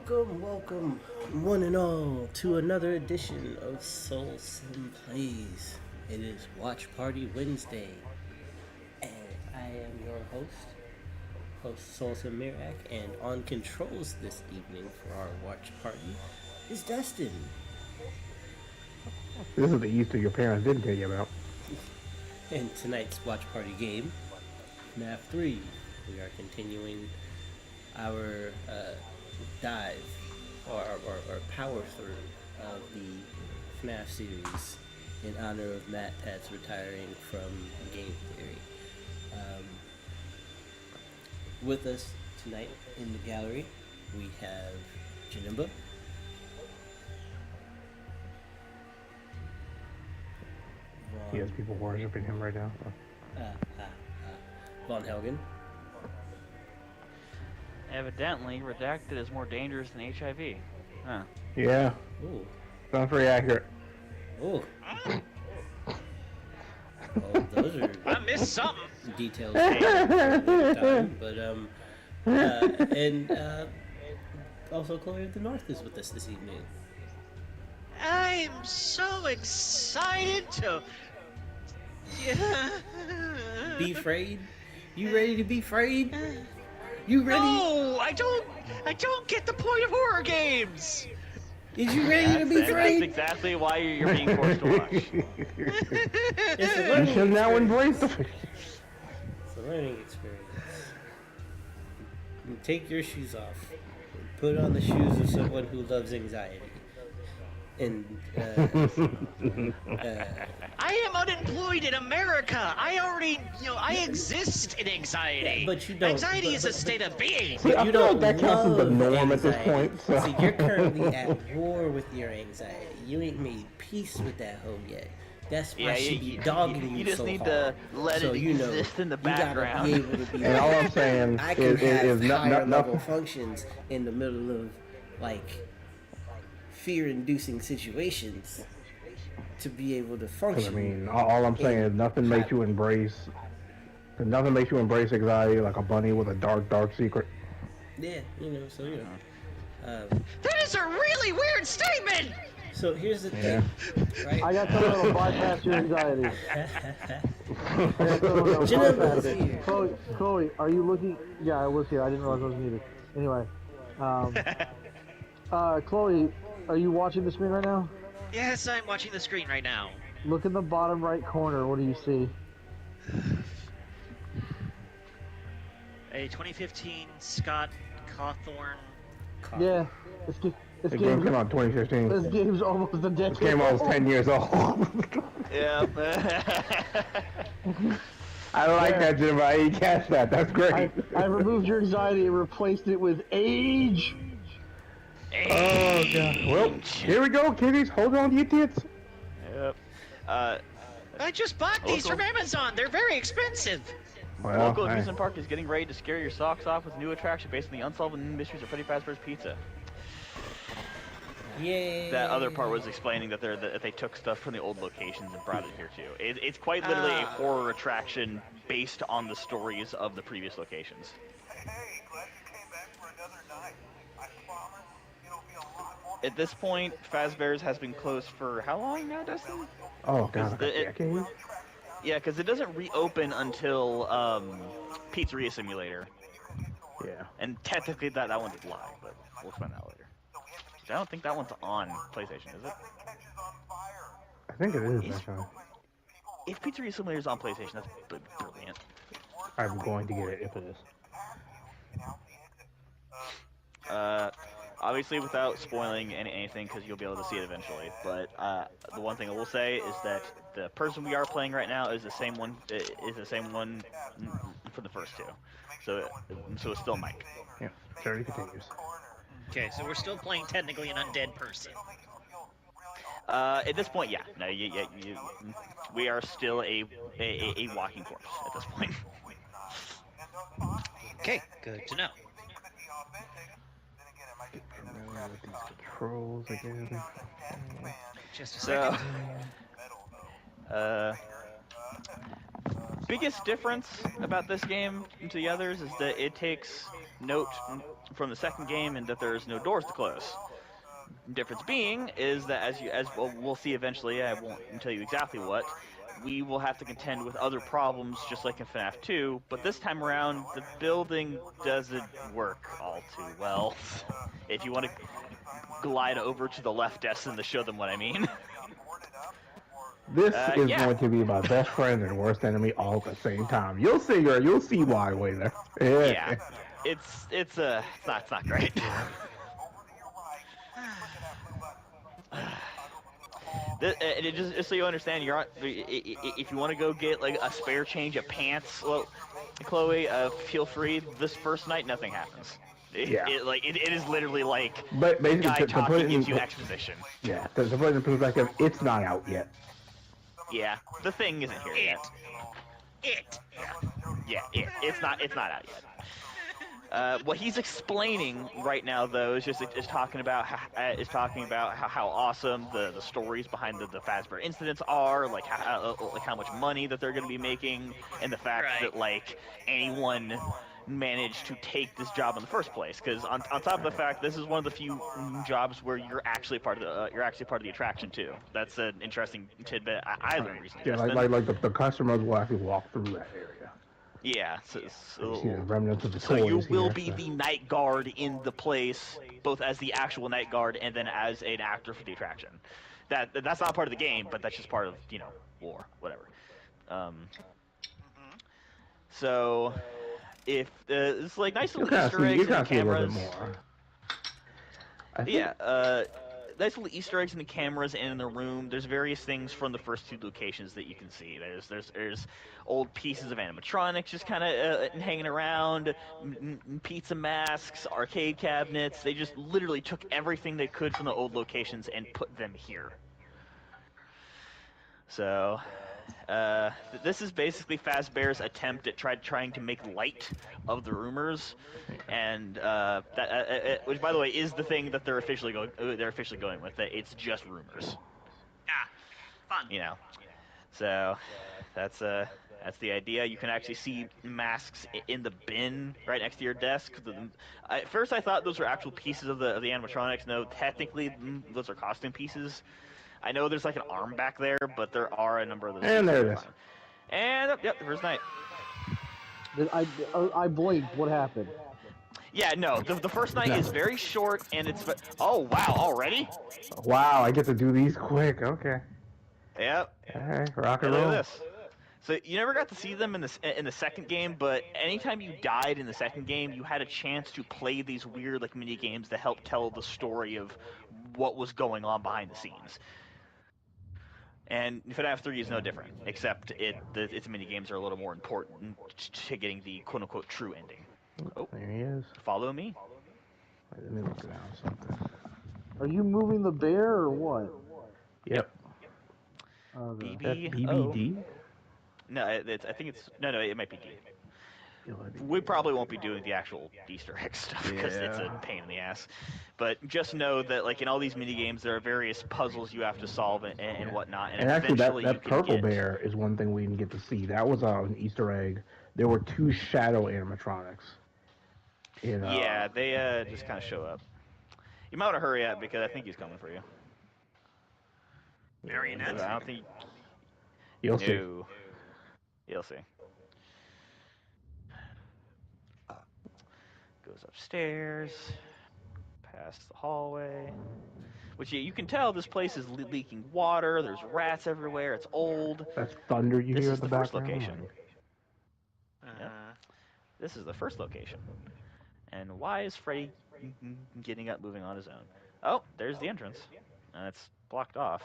Welcome, one and all, to another edition of SoulSym Plays. It is Watch Party Wednesday, and I am your host SoulSym Mirak, and on controls this evening for our watch party is Destin. This is the Easter your parents didn't tell you about. And tonight's watch party game, FNAF 3. We are continuing our dive or power through of the FNAF series in honor of Matt Pat's retiring from game theory. With us tonight in the gallery, we have Janemba. He has people worshiping him right now. Vonhelgen. Evidently, redacted is more dangerous than HIV. Huh. Yeah. Ooh. Sounds pretty accurate. Ooh. Well, those are I missed something. details. But also ChloeoftheNorth is with us this evening. I'm so excited to. Be afraid? You ready to be afraid? You ready? No, I don't get the point of horror games. Is you ready to be That's afraid? exactly why you're being forced to watch. It's a You learning should now experience. embrace the. It's a learning experience. You take your shoes off. Put on the shoes of someone who loves anxiety. And I am unemployed in America. I already, I exist in anxiety. but you don't. Anxiety is a state of being. See, I You feel don't like that counts as the love norm at this anxiety. point. So. See, you're currently at war with your anxiety. You ain't made peace with that hoe yet. That's why she be dogging you just so need hard. to let So it you know, exist in the you gotta background. be able to be And all like, I'm saying I can have is higher level nothing. functions in the middle of like fear-inducing situations to be able to 'Cause, function. I mean, all I'm saying is nothing makes you embrace. Nothing makes you embrace anxiety like a bunny with a dark secret. Yeah, so That is a really weird statement. So here's the Yeah. thing, right? I got something that'll bypass your anxiety. Janemba's here. Chloe, are you looking? Yeah, I was here. I didn't realize I was muted. Anyway, Chloe, are you watching the screen right now? Yes, I'm watching the screen right now. Look in the bottom right corner. What do you see? A 2015 Scott Cawthorn. Yeah, this The game game. came out in 2015. This game's almost a decade. This game was 10 years old. Yeah. I like that, Jim. I catch that. That's great. I removed your anxiety and replaced it with age. Oh god. Well, here we go, kiddies. Hold on to your tits. Yep. I just bought these from Amazon. They're very expensive. Well, Local hey. amusement park is getting ready to scare your socks off with a new attraction based on the unsolved mysteries of Freddy Fazbear's Pizza. Yay. That other part was explaining that they took stuff from the old locations and brought it here too. It's quite literally a horror attraction based on the stories of the previous locations. Hey, glad you came back for another night. I promise it'll be a lot more. At this point, Fazbear's has been closed for how long now, Dustin? Oh god, like a It- decade? Yeah, because it doesn't reopen until Pizzeria Simulator, Yeah. and technically that one's live, but we'll find out later. I don't think that one's on PlayStation, is it? I think it is, actually. If Pizzeria Simulator is on PlayStation, that's brilliant. I'm going to get it if it is. Obviously without spoiling anything, because you'll be able to see it eventually. But the one thing I will say is that the person we are playing right now is the same one. For the first two, so it's still Mike. Yeah. Journey continues. Okay, so we're still playing technically an undead person. At this point, yeah. No, we are still a walking corpse at this point. Okay, good to know. Familiar with these controls again. Just a So, second. biggest difference about this game to the others is that it takes note from the second game and that there's no doors to close. Difference being is that as we'll see eventually, I won't tell you exactly what, we will have to contend with other problems just like in FNAF 2, but this time around the building doesn't work all too well. If you want to glide over to the left, Destin, to show them what I mean. This is yeah. going to be my best friend and worst enemy all at the same time. You'll see why later. Yeah. It's not great. Just so you understand, if you want to go get like a spare change of pants, well, Chloe, feel free. This first night, nothing happens. It is literally like but basically, guy talking gives you exposition. Yeah, to put it in perspective, it's not out yet. Yeah, the thing isn't here yet. It's not out yet. What he's explaining right now, though, is talking about how awesome the stories behind the Fazbear incidents are, like how much money that they're going to be making, and the fact that like anyone managed to take this job in the first place. Because on top of the fact, this is one of the few jobs where you're actually part of the attraction too. That's an interesting tidbit I learned recently. Yeah, like the customers will actually walk through that area. Yeah, so you will be the night guard in the place, both as the actual night guard and then as an actor for the attraction. That's not part of the game, but that's just part of lore, whatever. So if it's like nice little Easter eggs in the cameras. Nice little Easter eggs in the cameras and in the room. There's various things from the first two locations that you can see. There's old pieces of animatronics just kind of hanging around, pizza masks, arcade cabinets. They just literally took everything they could from the old locations and put them here. So this is basically Fazbear's attempt at trying to make light of the rumors, and which, by the way, is the thing that they're officially going with. That it's just rumors. Fun. So that's the idea. You can actually see masks in the bin right next to your desk. At first, I thought those were actual pieces of the animatronics. No, technically, those are costume pieces. I know there's like an arm back there, but there are a number of those. And there it is. And yep, the first night. I blinked. What happened? Yeah, no, the first night is very short, and it's. Oh wow, already? Wow, I get to do these quick. Okay. Yep. Alright, rock and Look roll. at this. So you never got to see them in the second game, but anytime you died in the second game, you had a chance to play these weird like mini games to help tell the story of what was going on behind the scenes. And FNAF 3 is no different, except its mini games are a little more important to getting the quote-unquote true ending. Oh, There he is. follow me. Wait, let me look down something. Are you moving the bear or what? Yep. Okay. That's BB. BBD? No, I think it's no, it might be D. We probably won't be doing the actual Easter egg stuff because it's a pain in the ass. But just know that, like in all these mini games, there are various puzzles you have to solve and whatnot. And actually, eventually that purple bear is one thing we didn't get to see. That was an Easter egg. There were 2 shadow animatronics. Yeah, they just kind of show up. You might want to hurry up because I think he's coming for you. Marionettes. I don't think. You'll see. You'll see. Goes upstairs, past the hallway, which you can tell this place is leaking water. There's rats everywhere. It's old. That's thunder you This hear is in the the first background. location. This is the first location. And why is Freddy getting up, moving on his own? Oh, there's the entrance. And it's blocked off.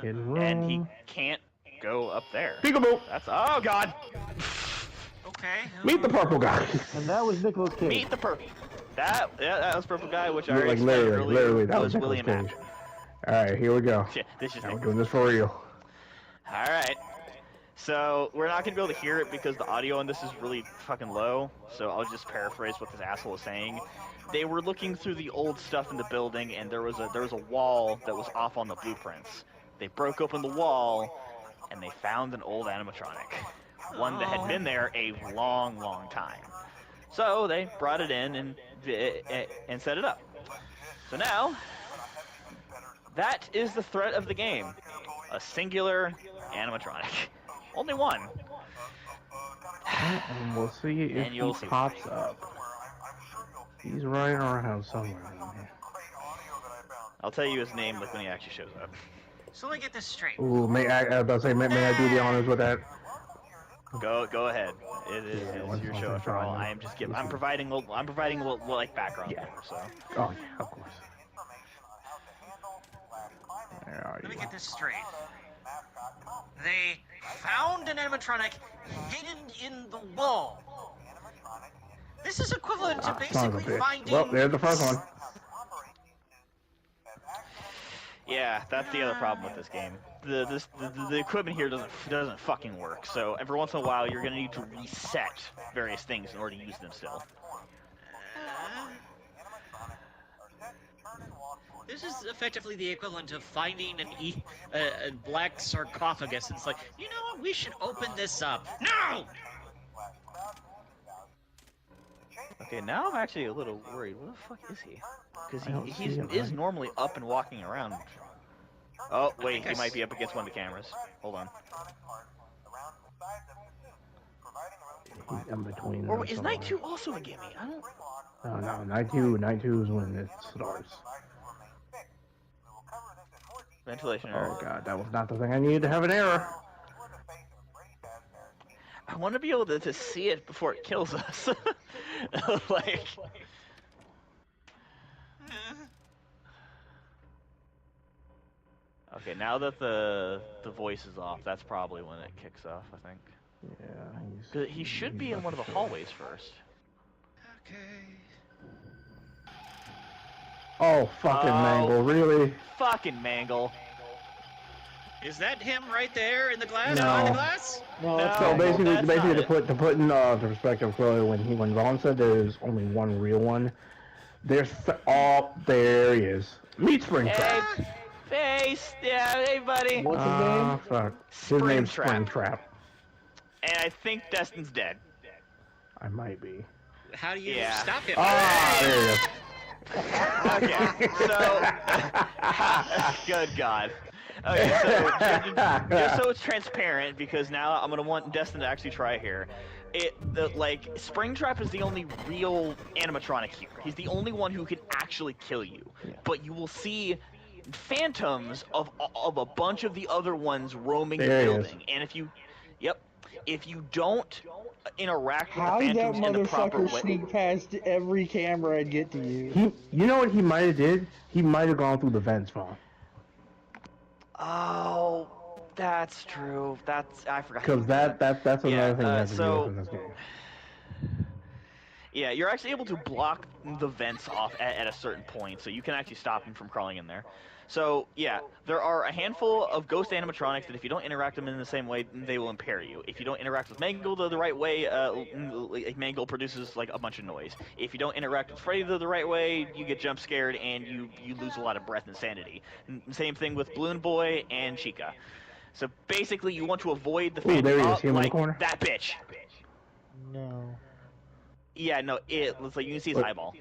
And he can't go up there. Peekaboo! That's oh god. Okay. Meet the purple guy. And that was Nicolas Cage. Meet the purple. That was Purple Guy, which I already Like explained earlier literally, that was was William Nicolas Afton. Cage. Alright, here we go. Shit, this is Now we're doing this for real. Alright. So, we're not going to be able to hear it because the audio on this is really fucking low, so I'll just paraphrase what this asshole is saying. They were looking through the old stuff in the building, and there was a wall that was off on the blueprints. They broke open the wall, and they found an old animatronic. one that had been there a long, long time. So they brought it in and set it up. So now, that is the threat of the game. A singular animatronic. Only one. And we'll see if he pops up. He's running around somewhere in here. I'll tell you his name like when he actually shows up. So let me get this straight. Ooh, may I do the honors with that? Go ahead. It is your show after all. I am just giving. I'm providing a little like background here. So. Oh yeah, of course. Let me get this straight. They found an animatronic hidden in the wall. This is equivalent to basically finding. Well, there's the first one. Yeah, that's the other problem with this game. The equipment here doesn't fucking work. So every once in a while, you're gonna need to reset various things in order to use them still. This is effectively the equivalent of finding a black sarcophagus. It's like, you know what? We should open this up. No! Okay, now I'm actually a little worried. Where the fuck is he? Because he is normally up and walking around. Oh, wait, he might be up against one of the cameras. Hold on. He's in between. Or is Night 2 also a gimme? I don't... No, Night 2 is when it starts. Ventilation error. Oh god, that was not the thing I needed to have an error. I want to be able to see it before it kills us. Like... Okay, now that the voice is off, that's probably when it kicks off, I think. Yeah, He should be in one of the hallways first. Okay. Oh, fucking Mangle, really? Fucking Mangle. Is that him right there in the glass? No. Behind the glass? No, So basically, that's to put in the perspective, Chloe, when Vaughn said there's only one real one, there he is. Meet Springtrap. Face, yeah, hey buddy. What's his name? Fuck. His name's Springtrap. Springtrap. And I think Destin's dead. I might be. How do you Yeah. stop him? Ah, there he is. Okay, so good God. Okay, so just so it's transparent, because now I'm gonna want Destin to actually try here. Springtrap is the only real animatronic here. He's the only one who can actually kill you. But you will see phantoms of a bunch of the other ones roaming the building, and if you don't interact with the phantoms in the proper way. How did that motherfucker sneak past every camera and get to you? You know what he might have did? He might have gone through the vents, Vaughn. Oh, that's true. I forgot. Because that's another thing you have to deal with in this game. Yeah, you're actually able to block the vents off at a certain point, so you can actually stop him from crawling in there. So, yeah, there are a handful of ghost animatronics that if you don't interact with them in the same way, they will impair you. If you don't interact with Mangle the right way, Mangle produces, like, a bunch of noise. If you don't interact with Freddy the right way, you get jump scared and you lose a lot of breath and sanity. Same thing with Balloon Boy and Chica. So, basically, you want to avoid the phantom. There he is, him in the like corner. that bitch. No, Yeah, no, it looks like you can see his eyeball.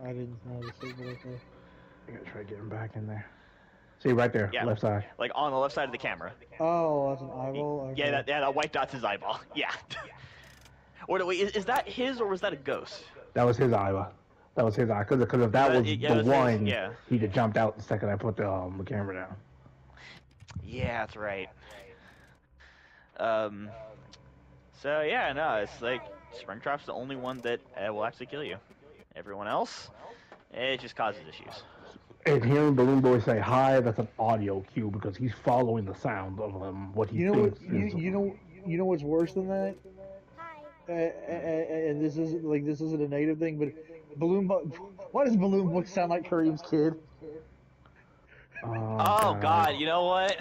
I didn't notice it. But okay. I gotta try to get him back in there. See, right there, Yeah. left side. Like on the left side of the camera. Oh, that's an eyeball? Okay. Yeah, that white dot's his eyeball. Yeah. Or wait, is that his or was that a ghost? That was his eye. That was his eye. Because if that was yeah, the it was one, his, yeah. he'd have jumped out the second I put the camera down. Yeah, that's right. So yeah, no, it's like Springtrap's the only one that will actually kill you. Everyone else, it just causes issues. And hearing Balloon Boy say hi, that's an audio cue because he's following the sound of what he thinks. You know what's worse than that? And this isn't a negative thing, but why does Balloon Boy sound like Kareem's kid? Oh God, you know what?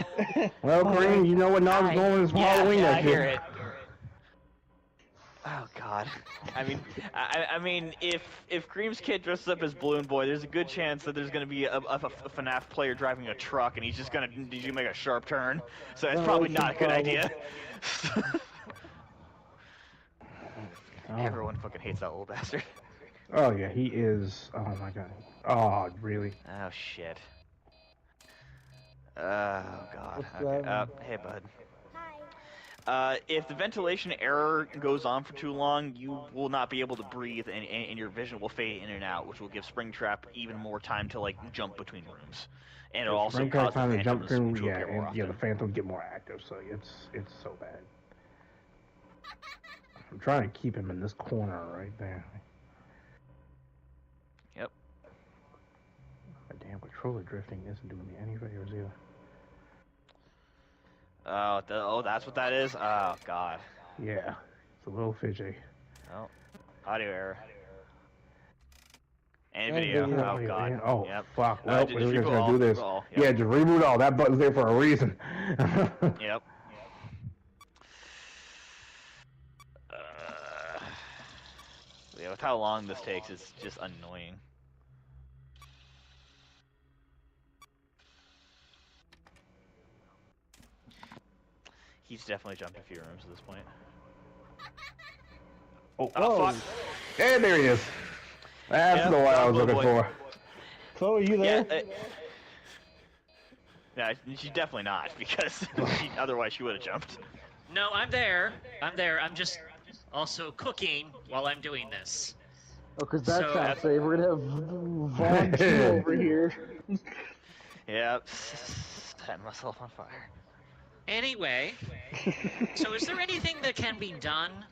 Well, Kareem, you know what Nog's going is following yeah, that I kid. hear it. Oh God, I mean, if Kareem's kid dresses up as Balloon Boy, there's a good chance that there's gonna be a FNAF player driving a truck, and he's just gonna make a sharp turn. So it's probably not a good idea. Oh. Everyone fucking hates that little bastard. Oh yeah, he is. Oh my god. Oh really? Oh shit. Oh god. What's Okay. that? Hey bud. If the ventilation error goes on for too long, you will not be able to breathe, and your vision will fade in and out, which will give Springtrap even more time to like jump between rooms, and it'll also Springtrap cause the time to Phantom jump to through. Yeah, appear more and yeah, often. the Phantom get more active, so it's so bad. I'm trying to keep him in this corner right there. Yep. God damn, controller drifting isn't doing me any favors either. Oh, that's what that is. Oh god. Yeah, it's a little fidgety. Oh, audio error. And And video. video. Oh god. Oh Yep. fuck. Well, Just we're just reboot gonna all, do this. reboot all, Yeah, yep. just reboot all. That button's there for a reason. Yep. Yeah, with how long this takes, it's just annoying. He's definitely jumped a few rooms at this point. Oh, Oh, fuck. and there he is. That's Yep, the one I was Blue looking Boy. for. Chloe, you Yeah. there? No, she's definitely not, because otherwise she would have jumped. No, I'm there. I'm there. I'm just also cooking while I'm doing this. Oh, because that So- sounds safe. We're gonna have Vaughn 2 over here. Yep. Setting myself on fire. Anyway, so is there anything that can be done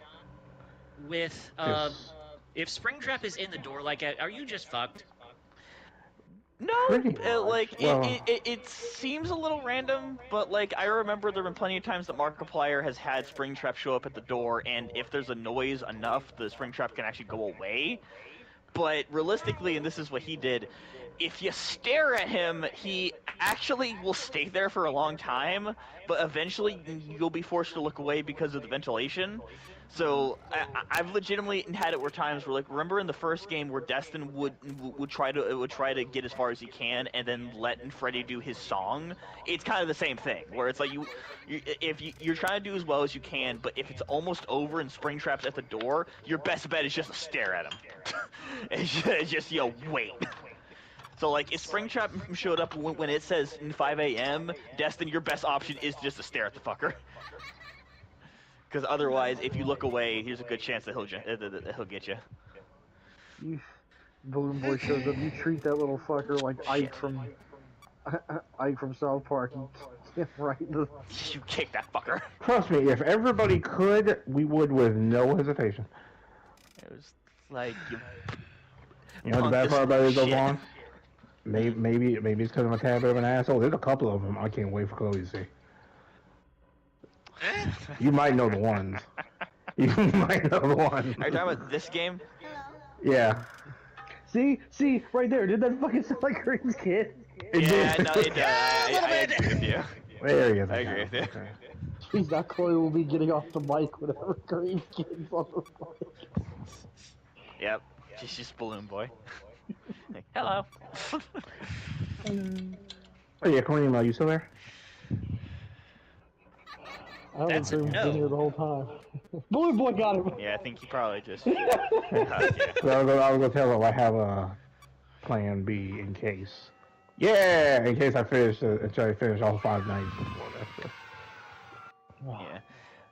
with Yes. if Springtrap is in the door? Like, are you just fucked? No, Pretty much. like Well- it seems a little random, but like I remember there have been plenty of times that Markiplier has had Springtrap show up at the door, and if there's a noise enough, the Springtrap can actually go away. But realistically, and this is what he did, if you stare at him, he actually will stay there for a long time, but eventually you'll be forced to look away because of the ventilation. So I've legitimately had it where times where, like, remember in the first game where Destin would try to get as far as he can and then let Freddy do his song. It's kind of the same thing where it's like you're trying to do as well as you can, but if it's almost over and Springtrap's at the door, your best bet is just to stare at him. It's just wait. So like if Springtrap showed up when it says 5 a.m., Destin, your best option is just to stare at the fucker. Because otherwise, if you look away, there's a good chance that he'll get you. You, Balloon Boy shows up. You treat that little fucker like Ike from South Park. You kick him right in the. You kick that fucker. Trust me, if everybody could, we would with no hesitation. It was like You know what the bad part about it is, though, Vaughn? Maybe it's because I'm a tad bit of an asshole. There's a couple of them I can't wait for Chloe to see. You might know the ones. You might know the ones. Are you talking about this game? Yeah. See, right there. Did that fucking sound like Kareem's kid? It Yeah, did. no, it does. I agree with you. There he is. I agree with you. Okay. Jeez, now Chloe will be getting off the mic whenever Kareem's kid's on the mic. Yep, she's just Balloon Boy. Like, hello. Oh yeah, Kareem, are you still there? I don't That's a think Kareem's no. been here the whole time. Balloon Boy got him. Yeah, I think he probably just. So I was gonna tell her I have a plan B in case. Yeah, in case I finish all 5 nights before that. Yeah.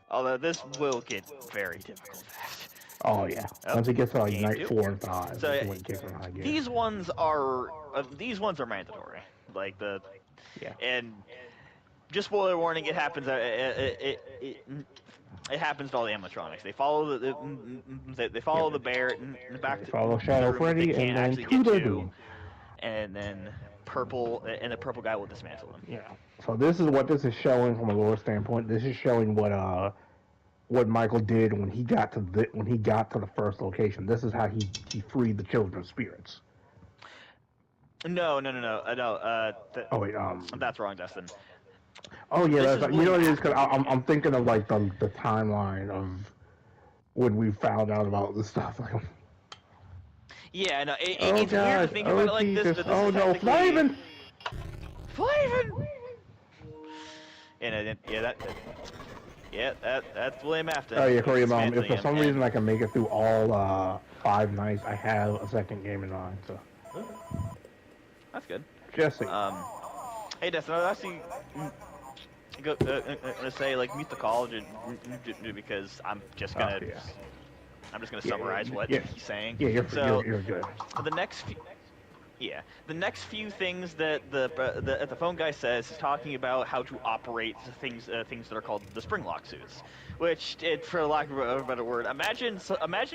Although this will get very difficult fast. Oh yeah. Oh, Once it gets to like game night two. 4 and 5, So, it's when it kicks in high gear. These ones are mandatory. Like Yeah. and just spoiler warning, it happens. It happens to all the animatronics. They follow they follow the bear back They to follow the Shadow room that Freddy they can't and then actually to get the to, doom. and then the purple guy will dismantle them. Yeah. So this is what this is showing from a lore standpoint. This is showing what Michael did when he got to the first location. This is how he freed the children's spirits. No. Oh wait, That's wrong, Dustin. Oh yeah, This that's is right. You know when- what it is? Cause I'm thinking of like the timeline of when we found out about this stuff. Like, Yeah, no, oh it's weird to god, think about it like this, Jesus, but this oh is no, technically... Flavin! Flavin! Yeah, that Yeah, that's William Afton. Oh yeah, Corey, if Dismantling for him, some and- reason I can make it through all 5 nights, I have a second game in mind. So That's good. Jesse. Hey, Destin, I was actually gonna say like mute the call because I'm just gonna yeah. summarize what yeah. he's saying. Yeah, So you're good. the next few things that the phone guy says is talking about how to operate things that are called the spring lock suits, which, for lack of a better word, imagine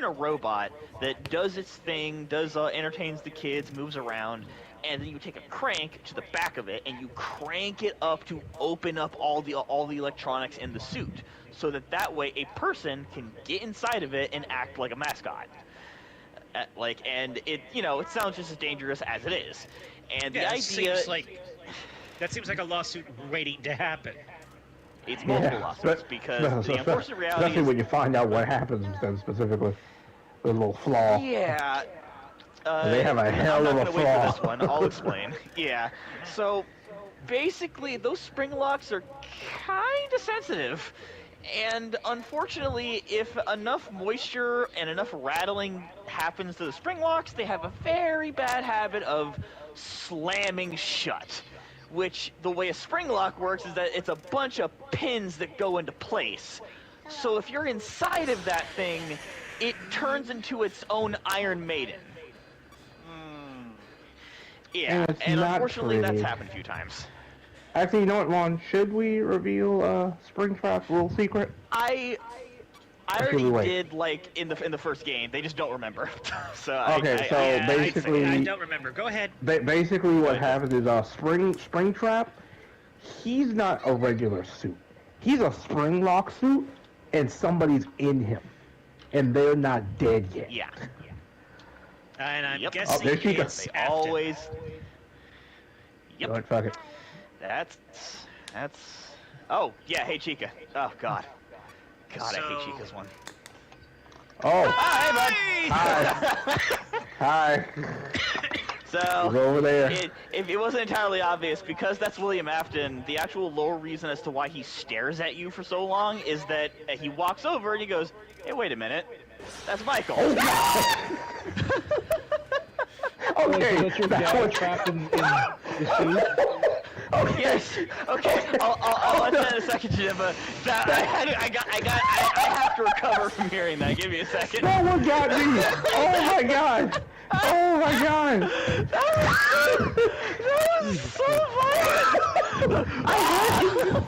a robot that does its thing, entertains the kids, moves around, and then you take a crank to the back of it and you crank it up to open up all the electronics in the suit, so that way a person can get inside of it and act like a mascot. And it sounds just as dangerous as it is. And Yeah, the idea that seems like a lawsuit waiting to happen. it's multiple lawsuits because the unfortunate reality especially is when you find out what happens then specifically, the little flaw. yeah. They have a hell of a I'm not gonna wait for this flaw. one. I'll explain. Yeah. So basically, those spring locks are kind of sensitive. And unfortunately, if enough moisture and enough rattling happens to the spring locks, they have a very bad habit of slamming shut. Which, the way a spring lock works is that it's a bunch of pins that go into place. So if you're inside of that thing, it turns into its own Iron Maiden. Yeah, and not unfortunately that's pretty. happened a few times. Actually, you know what, Juan? Should we reveal Springtrap rule secret? I should we already wait? did, like, in the first game. They just don't remember. So Okay, so Yeah, basically, I don't remember. Go ahead. basically what happens is Springtrap, he's not a regular suit. He's a spring lock suit, and somebody's in him, and they're not dead yet. Yeah. And I'm Yep. guessing there she goes. it's They Afton. always... Yep. Alright, fuck it. That's... Oh, yeah, hey, Chica. Oh, God. God, I hate So- Chica's one. Oh, Hi, hi. bud! He's So... over there. If it wasn't entirely obvious, because that's William Afton, the actual lore reason as to why he stares at you for so long is that he walks over and he goes, hey, wait a minute, that's Michael. Okay, That's your that dad was- trapped in the suit? Yes. Okay. I'll let that in a second, Janemba. I have to recover from hearing that. Give me a second. That one got me! Oh my god! Oh my god! That was so violent.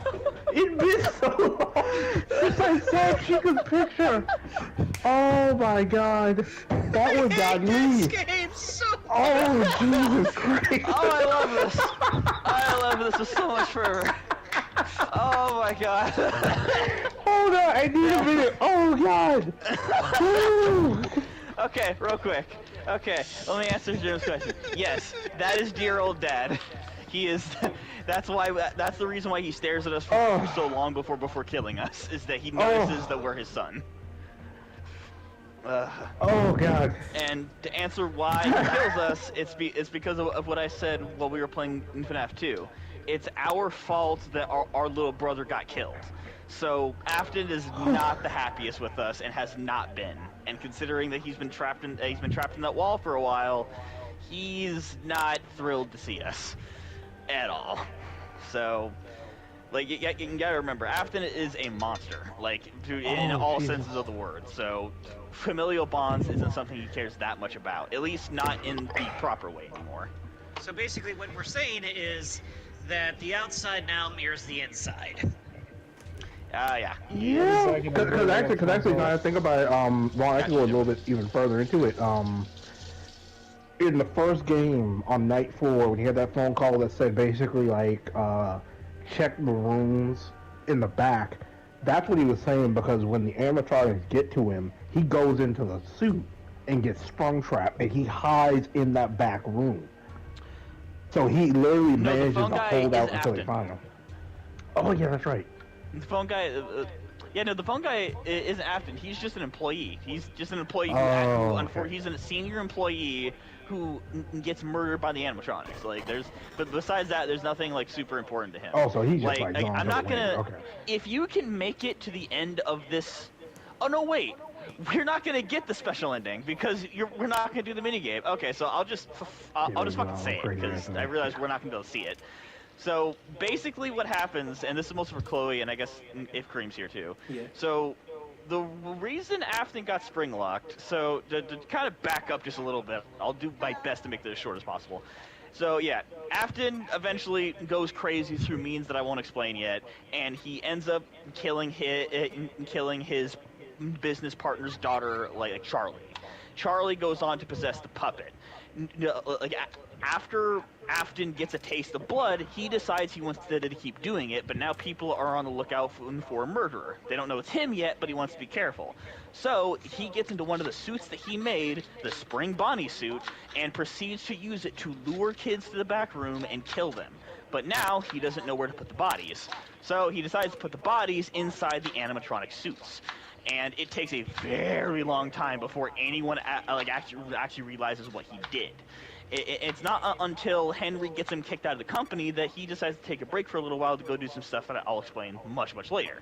It's been so long since I saw Chica's picture! Oh my god! That one got me! This game's so Oh Jesus Christ! Oh, I love this. I love this with so much fervor. Oh my god. Hold on, I need a minute! Oh god! Woo. Okay, real quick. Okay, let me answer Jim's question. Yes, that is dear old dad. He is. That's the reason why he stares at us for so long before killing us. Is that he notices that we're his son. Oh god! And to answer why he kills us, it's because of what I said while we were playing in FNAF 2. It's our fault that our little brother got killed. So Afton is not the happiest with us and has not been. And considering that he's been trapped in that wall for a while, he's not thrilled to see us at all. So, like, you gotta remember, Afton is a monster, like, in all senses of the word. So, familial bonds isn't something he cares that much about, at least not in the proper way anymore. So basically, what we're saying is that the outside now mirrors the inside. Yeah. Yeah, because actually, now I think about it, well, I can go a little bit even further into it. In the first game on night 4, when he had that phone call that said basically like, check the rooms in the back, that's what he was saying, because when the animatronics get to him, he goes into the suit and gets sprung trapped, and he hides in that back room. So he literally manages phone to guy hold is out until they Afton. find him. Oh yeah, that's right. The phone guy, the phone guy isn't Afton. He's just an employee. He's just an employee who, Oh, okay. he's a senior employee who gets murdered by the animatronics. Like but besides that, there's nothing like super important to him. Oh, so he's just like going I'm for not the win. gonna. Okay. If you can make it to the end of this, oh no, wait. We're not gonna get the special ending because we're not gonna do the minigame. Okay, so I'll just fucking say it because I realize we're not gonna be able to see it. So basically, what happens, and this is mostly for Chloe, and I guess if Kareem's here too. Yeah. So the reason Afton got spring locked. So to kind of back up just a little bit, I'll do my best to make this as short as possible. So yeah, Afton eventually goes crazy through means that I won't explain yet, and he ends up killing his business partner's daughter, like Charlie. Charlie goes on to possess the puppet. Like after Afton gets a taste of blood, he decides he wants to keep doing it, but now people are on the lookout for a murderer. They don't know it's him yet, but he wants to be careful. So he gets into one of the suits that he made, the Spring Bonnie suit, and proceeds to use it to lure kids to the back room and kill them. But now he doesn't know where to put the bodies. So he decides to put the bodies inside the animatronic suits. And it takes a very long time before anyone actually realizes what he did. It's not until Henry gets him kicked out of the company that he decides to take a break for a little while to go do some stuff that I'll explain much later.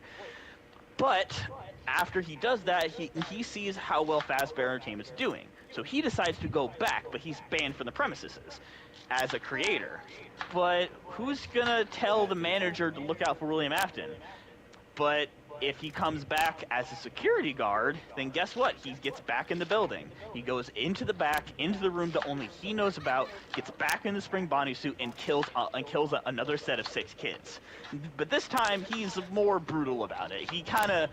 But after he does that, he sees how well Fazbear Entertainment's doing. So he decides to go back, but he's banned from the premises as a creator. But who's gonna tell the manager to look out for William Afton? But if he comes back as a security guard, then guess what? He gets back in the building. He goes into the back, into the room that only he knows about, gets back in the Spring Bonnie suit, and kills another set of 6 kids. But this time, he's more brutal about it. He kind of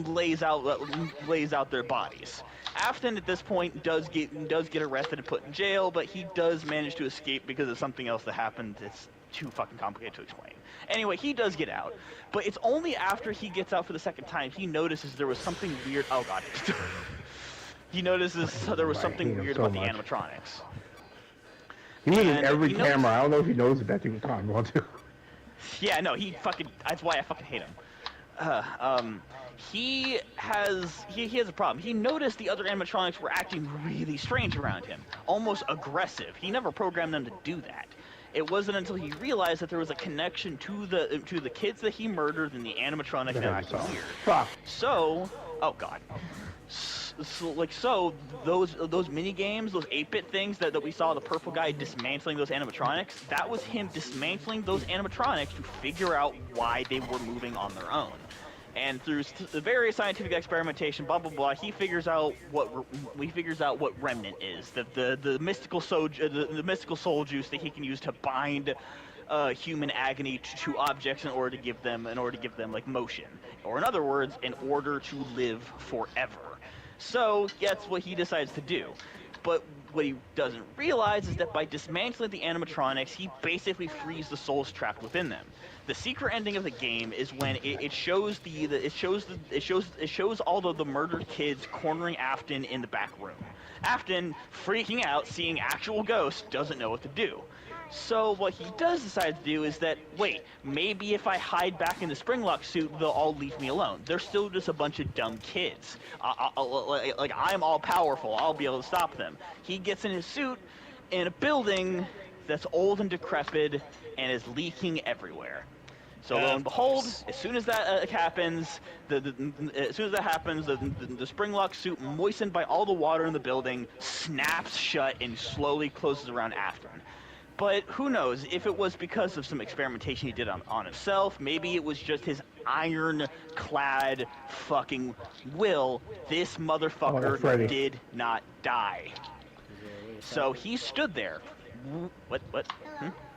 lays out their bodies. Afton, at this point, does get arrested and put in jail, but he does manage to escape because of something else that happened. It's too fucking complicated to explain. Anyway, he does get out, but it's only after he gets out for the second time he notices there was something weird. Oh god. He notices there was something weird about the animatronics. He was in every camera. I don't know if he knows that he was talking about too. Yeah, no, that's why I fucking hate him. He has a problem. He noticed the other animatronics were acting really strange around him, almost aggressive. He never programmed them to do that. It wasn't until he realized that there was a connection to the kids that he murdered and the animatronic that acted weird. Fuck. So, oh god. So those mini games, those 8-bit things that we saw the purple guy dismantling those animatronics, that was him dismantling those animatronics to figure out why they were moving on their own. And through the various scientific experimentation, blah blah blah, he figures out what remnant is, the mystical soul juice that he can use to bind human agony to objects in order to give them like motion, or in other words, in order to live forever. So that's what he decides to do. But what he doesn't realize is that by dismantling the animatronics, he basically frees the souls trapped within them. The secret ending of the game is when it shows all of the murdered kids cornering Afton in the back room. Afton, freaking out, seeing actual ghosts, doesn't know what to do. So what he does decide to do is that, wait, maybe if I hide back in the Springlock suit, they'll all leave me alone. They're still just a bunch of dumb kids. Like, I'm all powerful. I'll be able to stop them. He gets in his suit in a building that's old and decrepit and is leaking everywhere. So lo and behold, as soon as that happens, the Springlock suit, moistened by all the water in the building, snaps shut and slowly closes around Afton. But who knows, if it was because of some experimentation he did on himself, maybe it was just his iron-clad fucking will, this motherfucker did not die. So he stood there. What?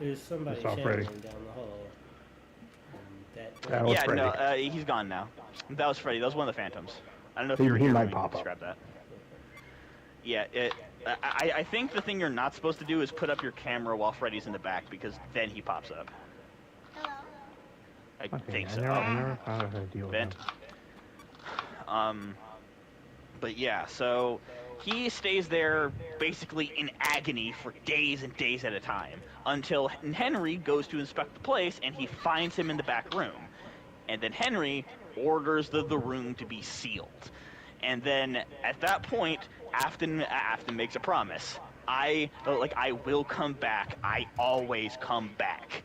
There's somebody Freddy channeling down the hall. That was Yeah, Freddy. no, he's gone now. That was Freddy. That was one of the Phantoms. I don't know if He you were here might when pop up. describe that. Yeah, I think the thing you're not supposed to do is put up your camera while Freddy's in the back, because then he pops up. I think so. I never thought of how to deal with Vent. him. But yeah, so he stays there basically in agony for days and days at a time, until Henry goes to inspect the place and he finds him in the back room. And then Henry orders the room to be sealed. And then at that point, Afton makes a promise. I will come back. I always come back.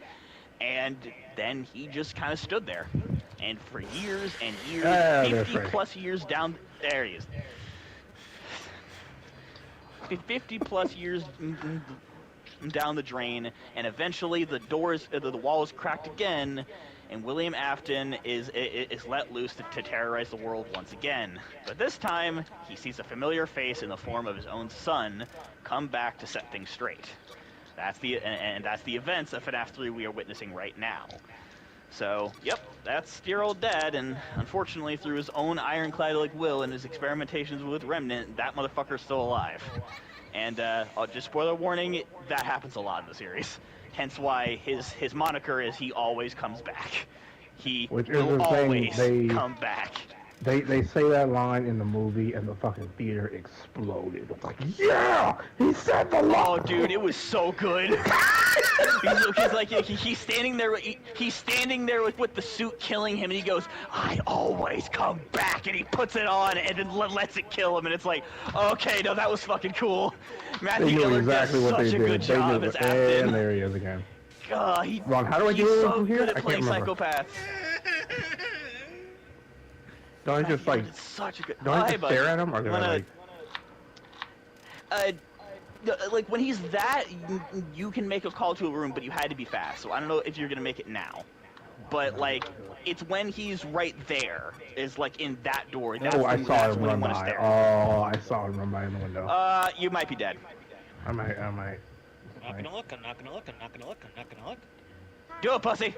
And then he just kind of stood there. And for years and years, 50 plus years down, there he is. 50 plus years down the drain, and eventually the wall is cracked again, and William Afton is let loose to terrorize the world once again. But this time, he sees a familiar face in the form of his own son come back to set things straight. That's the events of FNAF 3 we are witnessing right now. So, yep, that's dear old dad, and unfortunately, through his own ironclad-like will and his experimentations with Remnant, that motherfucker's still alive. And, just spoiler warning, that happens a lot in the series. Hence why his moniker is he always comes back. He will always come back. They say that line in the movie, and the fucking theater exploded. It's like, yeah, he said the line. Oh, dude, it was so good. he's standing there. He's standing there with the suit killing him, and he goes, "I always come back," and he puts it on and then lets it kill him, and it's like, okay, no, that was fucking cool. Matthew Gillard does such a good job as Afton. And there he is again. God, Ron, how do I do it so from here? good at I can't playing remember. psychopaths. Don't I just like? It's such a good. Don't I just stare at him, or do I like? Like when he's that, you can make a call to a room, but you had to be fast. So I don't know if you're gonna make it now, but like it's when he's right there, is like in that door. Oh, I saw him run by. Oh, I saw him run by in the window. You might be dead. I might. I'm not gonna look. I'm not gonna look. I'm not gonna look. I'm not gonna look. Do it, pussy.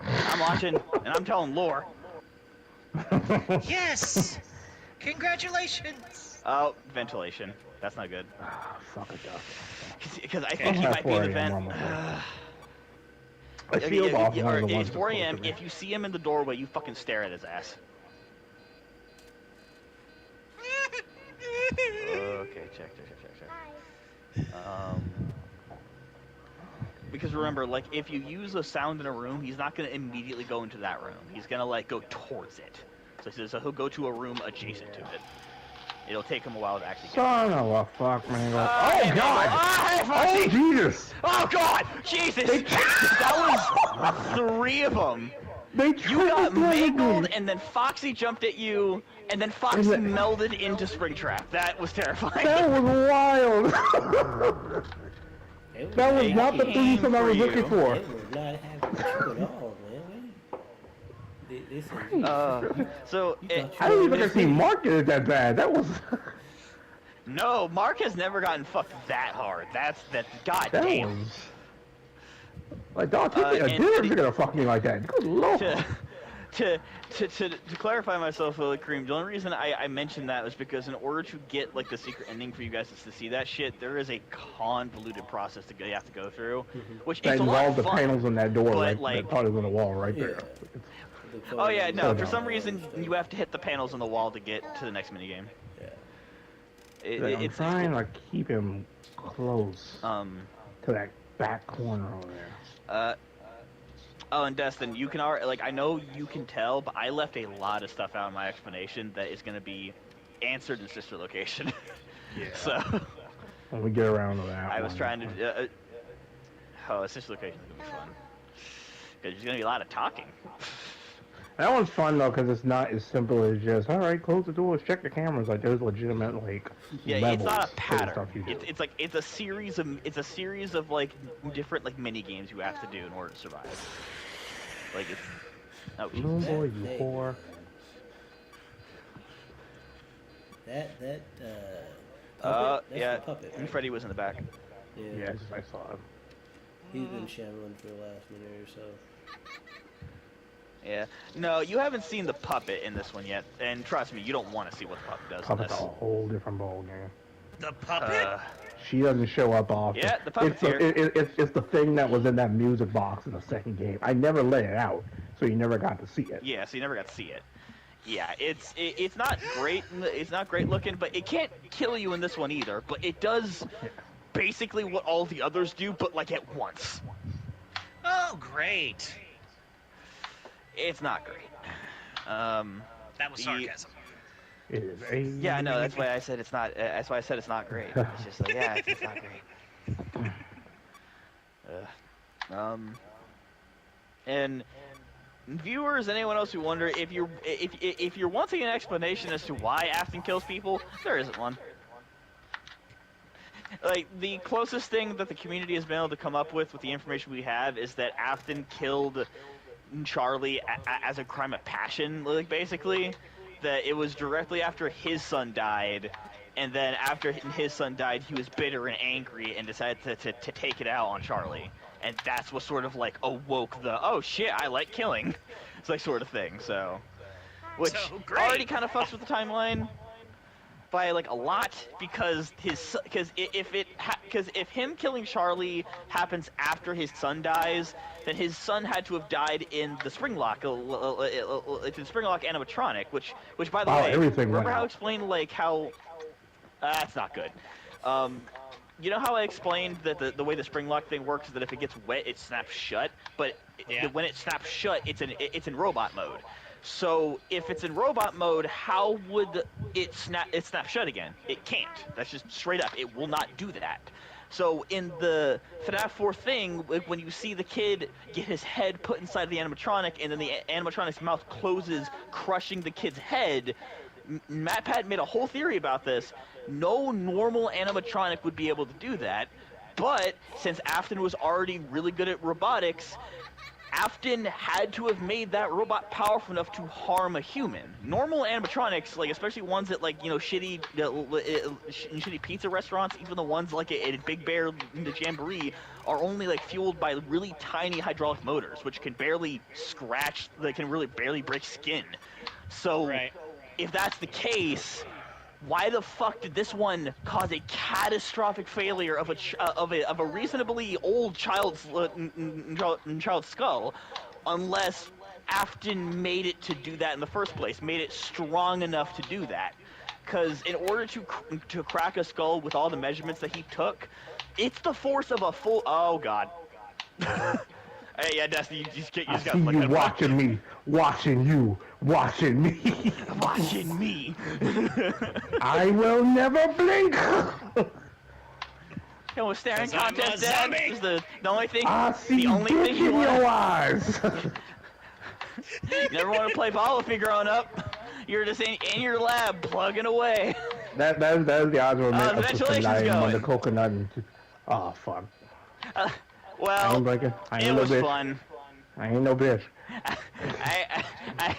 I'm watching, and I'm telling lore. Yes! Congratulations! Oh, ventilation. That's not good. Fuck it, because I think he might be in the vent. I feel off one of the ones. It's 4 a.m. If you see him in the doorway, you fucking stare at his ass. Okay, check. Because remember, like, if you use a sound in a room, he's not going to immediately go into that room. He's going to, like, go towards it. So he'll go to a room adjacent to it. It'll take him a while to actually get Son of a fuck, man. Oh, God! Oh, Jesus! Oh, God! Jesus! That was 3 of them. You got mangled, and then Foxy jumped at you, and then Foxy melded into Springtrap. That was terrifying. That was wild! That was not the threesome I was looking for. They were not happy with you at all, man. So I didn't even see Mark get it that bad. That was. No, Mark has never gotten fucked that hard. That's goddamn. Was... Like, dog, a dinner's gonna fuck me like that. Good lord. To clarify myself, Kareem, the only reason I mentioned that was because in order to get like the secret ending for you guys to see that shit, there is a convoluted process you have to go through, which that is a lot of involved the fun, panels on that door, but, right? like, That part is on the wall right there. Oh yeah, no. For some reason, you have to hit the panels on the wall to get to the next minigame. Yeah. I'm trying to keep him close to that back corner over there. Oh, and Destin, you can like I know you can tell, but I left a lot of stuff out in my explanation that is going to be answered in sister location. Yeah. So when we get around to that, I was trying to. Sister location is going to be fun because there's going to be a lot of talking. That one's fun though, because it's not as simple as just all close the doors, check the cameras. Like there's legitimate like it's not a pattern. It's like it's a series of like different like mini games you have to do in order to survive. Like it's Boy, you whore. That puppet? That's yeah. the puppet, right? And Freddy was in the back. Yeah, I saw him. He's been shambling for the last minute or so. Yeah. No, you haven't seen the puppet in this one yet, and trust me, you don't want to see what the puppet does. Puppet's in a this. whole different ball game. The puppet? She doesn't show up often. Yeah, the puppet's here. It's the thing that was in that music box in the second game. I never let it out, so you never got to see it. Yeah, so you never got to see it. Yeah, it's not great. It's not great looking, but it can't kill you in this one either. But it does basically what all the others do, but like at once. Oh, great. It's not great. That was sarcasm. It is a. Yeah, no, that's why I said it's not. That's why I said it's not great. It's just like, yeah, it's not great. And viewers, anyone else who wonder if you're wanting an explanation as to why Afton kills people, there isn't one. Like, the closest thing that the community has been able to come up with the information we have is that Afton killed Charlie as a crime of passion, like, basically. That it was directly after his son died, and then after his son died, he was bitter and angry and decided to take it out on Charlie. And that's what sort of, like, awoke the, oh shit, I like killing. It's like sort of thing, so. Which already kind of fucks with the timeline by, like, a lot, because if him killing Charlie happens after his son dies, then his son had to have died in the Springlock, the Springlock animatronic, which by the way, remember how I explained, like, how, that's not good. You know how I explained that the way the Springlock thing works is that if it gets wet, it snaps shut, but when it snaps shut, it's in robot mode. So if it's in robot mode, how would it snap shut again? It can't. That's just straight up. It will not do that. So in the FNAF 4 thing, when you see the kid get his head put inside the animatronic and then the animatronic's mouth closes, crushing the kid's head, MatPat made a whole theory about this. No normal animatronic would be able to do that, but since Afton was already really good at robotics, Afton had to have made that robot powerful enough to harm a human. Normal animatronics, like especially ones at like shitty pizza restaurants, even the ones like at Big Bear, the Jamboree, are only like fueled by really tiny hydraulic motors, which can barely scratch, they can really barely break skin. So if that's the case, why the fuck did this one cause a catastrophic failure of a reasonably old child's skull, unless Afton made it to do that in the first place, made it strong enough to do that? Because in order to crack a skull with all the measurements that he took, it's the force of a full. Oh god. Hey, yeah, Destiny, you just got to look at watching me, watching you, watching me, watching me. I will never blink. It was staring contest. Is the only thing. I see the only thing in your eyes. You never want to play ball with me growing up. You're just in your lab plugging away. That is the odds were meant of the coconut and. Oh fuck. Well, it was fun. I ain't no bitch. I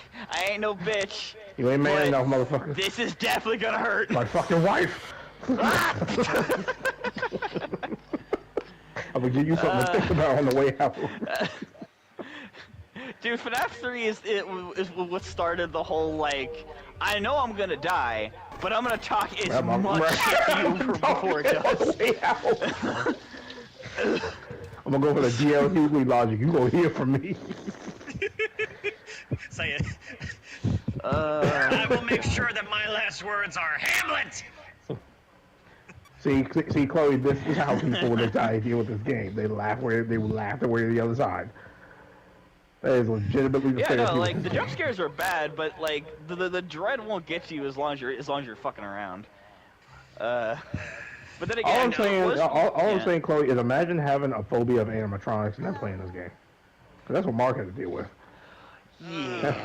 ain't no bitch. You ain't man enough, motherfucker. This is definitely gonna hurt. My fucking wife. I'm gonna give you something to think about on the way out. Dude, FNAF 3 is what started the whole, like, I know I'm gonna die, but I'm gonna talk as much shit to you before it does. I'm gonna go for the GL Hughley logic. You gonna hear from me. Say it. I will make sure that my last words are Hamlet! See, Chloe, this is how people with this idea with this game. They laugh away the other side. That is legitimately the thing. Yeah, no, like the jump scares are bad, but like the dread won't get to you as long as you're fucking around. But then again, I'm saying, Chloe, is imagine having a phobia of animatronics and then playing this game. Cause that's what Mark had to deal with. Yeah,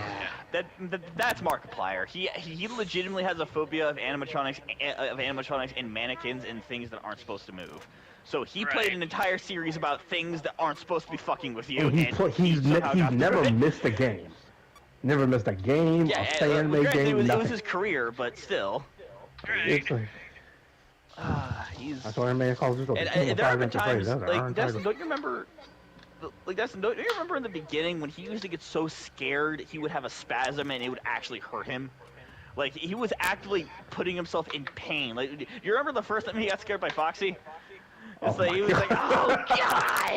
that's Markiplier. He legitimately has a phobia of animatronics and mannequins and things that aren't supposed to move. So he played an entire series about things that aren't supposed to be fucking with you. And he's never missed a game. Never missed a game, a fan-made game, it was his career, but still. It's like, that's why I made calls. And there have been times, like, don't you remember? Like, don't you remember in the beginning when he used to get so scared he would have a spasm and it would actually hurt him? Like, he was actively putting himself in pain. Like, you remember the first time he got scared by Foxy? It's like, he was like, oh god!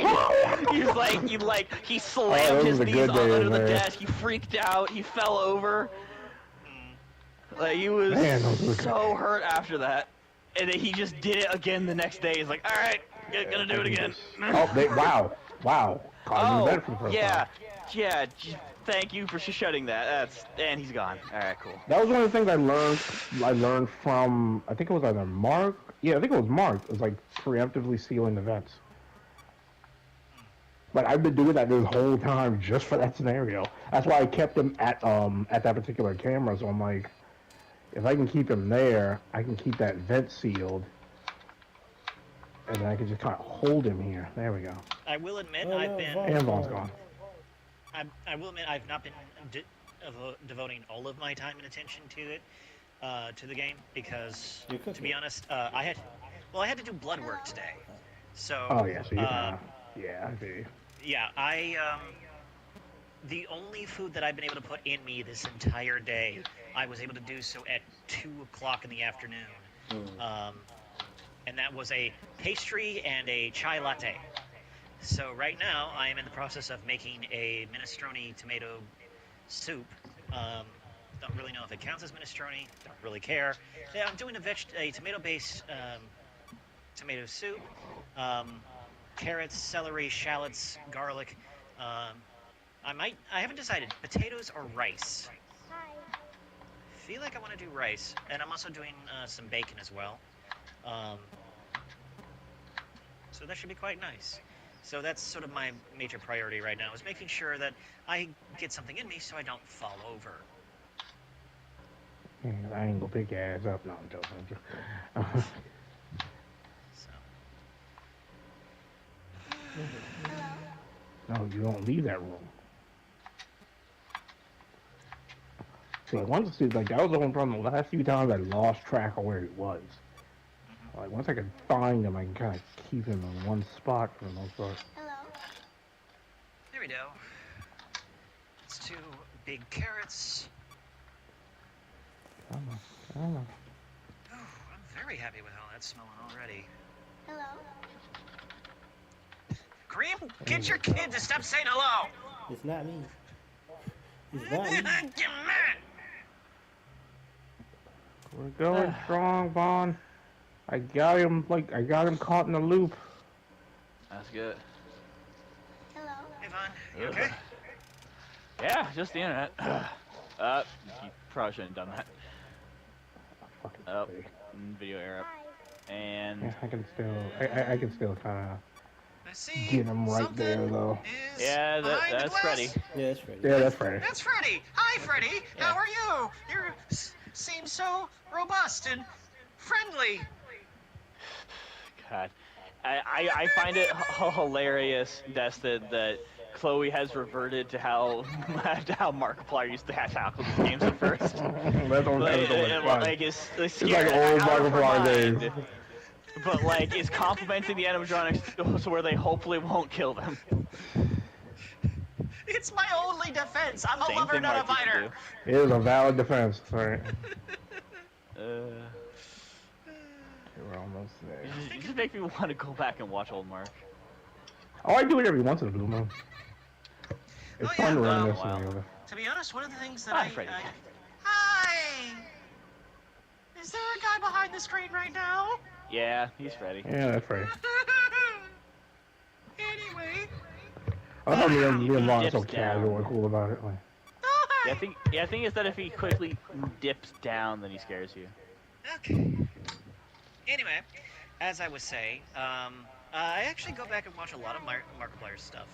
He slammed his knees under the desk, he freaked out, he fell over. Like, he was so hurt after that. And then he just did it again the next day. He's like, alright, gonna do it again. Wow. Oh, yeah. Thank you for shutting that. And he's gone. All right, cool. That was one of the things I learned from, I think it was either Mark. Yeah, I think it was Mark. It was like preemptively sealing the vents. Like I've been doing that this whole time just for that scenario. That's why I kept him at that particular camera. So I'm like, if I can keep him there, I can keep that vent sealed, and then I can just kind of hold him here. There we go. I will admit And Vaughn's gone. I will admit I've not been devoting all of my time and attention to it, to the game, because to be honest, I had to do blood work today. So. Oh yeah, so you yeah, I see. Yeah, the only food that I've been able to put in me this entire day, I was able to do so at 2 o'clock in the afternoon. And that was a pastry and a chai latte. So right now, I am in the process of making a minestrone tomato soup. Don't really know if it counts as minestrone. Don't really care. Yeah, I'm doing a tomato-based tomato soup. Carrots, celery, shallots, garlic. I haven't decided. Potatoes or rice. I feel like I want to do rice, and I'm also doing some bacon as well. So that should be quite nice. So that's sort of my major priority right now, is making sure that I get something in me so I don't fall over. I ain't gonna pick your ass up. No, I'm joking. No, you don't leave that room. See, once like that was the one problem. The last few times I lost track of where he was. Like once I can find him, I can kind of keep him in one spot for the most part. There we go. It's 2 big carrots. Come on. Oh, I'm very happy with how that's smelling already. Kareem, get your kid to stop saying hello! It's not me. It's not me. We're going strong, Vaughn. I got him caught in the loop. That's good. Hey, Vaughn, you okay? Yeah, just the internet. You probably shouldn't have done that. Oh, video error. And Yeah, I can still kind of I see get him right there something though. is yeah, behind the that's glass. Freddy. Yeah, that's right. Yeah, that's Freddy. That's Freddy. Hi, Freddy. Yeah. How are you? You seem so robust and friendly. God, I find it hilarious, Destin, that Chloe has reverted to how Markiplier used to tackle these games at first. That's fun. Like it's It's like old Markiplier days. But like is complimenting the animatronics to where they hopefully won't kill them. It's my only defense. I'm a Same lover, thing not a Mark used to fighter. do. It is a valid defense. Alright. We're almost there. You just make me want to go back and watch old Mark. Oh, I do it every once in a blue moon. It's Oh, fun yeah, running this wow. scenario. To be honest, one of the things that Hi, Freddy. Hi! Is there a guy behind the screen right now? Yeah, he's Freddy. Yeah, that's right. Anyway. I thought me and Vaughn are so dips down. casual and cool about it. Like, Oh, hi. Yeah, I think is that if he quickly dips down, then he scares you. Okay. Anyway, as I was saying, I actually go back and watch a lot of Markiplier's stuff.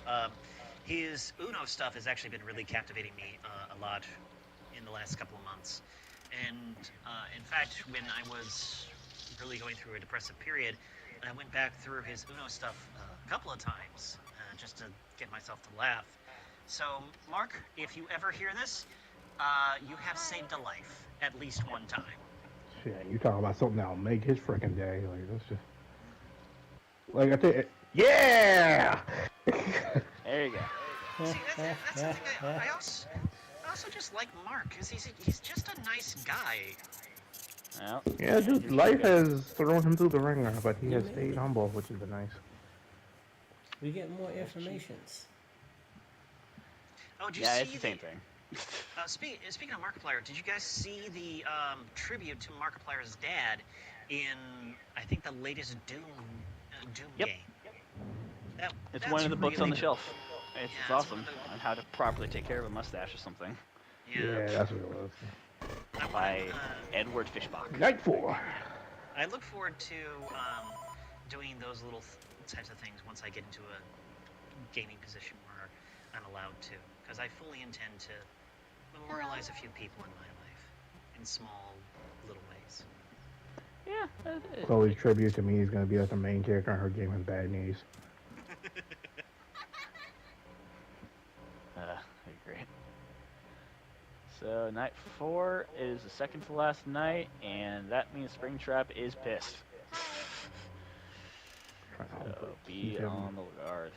His Uno stuff has actually been really captivating me a lot in the last couple of months. And in fact, when I was really going through a depressive period, I went back through his Uno stuff a couple of times just to get myself to laugh. So, Mark, if you ever hear this, you have saved a life at least one time. shit, you talking about something that'll make his freaking day. Like, that's just. Like, I think. Yeah! There you go. See, that's the thing. I also just like Mark, because he's just a nice guy. Well, Yeah, dude, life has thrown him through the ringer, but he has stayed humble, which has been nice. We get more informations. Oh, did you yeah, see it's the same thing. Speaking of Markiplier, did you guys see the tribute to Markiplier's dad in, I think, the latest Doom Yep. game? It's That's one of the books on the really- shelf. It's it's awesome one of the- on how to properly take care of a mustache or something. Yeah, that's what it was. I By wanna, Edward Fishbach. Night 4. I look forward to doing those little types of things once I get into a gaming position where I'm allowed to, because I fully intend to memorialize a few people in my life in small little ways. Yeah. Chloe's tribute to me is going to be like the main character in her game with bad knees. Great. So night 4 is the second to last night, and that means Springtrap is pissed. So be on the guard.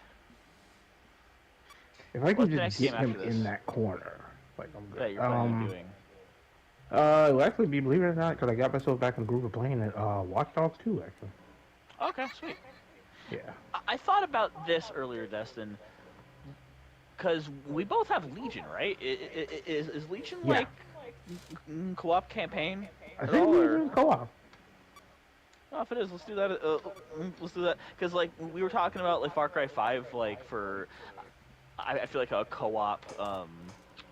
If I can What's the just next get game him after this? in that corner, like I'm good. That you're planning on doing. It'll actually be, believe it or not, because I got myself back in the group of playing it, Watch Dogs 2, actually. Okay, sweet. Yeah. I thought about this earlier, Destin, because we both have Legion, right? Is Legion Yeah. like co-op campaign? I at think all, we or- can co-op. Oh, if it is, let's do that. Let's do that. Because like we were talking about like Far Cry 5, like for I feel like a co-op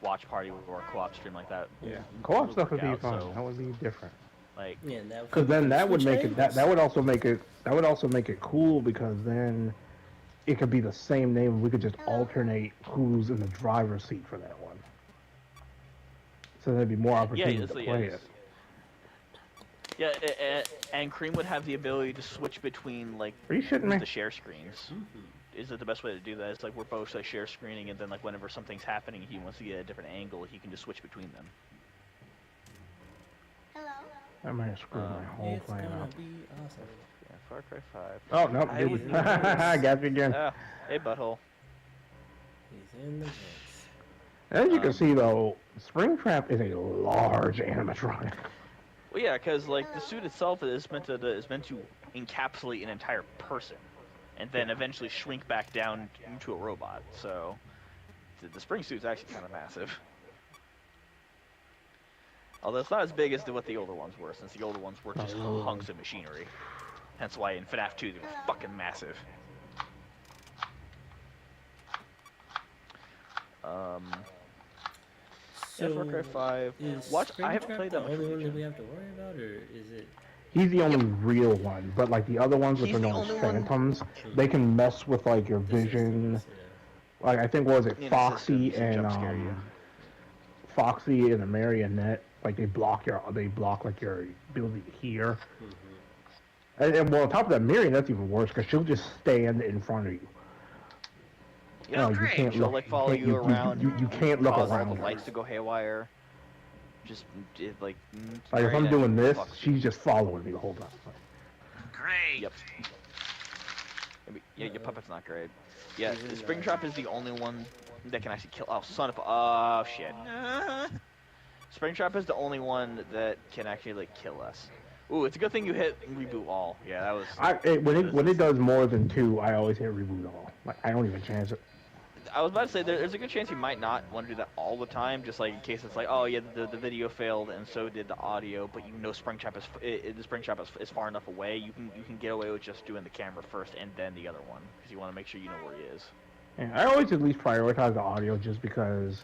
watch party or a co-op stream like that. Yeah. Co-op would stuff would work be out, fun. so, That would be different. like, Yeah, Because then that would switch make it that would also make it cool, because then it could be the same name. We could just alternate who's in the driver's seat for that one. So there'd be more opportunity to play it. Yeah, and Cream would have the ability to switch between like Are you shitting me? the share screens. Is it the best way to do that? It's like we're both like share screening, and then like whenever something's happening, he wants to get a different angle, he can just switch between them. That might have screwed my whole It's plan gonna up. be awesome. Yeah, Far Cry 5. Oh no! I would I got you again. Hey, butthole. He's in the mix. As you can see, though, Springtrap is a large animatronic. Well, yeah, because like the suit itself is meant to encapsulate an entire person, and then eventually shrink back down into a robot. So the spring suit's actually kind of massive. Although it's not as big as what the older ones were, since the older ones were just hunks of machinery. Hence why in FNAF 2 they were fucking massive. Yeah, Far Cry 5. I haven't played that much. The only one Legion. that we have to worry about, or is it? He's the only real one, but like the other ones, which He's are the known as only one- phantoms, they can mess with like your vision. Like I think, what was it, In Foxy systems, and jump scare you. Foxy and the Marionette, like they block like your ability to hear. And well, on top of that, Marionette's even worse because she'll just stand in front of you. Yeah, you great. can't She'll look. like follow you around. You can't look cause around. all the her. lights to go haywire. Just like. Like if I'm Marionette doing this, fucks. she's just following me the whole time. Great. Yep. Yeah, your puppet's not great. Yeah, the Springtrap is the only one that can actually kill. Oh, son of a. Oh, shit. Springtrap is the only one that can actually, like, kill us. Ooh, it's a good thing you hit reboot all. Yeah, that was. When it does more than 2, I always hit reboot all. Like I don't even chance it. I was about to say, there's a good chance you might not want to do that all the time, just like in case it's like, oh yeah, the video failed and so did the audio, but you know Springtrap the Springtrap is far enough away, you can get away with just doing the camera first and then the other one, because you want to make sure you know where he is. Yeah, I always at least prioritize the audio just because,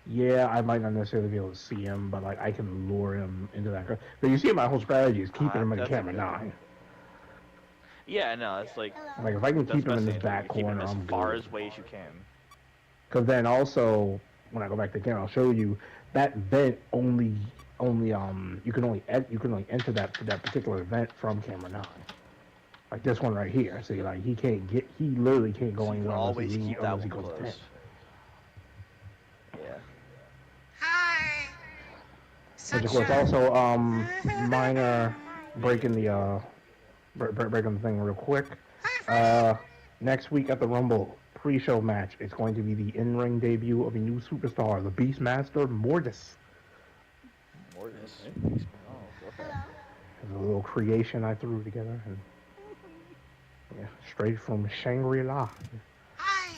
yeah, I might not necessarily be able to see him, but like I can lure him into that. But you see, my whole strategy is keeping him in that's camera good. 9. Yeah, no, it's like Like if I can that's keep the him in best this thing to back do, keep him corner, as I'm far good. away as you can. Because then also, when I go back to the camera, I'll show you that vent only you can only enter that particular vent from camera 9. Like this one right here. See, like he literally can't go So you can anywhere always unless keep that he one goes to closed. Yeah. Hi. Which of course also minor breaking the thing real quick. Next week at the Rumble pre-show match, it's going to be the in-ring debut of a new superstar, the Beastmaster Mortis. Mortis. Okay. Oh, okay. It's a little creation I threw together, and yeah, straight from Shangri-La. Hi.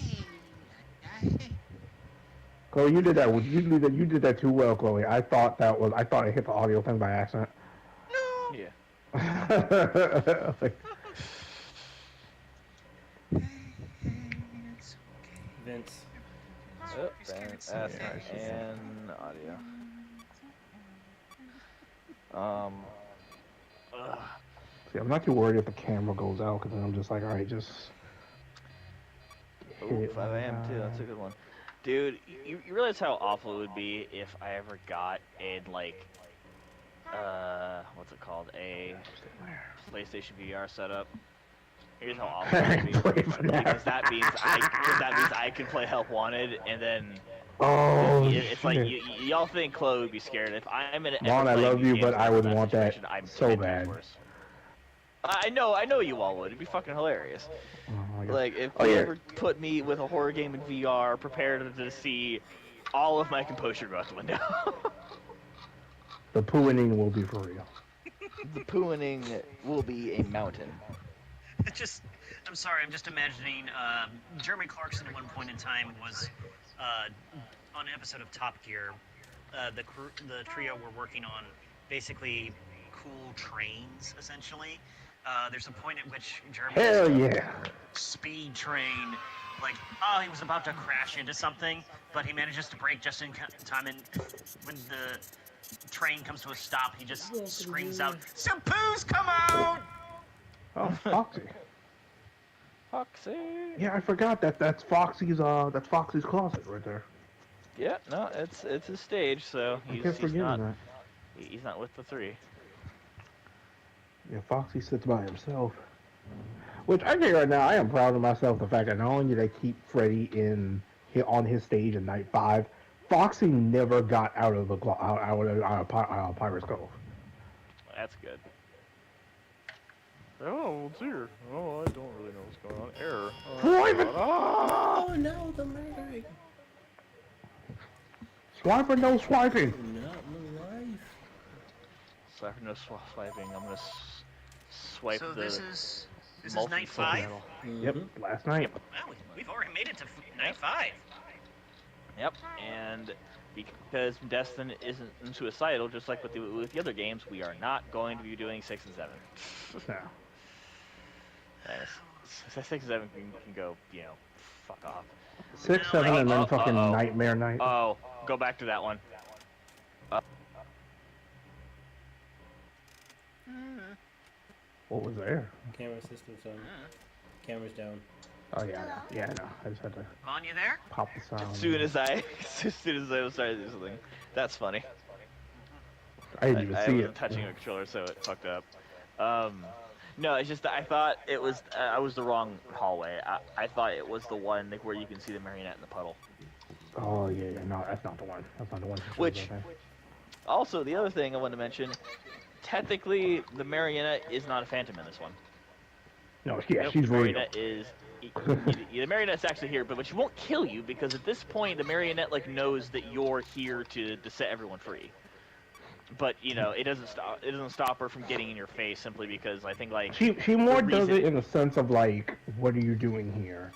Chloe, you did that. You did that too well, Chloe. I thought I hit the audio thing by accident. No. Yeah. Like, It's okay. Vince. Oh, and audio. See, I'm not too worried if the camera goes out, because then I'm just like, alright, just... Ooh, 5 a.m. too, that's a good one. Dude, you realize how awful it would be if I ever got in, like, what's it called? A PlayStation VR setup? Here's how awful it would be. Because that means I can play Help Wanted, and then... Oh, it's like, y'all think Chloe would be scared. If I'm in a... Ron, I love you, but I would want that so bad. I know you all would. It'd be fucking hilarious. Oh, Like, if you ever put me with a horror game in VR, prepared to see all of my composure go out the window. The pooing will be for real. The pooing will be a mountain. I'm sorry, I'm just imagining, Jeremy Clarkson at one point in time was, on an episode of Top Gear, the trio were working on basically cool trains, essentially. There's a point at which Jeremy speed train, like, oh, he was about to crash into something, but he manages to brake just in time, and when the train comes to a stop, he just screams out, "Some poos come out!" Oh, Foxy. Foxy. Yeah, I forgot that's Foxy's closet right there. Yeah, no, it's his stage, so he's not with the three. Yeah, Foxy sits by himself. Which I think right now, I am proud of myself, the fact that not only did I keep Freddy on his stage in Night 5, Foxy never got out of Pirate's Cove. That's good. Oh, dear. Oh, I don't really know what's going on. Error. Oh, Oh no, the murdering. Swiper, no swiping. Not in life. Swiper, no swiping. I'm gonna swipe So the... this is Night 5? Yep, last night. Wow, we've already made it to Night 5. Yep, and because Destin isn't suicidal, just like with the other games, we are not going to be doing 6 and 7. No. Nice. 6 and 7 can go, fuck off. 6, 7, and then fucking Nightmare Night. Oh, go back to that one. What was there? Camera system's on. Camera's down. Oh yeah, I know. I just had to On you there? pop the sound. As soon as I was starting to do something. That's funny. I didn't even I see wasn't it. touching a controller, so it fucked up. No, it's just that I thought it was I was the wrong hallway. I thought it was the one where you can see the marionette in the puddle. Oh yeah, no, that's not the one. That's not the one. Which, also, the other thing I wanted to mention, technically, the marionette is not a phantom in this one. No, yeah, Nope, she's the real. marionette is... the marionette's actually here, but she won't kill you, because at this point, the marionette, knows that you're here to set everyone free. But, it doesn't stop her from getting in your face, simply because I think, She more does it in the sense of, what are you doing here?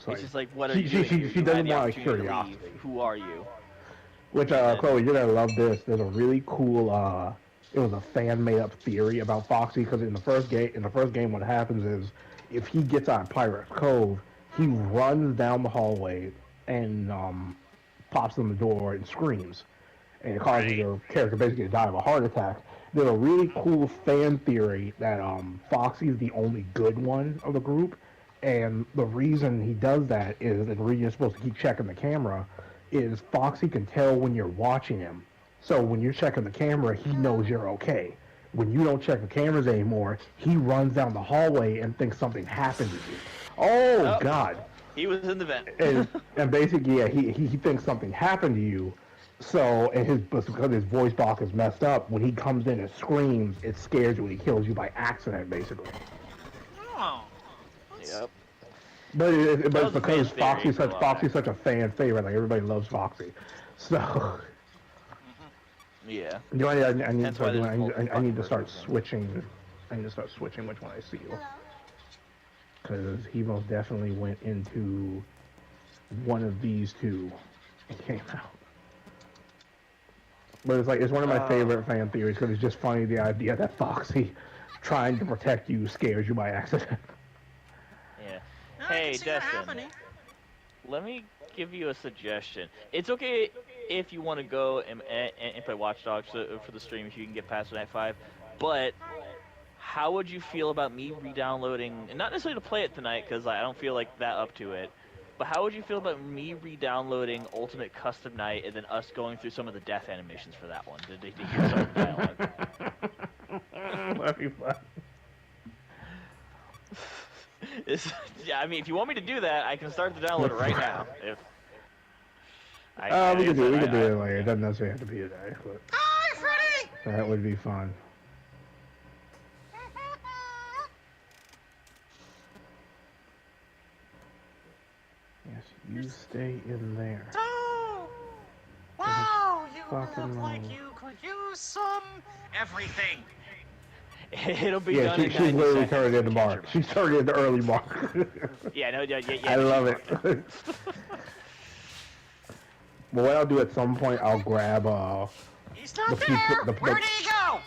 It's just like, what are you doing here? She doesn't want curiosity. Who are you? Which, Chloe, you're gonna love this. There's a really cool, it was a fan-made-up theory about Foxy, because in the first game, what happens is, if he gets out of Pirate's Cove, he runs down the hallway and, pops in the door and screams. And it causes your character basically to die of a heart attack. There's a really cool fan theory that, Foxy is the only good one of the group, and the reason he does that is, and the reason you're supposed to keep checking the camera, is Foxy can tell when you're watching him. So when you're checking the camera, he knows you're okay. When you don't check the cameras anymore, he runs down the hallway and thinks something happened to you. Oh God! He was in the vent. and basically, yeah, he thinks something happened to you. So, because his voice box is messed up, when he comes in and screams, it scares you and he kills you by accident, basically. Oh. Yep. But it's because Foxy's such a fan favorite. Like, everybody loves Foxy. So. Yeah. I need to start switching. I need to start switching which one I see. Because he most definitely went into one of these two and came out. But it's one of my favorite fan theories, because it's just funny, the idea that Foxy trying to protect you scares you by accident. Yeah. No, I Hey, can see that Destin. happening. let me give you a suggestion. It's okay if you want to go and play Watch Dogs for the stream if you can get past Night 5, but how would you feel about me re-downloading, and not necessarily to play it tonight because I don't feel like that up to it, but how would you feel about me re-downloading Ultimate Custom Night and then us going through some of the death animations for that one to hear some of the dialogue? That'd be fun. Yeah, I mean, if you want me to do that, I can start the download right now. If we could do it later. It doesn't necessarily have to be today, but Hi, Freddy! that would be fun. Yes, you stay in there. Oh! Wow, you Fucking look like wrong. you could use some everything. It'll be Yeah, done in she's 90 literally seconds. turned in the mark. She's turned in the early mark. Yeah, no, yeah. I love it. Well, what I'll do at some point, I'll grab He's not The there! pizza- Where did he go?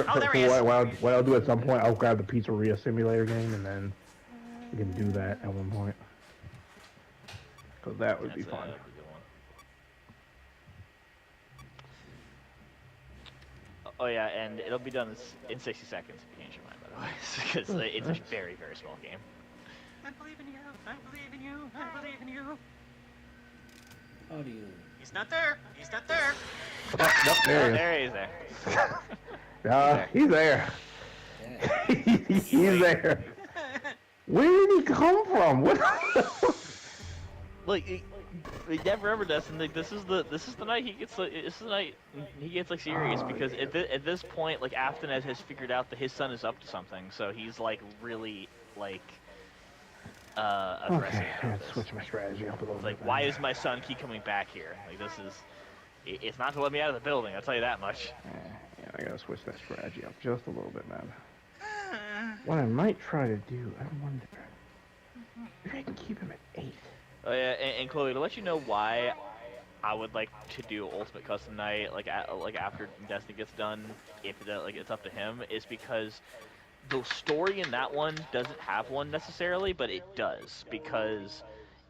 Oh, there he is. what I'll do at some point, I'll grab the Pizzeria Simulator game, and then we can do that at one point. Cause that would be That's fun. a good one. Oh yeah, and it'll be done in 60 seconds if you change your mind, by the way, because it's a very, very small game. I believe in you. I believe in you. I believe in you. Audio. He's not there. He's not there. Oh, nope, there he is. There he is. He's there. He's there. Where did he come from? What? Like, never remember, Destin. Like, this is the night he gets like serious because at this point, like, Aftonez has figured out that his son is up to something, so he's like really like aggressive. Okay, about let's this. switch my strategy up a little It's bit. like, why does my son keep coming back here? Like, this is, it's not to let me out of the building. I'll tell you that much. Yeah, I gotta switch that strategy up just a little bit, man. What I might try to do, I wonder, maybe I can keep him at 8. Oh yeah, and Chloe, to let you know why I would like to do Ultimate Custom Night, like after Destiny gets done, if it's up to him, is because the story in that one doesn't have one necessarily, but it does, because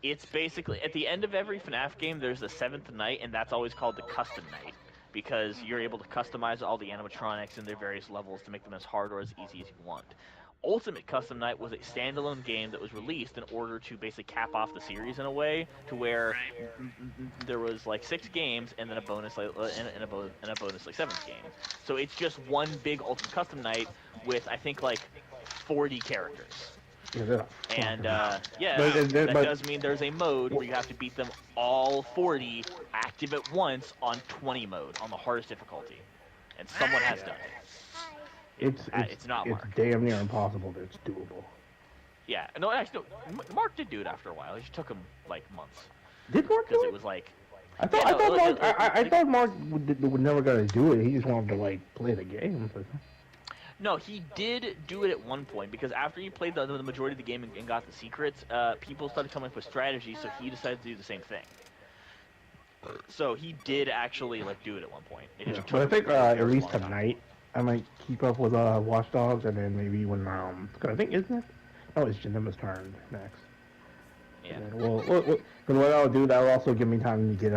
it's basically at the end of every FNAF game there's the 7th night, and that's always called the Custom Night, because you're able to customize all the animatronics in their various levels to make them as hard or as easy as you want. Ultimate Custom Night was a standalone game that was released in order to basically cap off the series in a way to where there was like 6 games and then a bonus like and a bonus like 7th game. So it's just one big Ultimate Custom Night with I think like 40 characters. Yeah, And yeah, But- that but- does mean there's a mode where you have to beat them all 40 active at once on 20 mode on the hardest difficulty, and someone has done it. It's not it's Mark. damn near impossible, but it's doable. Yeah, no, actually, no, Mark did do it after a while. It just took him like months Did Mark do because it? it was like. I thought, Yeah, I thought no, Mark. I like- thought Mark would never gonna do it. He just wanted to like play the game. But... No, he did do it at one point because after he played the majority of the game and got the secrets, people started coming up with strategies, so he decided to do the same thing. So he did actually like do it at one point. It just took But I him think a at very least long time. tonight I might keep up with Watch Dogs, and then maybe when cause I think isn't it? Oh, it's Janemba's turn next. Yeah. And then cause what I'll do, that'll also give me time to get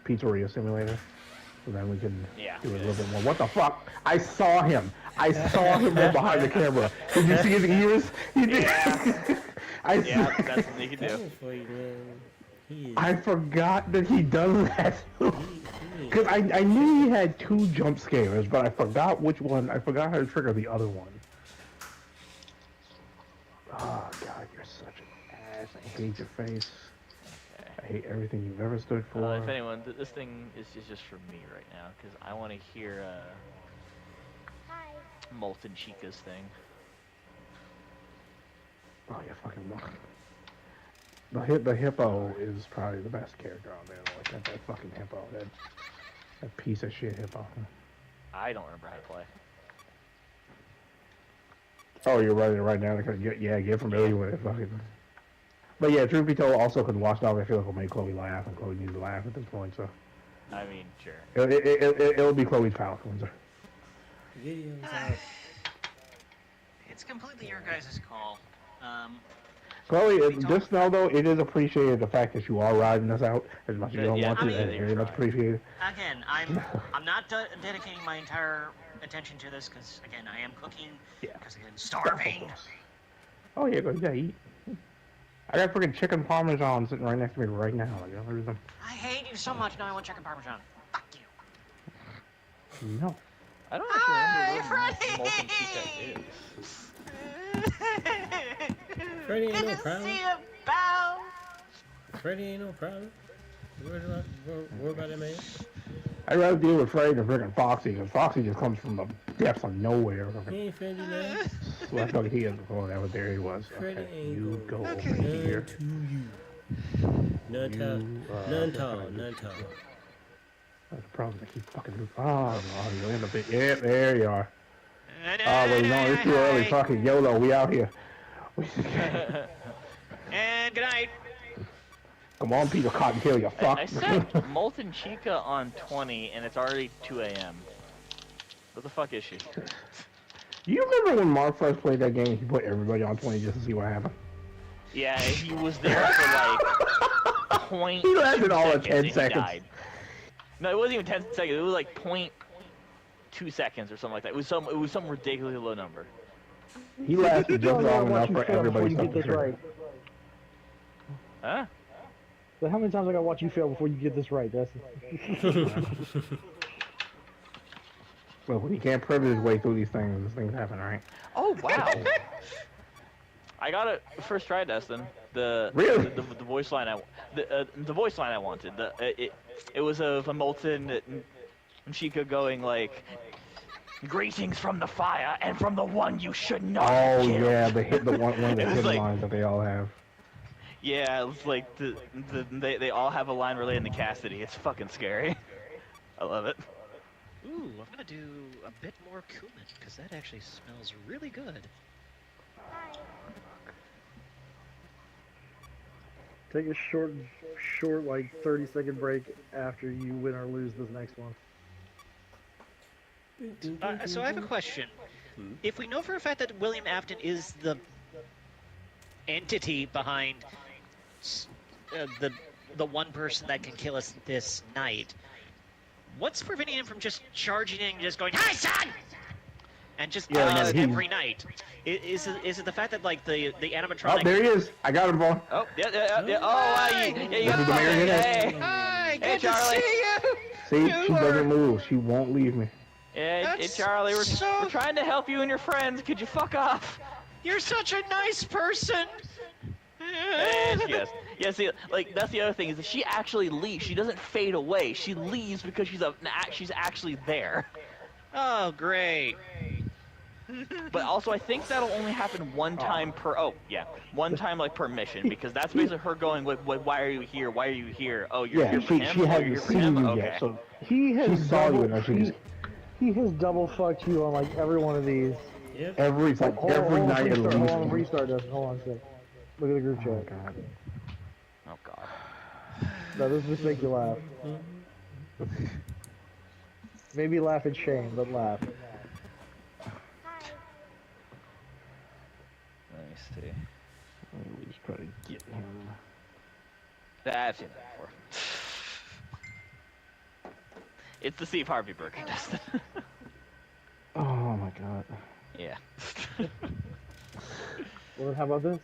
Pizzeria Simulator. So then we can Yeah. do it a little bit more. What the fuck? I saw him. I saw him from behind the camera. Did you see his ears? He did. Yeah. I Yeah, that's what he can do. Coming for you, man. He is. I forgot that he does that. He is. Because I knew he had 2 jump scares, but I forgot which one. I forgot how to trigger the other one. Oh god, you're such an ass. I hate your face. I hate everything you've ever stood for. If anyone, this thing is just for me right now because I want to hear Molten Chica's thing. Oh, you fucking won. The hippo is probably the best character on there. Like that fucking hippo. That piece of shit hippo. I don't remember how to play. Oh, you're writing it right now. Get familiar with it. Fucking. But yeah, truth be told, also because Watch Dogs, I feel like will make Chloe laugh, and Chloe needs to laugh at this point. So I mean, sure. it'll be Chloe's palate cleanser. Videos out. It's completely your guys' call. Chloe, just know though, it is appreciated the fact that you are riding us out as much as you don't want to. I mean, It's very much appreciated. Again, I'm not dedicating my entire attention to this because again I am cooking. Yeah. Because again, starving. Oh yeah, go eat. I got freaking chicken parmesan sitting right next to me right now. Like, there's them. I hate you so much. Now I want chicken parmesan. Fuck you. No. I don't actually remember what Molten Chica is. Freddy ain't no problem. See a bow. Freddy ain't no problem. Worry about that, man. I'd rather deal with Freddy than freaking Foxy, because Foxy just comes from the depths of nowhere. He ain't Freddy, man. So I thought he is before that was there he was. Freddy Okay, ain't you go over None here. to you. None tall. None tall. None tall. That's the problem. They keep fucking. Oh, you'll end up. Yeah, there you are. Oh, wait, no, it's too early. Fucking YOLO, we out here. And good night. Come on, Peter Cottontail, you fuck. I set Molten Chica on 20 and it's already 2 a.m. What the fuck is she? You remember when Mark first played that game, he put everybody on 20 just to see what happened? Yeah, he was there for like point. He lasted all of 10 seconds. Died. No, it wasn't even 10 seconds. It was like 0.2 seconds or something like that. It was some ridiculously low number. He lasted just long enough for everybody to get this right. Huh? So how many times I gotta watch you fail before you get this right, Dustin? Well, when he can't privilege his way through these things happen, right? Oh wow! I got it first try, Destin. Really? The voice line the voice line I wanted. It was of a Molten Chica going like, "Greetings from the fire and from the one you should not Oh kill." yeah, they hit one of the hidden like, lines that they all have. Yeah, it's like they all have a line related to Cassidy. It's fucking scary. I love it. Ooh, I'm gonna do a bit more cumin because that actually smells really good. Take a short like 30-second break after you win or lose this next one. So I have a question. If we know for a fact that William Afton is the entity behind the one person that can kill us this night, what's preventing him from just charging in and just going, "Hi, son!" and just killing us every night? Is it the fact that like the animatronic? Oh, there he is! I got him, boy. Oh, yeah. Oh, you got Hi, good Charlie. to see you. See, she doesn't move. She won't leave me. Hey, Charlie, we're trying to help you and your friends. Could you fuck off? You're such a nice person. Yes. Yeah, see, like, that's the other thing, is that she actually leaves. She doesn't fade away. She leaves because she's actually there. Oh, great. But also, I think that'll only happen one time one time, like, per mission, because that's basically her going, why are you here? Why are you here? Oh, you're here for him? She hasn't You're seen him? you Okay. yet, so He has saw you double, and he has double fucked you on like every one of these. Yep. every night at least. Hold on, restart Dustin. Hold on a sec. Look at the group chat. God. Oh, God. No, this just make you laugh. Maybe laugh in shame, but laugh. Let me see. We just try to get him. I've seen that before. It's the Steve Harvey burger, Dustin. Oh my God. Yeah. Well, how about this?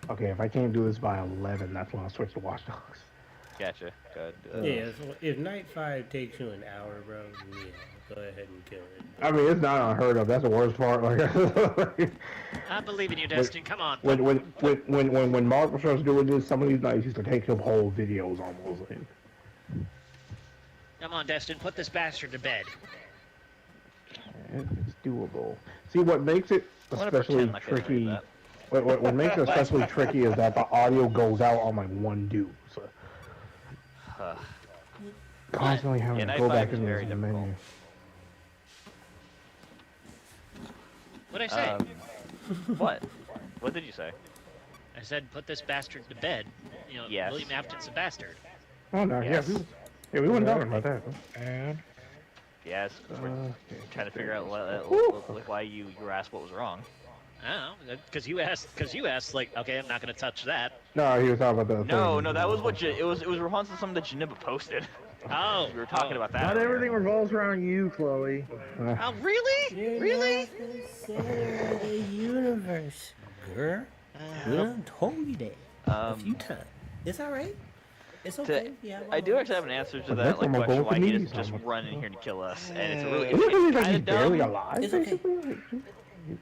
Okay, if I can't do this by 11, that's when I'll switch to Watch Dogs. Gotcha. Good. Yeah, if night 5 takes you an hour, bro, yeah, go ahead and kill it. I mean, it's not unheard of. That's the worst part. Like, I believe in you, Destin. Come on. when Mark starts doing this, some of these nights used to take him whole videos almost. Like, Come on, Destin. Put this bastard to bed. it's doable. See, what makes it I'm gonna especially pretend like I didn't read tricky. that. What makes it especially tricky is that the audio goes out on like one do. So constantly having Yeah, to go Night back 5 is into very the menu. difficult. What'd I say? What? What did you say? I said put this bastard to bed. You know, Yes. William Afton's a bastard. Oh no, Yes. we weren't talking about that. Yes, we're trying to figure out like why you were asked what was wrong. I don't know, because you asked, like, okay, I'm not gonna touch that. No, he was talking about the. No, that was what it was. It was a response to something that Janemba posted. Oh, We were talking about that. Not earlier. everything revolves around you, Chloe. Oh, really? You're Really? not the center of the universe, girl. We done told you that a few times. It's all right. It's okay. Yeah, I do actually have an answer to that next like time I'll question go why with he the doesn't just knees. run in here to kill us, and it's really Isn't it like kind he's of barely dumb. alive, It's okay. basically? Like,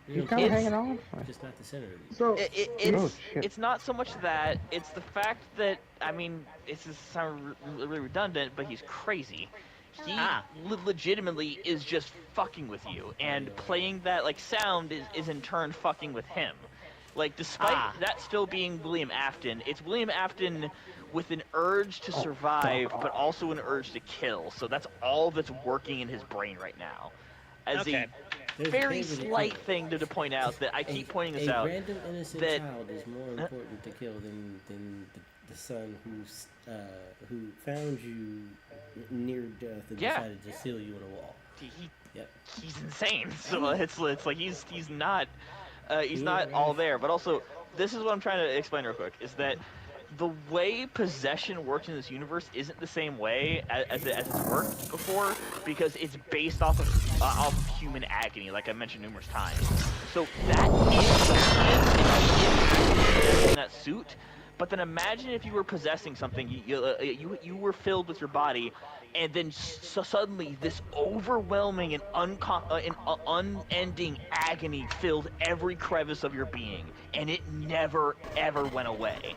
he's kind of It's- hanging on. Just not the center of it. So, Oh, shit. It's not so much that, it's the fact that, I mean, it's just sound really redundant, but he's crazy. He legitimately is just fucking with you, and playing that like sound is in turn fucking with him. Like, despite that still being William Afton, it's William Afton with an urge to survive, but also an urge to kill. So that's all that's working in his brain right now. As Okay. a very slight thing to point out that I keep pointing this out. A random innocent that- child is more important to kill than the son who found you near death and Yeah. decided to seal you in a wall. He's insane. So it's like he's not Yeah, all right. there. But also, this is what I'm trying to explain real quick: is that the way possession works in this universe isn't the same way as it's worked before, because it's based off of human agony, like I mentioned numerous times. So that is in that suit. But then imagine if you were possessing something, you were filled with your body, and then suddenly this overwhelming and unending agony filled every crevice of your being, and it never ever went away.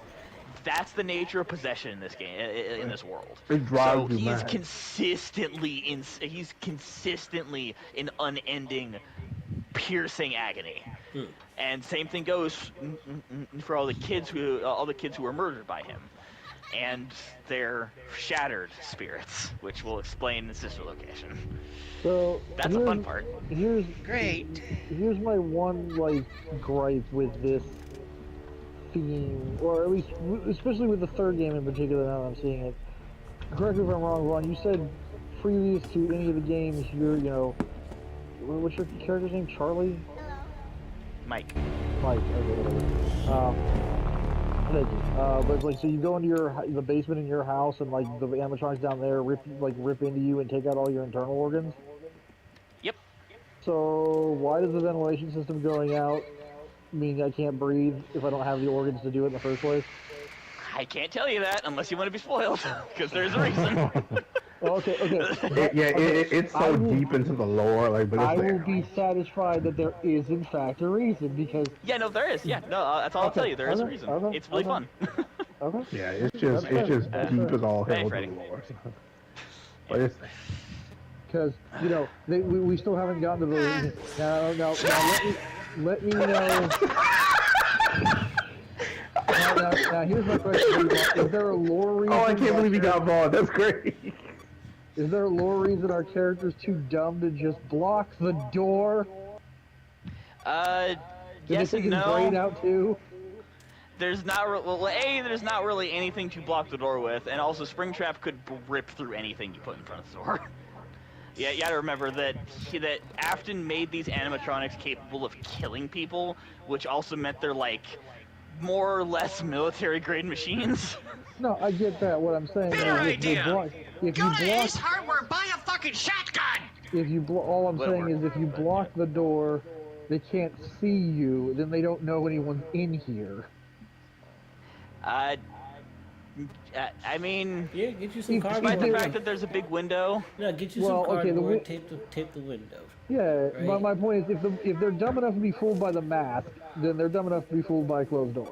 That's the nature of possession in this game, in this world. It drives So you he's mad. consistently in unending, piercing agony. And same thing goes for all the kids who were murdered by him, and their shattered spirits, which we'll explain in sister location. so That's a fun part. Here's Great. Here's my one like gripe with this theme, or at least especially with the third game in particular. Now that I'm seeing it, correct me if I'm wrong, Ron. You said previous to any of the games, what's your character's name? Charlie? Mike. Mike. Okay, whatever. Thank you. But like, so you go into the basement in your house, and like the animatronics down there rip into you and take out all your internal organs. Yep. So why does the ventilation system going out mean I can't breathe if I don't have the organs to do it in the first place? I can't tell you that unless you want to be spoiled, because there's a reason. Oh, okay. It's so deep into the lore, like, but it's I there. will be satisfied that there is in fact a reason, because Yeah, no, there is. Yeah, no, that's all I'll tell you. There is a reason. It's really fun. okay. Yeah, it's just deep as all hell Thanks, into Freddy. the lore. But it's Because we still haven't gotten to the now let me know. Now here's my question: is there a lore reason? oh, I can't believe you got Vaughn. That's great. Is there a lore reason our character's too dumb to just block the door? Yes Did they take and his brain no. out too? There's not there's not really anything to block the door with, and also Springtrap could rip through anything you put in front of the door. Yeah, you gotta remember that Afton made these animatronics capable of killing people, which also meant they're like more or less military-grade machines. No, I get that. What I'm saying Better is, idea. if Go you to block, Ace Hardware, buy a fucking shotgun! all I'm Whatever. saying is, if you block the door, they can't see you. Then they don't know anyone's in here. I mean, Yeah, get you some If- despite cardboard. the fact that there's a big window, No, get you Well, some okay, the cardboard. wi- Tape the window. Yeah, but Right. my point is, if they're dumb enough to be fooled by the mask, then they're dumb enough to be fooled by a closed door.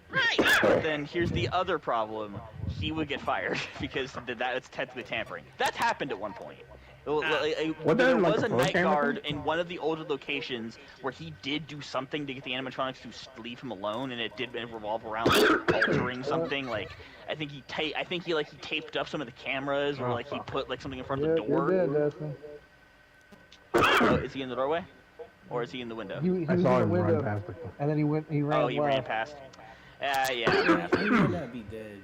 Right! but then here's the other problem: he would get fired because that's technically tampering. That's happened at one point. Was that There in, like, was the a first night game, I guard think? in one of the older locations where he did do something to get the animatronics to leave him alone, and it did revolve around altering something. Like I think he taped up some of the cameras, or like he put like something in front of the door. You're dead, Dustin. Oh, is he in the doorway, or is he in the window? He I was saw in the him run window, past the. and then he ran Oh, he ran left. past. Yeah. He may not be dead.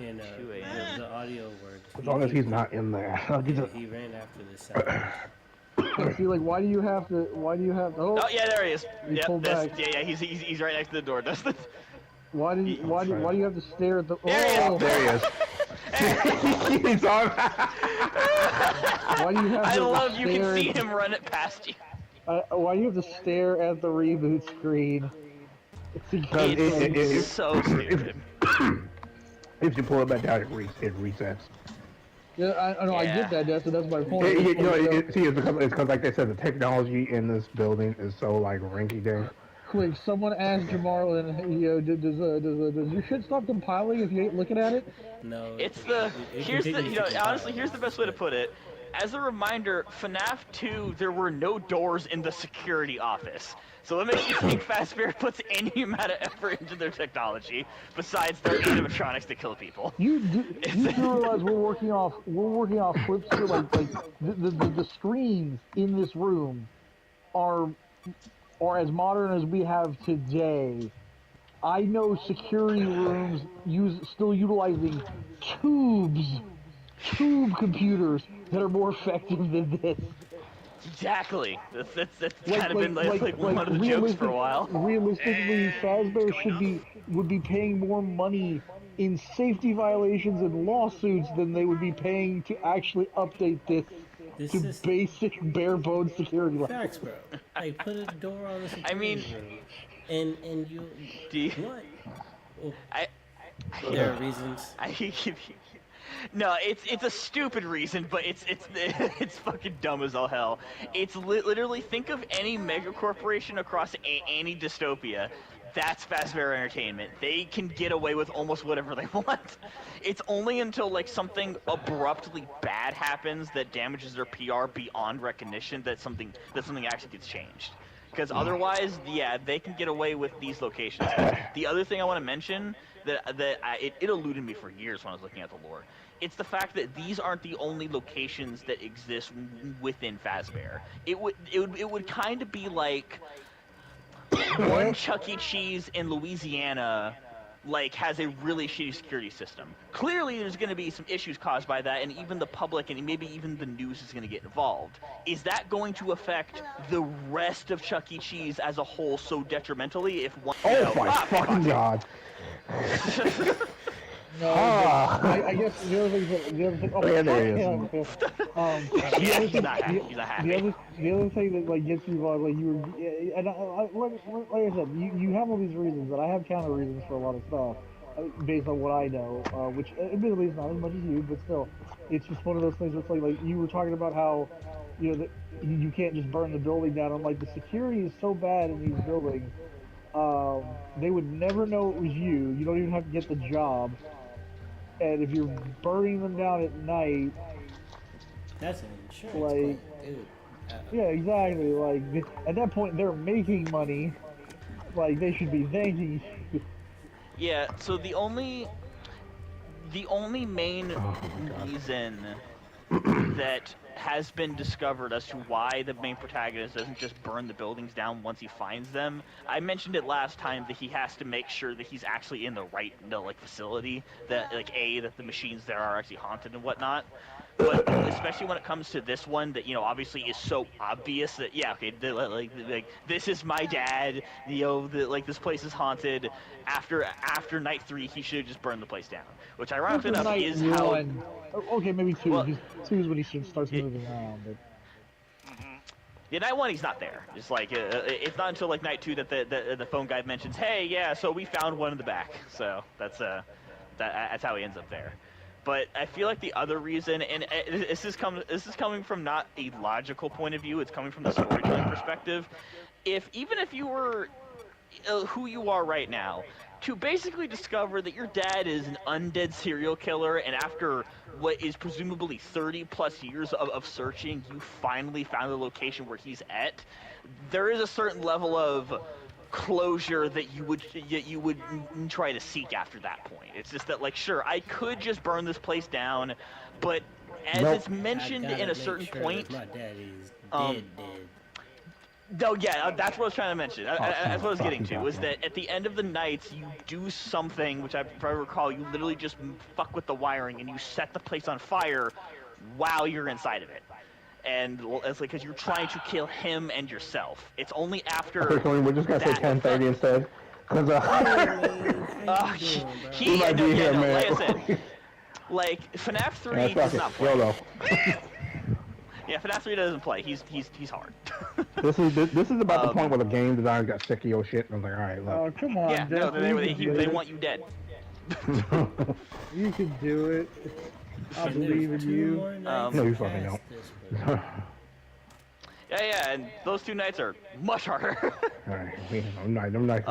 And 2 a.m. the audio worked. As long as he's not in there. Yeah, he ran after the sound. See, like, why do you have to? Oh, Oh yeah, there he is. He Yep, pulled that's, back. yeah, he's right next to the door, Dustin. why do you have to stare at the? There he is. Oh, There he is. He's on. why do you have I to love you can stare see at- him run it past you. Why do you have to stare at the reboot screen? It's so stupid. If you pull it back down, it resets. Yeah, I know. I Yeah. get that. That's my point. It's because, like they said, the technology in this building is so like rinky-dink. Quick, someone asked Jamal, and does your shit stop compiling if you ain't looking at it? No. It's the it here's the continues to compile. honestly here's the best way to put it. As a reminder, FNAF 2, there were no doors in the security office. So what makes you think Fazbear puts any amount of effort into their technology besides their animatronics to kill people? You do realize we're working off clips here, like the screens in this room are as modern as we have today. I know security rooms still utilizing tube computers that are more effective than this. Exactly. That's kind of been like one of the jokes for a while. Realistically, Fazbear would be paying more money in safety violations and lawsuits than they would be paying to actually update this This to is basic bare bones security levels. facts, bro. Like, put a door on the security I mean, room. And you... Do you, What? Well, I there are reasons. No, it's a stupid reason, but it's it's fucking dumb as all hell. It's literally, think of any mega corporation across any dystopia. That's Fazbear Entertainment. They can get away with almost whatever they want. It's only until like something abruptly bad happens that damages their PR beyond recognition that something actually gets changed. Because otherwise, yeah, they can get away with these locations. The other thing I want to mention it eluded me for years when I was looking at the lore. It's the fact that these aren't the only locations that exist within Fazbear. It would kind of be like one Chuck E. Cheese in Louisiana like has a really shitty security system. Clearly there's going to be some issues caused by that, and even the public and maybe even the news is going to get involved. Is that going to affect the rest of Chuck E. Cheese as a whole so detrimentally if one... Oh my fucking god! No, I guess the other thing. Oh, Yeah, there he is. Yeah, he's not happy. The other thing that like gets you like you were, and like I said, you have all these reasons, and I have counter reasons for a lot of stuff based on what I know, which admittedly is not as much as you, but still, it's just one of those things. It's like you were talking about how you can't just burn the building down. I'm like, the security is so bad in these buildings. They would never know it was you. You don't even have to get the job. And if you're burning them down at night, That's an insurance like, claim, dude. yeah, exactly. Like at that point, they're making money. Like they should be thanking you. Yeah, so the only main reason that has been discovered as to why the main protagonist doesn't just burn the buildings down once he finds them. I mentioned it last time that he has to make sure that he's actually in the right facility, that that the machines there are actually haunted and whatnot. But especially when it comes to this one, that obviously is so obvious that this is my dad. This place is haunted. After night 3, he should have just burned the place down. Which, ironically enough, Night is how. one. Okay, maybe 2. Well, 2 is when he starts moving around. But... Yeah, night 1 he's not there. It's like it's not until like night 2 that the phone guy mentions, hey, yeah, so we found one in the back. So that's how he ends up there. But I feel like the other reason, and this is coming from not a logical point of view, it's coming from the storytelling perspective. Even if you were who you are right now, to basically discover that your dad is an undead serial killer, and after what is presumably 30 plus years of searching, you finally found the location where he's at, there is a certain level of closure that you would try to seek after that point. It's just that, like, sure, I could just burn this place down, but as it's mentioned in a certain point, my daddy's dead. No, yeah, that's what I was trying to mention. That's what I was getting to, was fucking that at the end of the nights, you do something, which if I recall, you literally just fuck with the wiring and you set the place on fire while you're inside of it. And it's like, because you're trying to kill him and yourself. It's only after. Personally, we're just gonna say 10:30 instead. Cause he might no, be yeah, here, no, man. like I said, like FNAF 3 yeah, does not play. YOLO. Yeah, FNAF 3 doesn't play. He's hard. This is about the point where the game designer got sick of your shit and was like, all right, look. Oh, come on, Yeah, no, Jeff, they want you dead. You can do it. I believe in you. No, you fucking don't. Yeah, and those 2 nights are much harder. All right, them nights,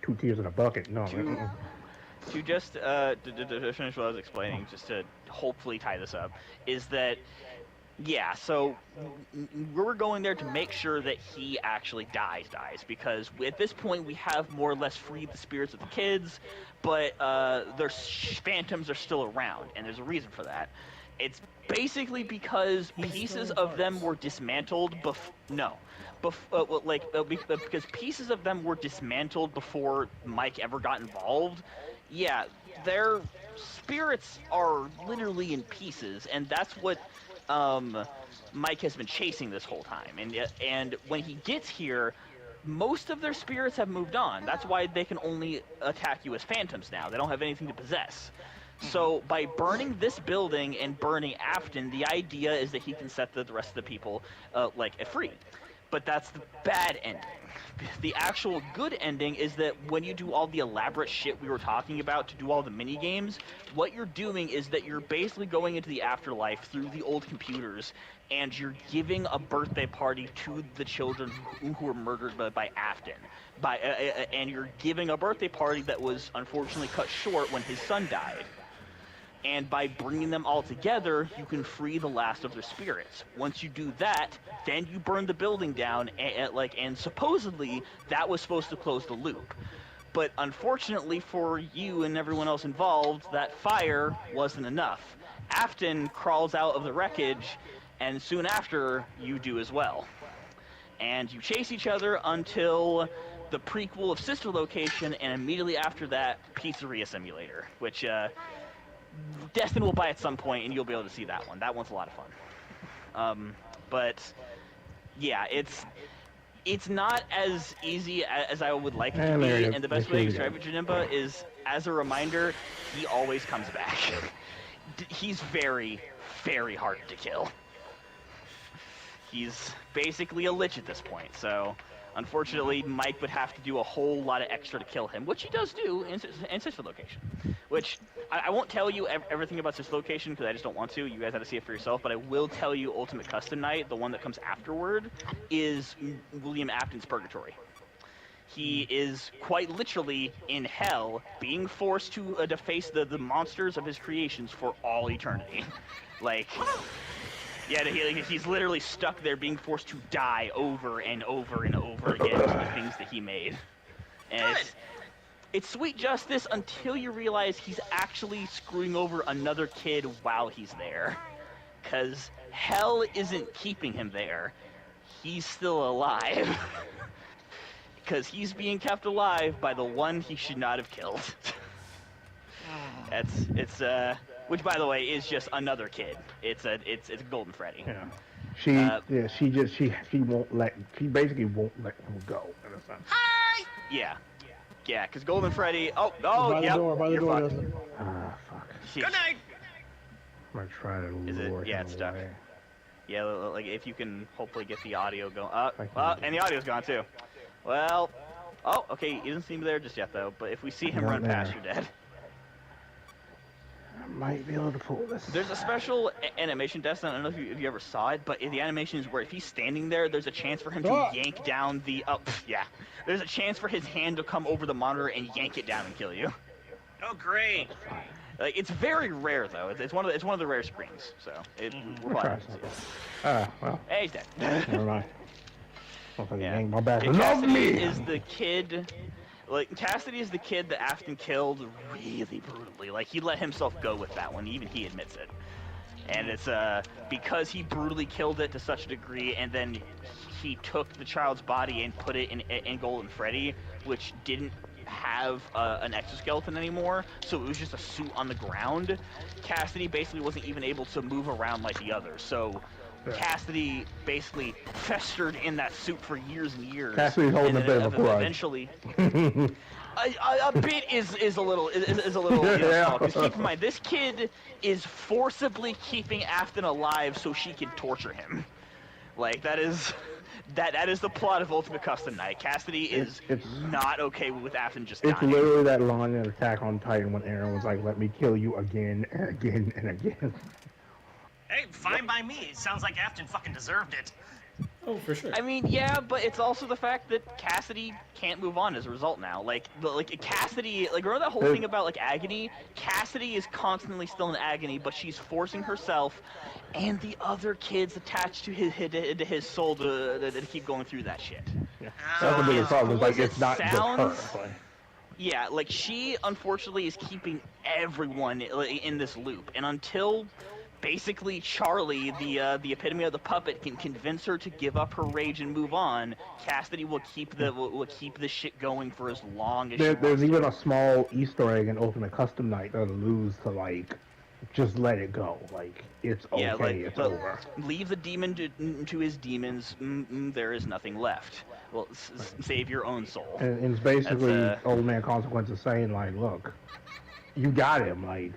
two tears in a bucket. No. To just to finish what I was explaining, just to hopefully tie this up, is that, yeah, so we're going there to make sure that he actually dies, because at this point we have more or less freed the spirits of the kids, but their phantoms are still around, and there's a reason for that. It's basically because pieces of them were dismantled because pieces of them were dismantled before Mike ever got involved. Yeah, their spirits are literally in pieces, and that's what Mike has been chasing this whole time. And when he gets here, most of their spirits have moved on. That's why they can only attack you as phantoms now. They don't have anything to possess. So by burning this building and burning Afton, the idea is that he can set the rest of the people free. But that's the bad ending. The actual good ending is that when you do all the elaborate shit we were talking about to do all the mini games, what you're doing is that you're basically going into the afterlife through the old computers, and you're giving a birthday party to the children who were murdered by Afton. And you're giving a birthday party that was unfortunately cut short when his son died. And by bringing them all together, you can free the last of their spirits. Once you do that, then you burn the building down, and supposedly that was supposed to close the loop. But unfortunately for you and everyone else involved, that fire wasn't enough. Afton crawls out of the wreckage, and soon after, you do as well. And you chase each other until the prequel of Sister Location, and immediately after that, Pizzeria Simulator, which Destin will buy at some point, and you'll be able to see that one. That one's a lot of fun. But yeah, it's not as easy as I would like it to be, and the best way to describe it, Janemba, is as a reminder, he always comes back. He's very, very hard to kill. He's basically a lich at this point, so unfortunately Mike would have to do a whole lot of extra to kill him, which he does do in Sister Location. Which, I won't tell you everything about Sister Location because I just don't want to. You guys have to see it for yourself, but I will tell you Ultimate Custom Night, the one that comes afterward, is William Afton's Purgatory. He is quite literally in hell, being forced to face the monsters of his creations for all eternity. Yeah, he's literally stuck there being forced to die over and over and over again to the things that he made. And it's sweet justice until you realize he's actually screwing over another kid while he's there. Because hell isn't keeping him there. He's still alive. Because he's being kept alive by the one he should not have killed. Which, by the way, is just another kid. It's Golden Freddy. Yeah. She basically won't let him go in a sense. Hi. Yeah, because Golden Freddy. By the door, Fuck. Good night. I'm gonna try to lure him it's stuck. away. Yeah, like if you can hopefully get the audio going. And the audio's gone too. Well, okay, he doesn't seem there just yet though. But if we see him run past, you're dead. I might be able to pull this. There's a special animation, Destin. I don't know if you ever saw it, but the animation is where if he's standing there, there's a chance for him to yank down the. There's a chance for his hand to come over the monitor and yank it down and kill you. Oh, great! It's very rare though. It's one of the rare screens. So we're fine. Well. Hey, he's dead. Never mind. Yeah. My back. And Love Cassidy me. is the kid. Cassidy is the kid that Afton killed really brutally. He let himself go with that one. Even he admits it. And it's because he brutally killed it to such a degree, and then he took the child's body and put it in Golden Freddy, which didn't have an exoskeleton anymore, so it was just a suit on the ground. Cassidy basically wasn't even able to move around like the others, so Cassidy basically festered in that suit for years and years. Cassidy's holding a bit of a grudge. Eventually, a bit is a little small. Because keep in mind, this kid is forcibly keeping Afton alive so she can torture him. Like that is the plot of Ultimate Custom Night. Cassidy is not okay with Afton just dying. It's literally that line in Attack on Titan when Eren was like, "Let me kill you again and again and again." Hey, fine by me. It sounds like Afton fucking deserved it. Oh, for sure. I mean, yeah, but it's also the fact that Cassidy can't move on as a result now. Like Cassidy, like remember that whole thing about like agony? Cassidy is constantly still in agony, but she's forcing herself and the other kids attached to his soul to keep going through that shit. Yeah. That's the biggest problem. Like it's not just her. Like. Yeah, like she unfortunately is keeping everyone in this loop, and until basically Charlie, the epitome of the puppet, can convince her to give up her rage and move on, Cassidy will keep the shit going for as long as there's even a small Easter egg in Ultimate Custom Night that alludes to like just let it go, like it's okay, yeah, like, it's over. Leave the demon to his demons. There is nothing left. Well, save your own soul. And it's basically Old Man Consequences saying like, look, you got him, like.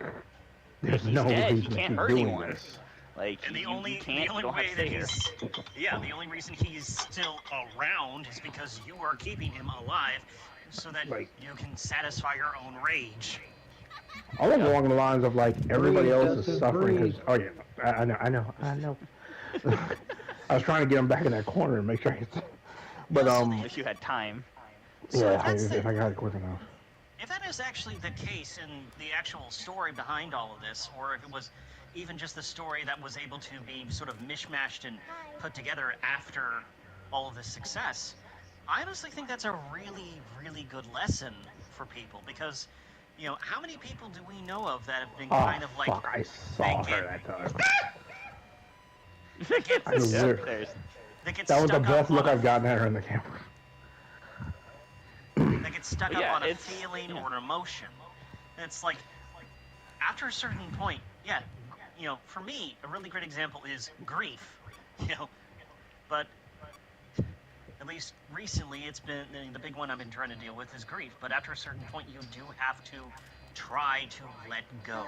There's no reason he can't hurt anyone. This. Like, and the only way that he's the only reason he's still around is because you are keeping him alive, so that you can satisfy your own rage. All along the lines of like everybody else is suffering. Cause, oh yeah, I know. I was trying to get him back in that corner and make sure. But if you had time. So yeah, if I got it quick enough. If that is actually the case in the actual story behind all of this, or if it was even just the story that was able to be sort of mishmashed and put together after all of this success, I honestly think that's a really, really good lesson for people, because, you know, how many people do we know of that have been kind of like... I saw her that time. That was the best look I've gotten at her in the camera. That gets stuck up on a feeling or an emotion. And it's like, after a certain point, you know, for me, a really great example is grief, you know, but at least recently it's been, the big one I've been trying to deal with is grief, but after a certain point you do have to try to let go.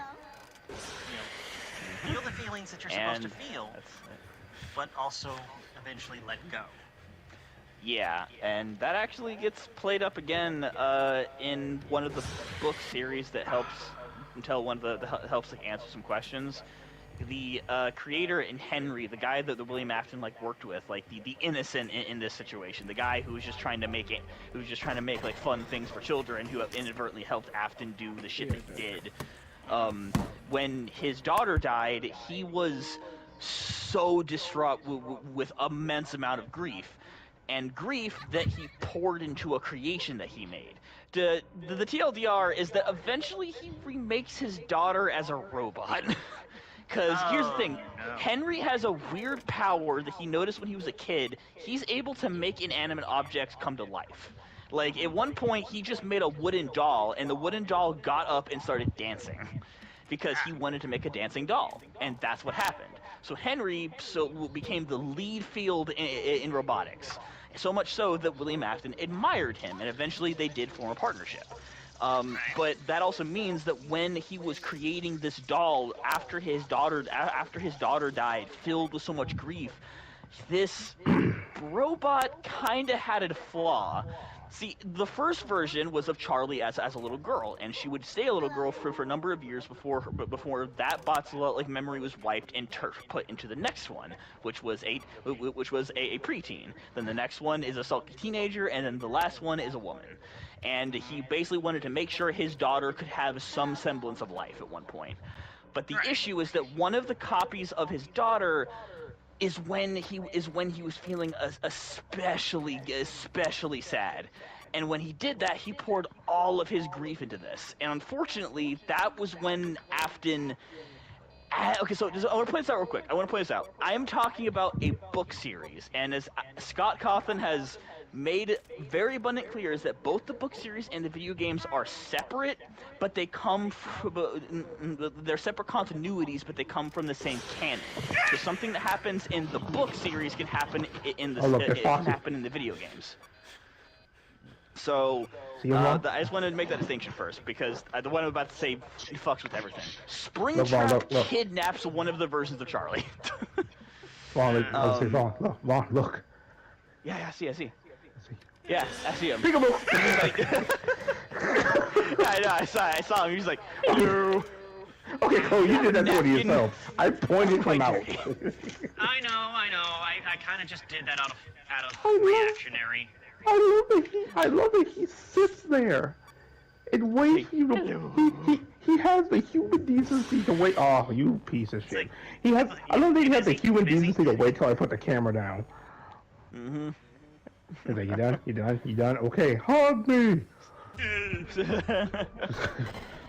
You know, feel the feelings that you're supposed to feel, but also eventually let go. Yeah, and that actually gets played up again in one of the book series that helps helps like answer some questions. The creator in Henry, the guy that William Afton like worked with, like the innocent in this situation, the guy who was just trying to make like fun things for children, who inadvertently helped Afton do the shit that he did. When his daughter died, he was so distraught with immense amount of grief. And grief that he poured into a creation that he made. The TLDR is that eventually he remakes his daughter as a robot. Because here's the thing, Henry has a weird power that he noticed when he was a kid. He's able to make inanimate objects come to life. Like, at one point, he just made a wooden doll, and the wooden doll got up and started dancing. Because he wanted to make a dancing doll, and that's what happened. So Henry became the lead field in robotics. So much so that William Afton admired him, and eventually they did form a partnership. But that also means that when he was creating this doll after his daughter died, filled with so much grief, this robot kind of had a flaw. See, the first version was of Charlie as a little girl, and she would stay a little girl for a number of years before that bot's memory was wiped and put into the next one, which was a preteen. Then the next one is a sulky teenager, and then the last one is a woman. And he basically wanted to make sure his daughter could have some semblance of life at one point. But the issue is that one of the copies of his daughter is when he was feeling especially sad. And when he did that, he poured all of his grief into this. And unfortunately, that was when Afton Okay, so I want to point this out real quick. I am talking about a book series, and as Scott Cawthon has made very abundant clear, is that both the book series and the video games are separate, but they come from they're separate continuities, but they come from the same canon. So something that happens in the book series can happen in the video games. So, I just wanted to make that distinction first, because the one I'm about to say fucks with everything. Springtrap kidnaps one of the versions of Charlie. Vaughn, look. Yeah, I see. Yeah, I see him. Peekaboo! Yeah, I saw him. He's like, no. Okay, Chloe, you did that for yourself. I pointed him out. I know. I kind of just did that out of reactionary. I love that he sits there and waits for you to. He has the human decency to wait. Oh, you piece of shit. I don't think he has the human decency to wait till I put the camera down. Mm-hmm. He's like, you done? Okay, hug me.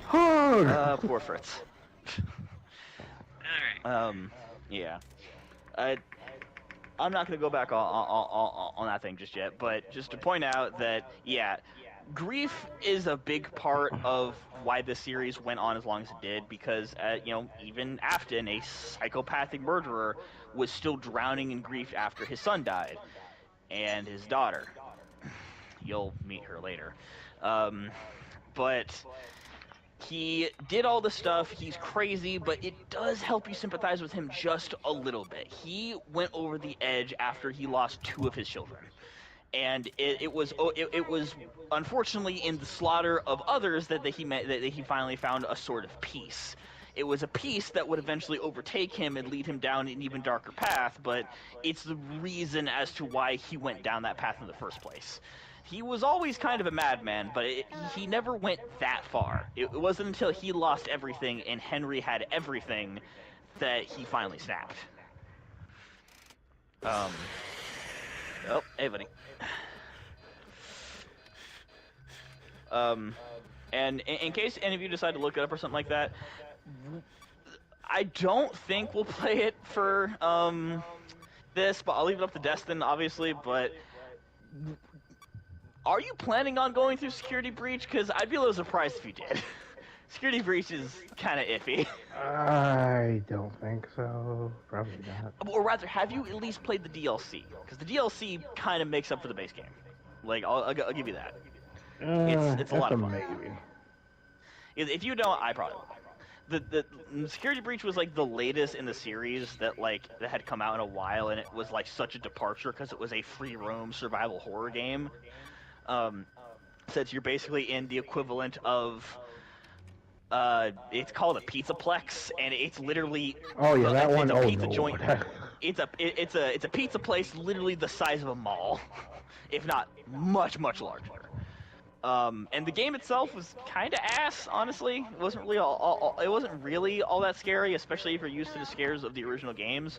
Hug. Poor Fritz. All right. Yeah. I'm not going to go back on that thing just yet, but just to point out that, yeah, grief is a big part of why this series went on as long as it did, because, even Afton, a psychopathic murderer, was still drowning in grief after his son died, and his daughter. You'll meet her later. But he did all the stuff, he's crazy, but it does help you sympathize with him just a little bit. He went over the edge after he lost 2 of his children. And it was unfortunately in the slaughter of others that he finally found a sort of peace. It was a peace that would eventually overtake him and lead him down an even darker path, but it's the reason as to why he went down that path in the first place. He was always kind of a madman, but he never went that far. It wasn't until he lost everything and Henry had everything that he finally snapped. Oh, hey, buddy. And in case any of you decide to look it up or something like that, I don't think we'll play it for this, but I'll leave it up to Destin, obviously, but are you planning on going through Security Breach? Because I'd be a little surprised if you did. Security Breach is kind of iffy. I don't think so. Probably not. Or rather, have you at least played the DLC? Because the DLC kind of makes up for the base game. Like, I'll give you that. It's a lot of fun. Maybe. If you don't, I probably will. The Security Breach was like the latest in the series that had come out in a while, and it was like such a departure because it was a free roam survival horror game. Since you're basically in the equivalent of it's called a pizzaplex, and it's literally that it's a pizza joint. It's a pizza place literally the size of a mall, if not much larger. And the game itself was kind of ass, honestly. It wasn't really all that scary, especially if you're used to the scares of the original games.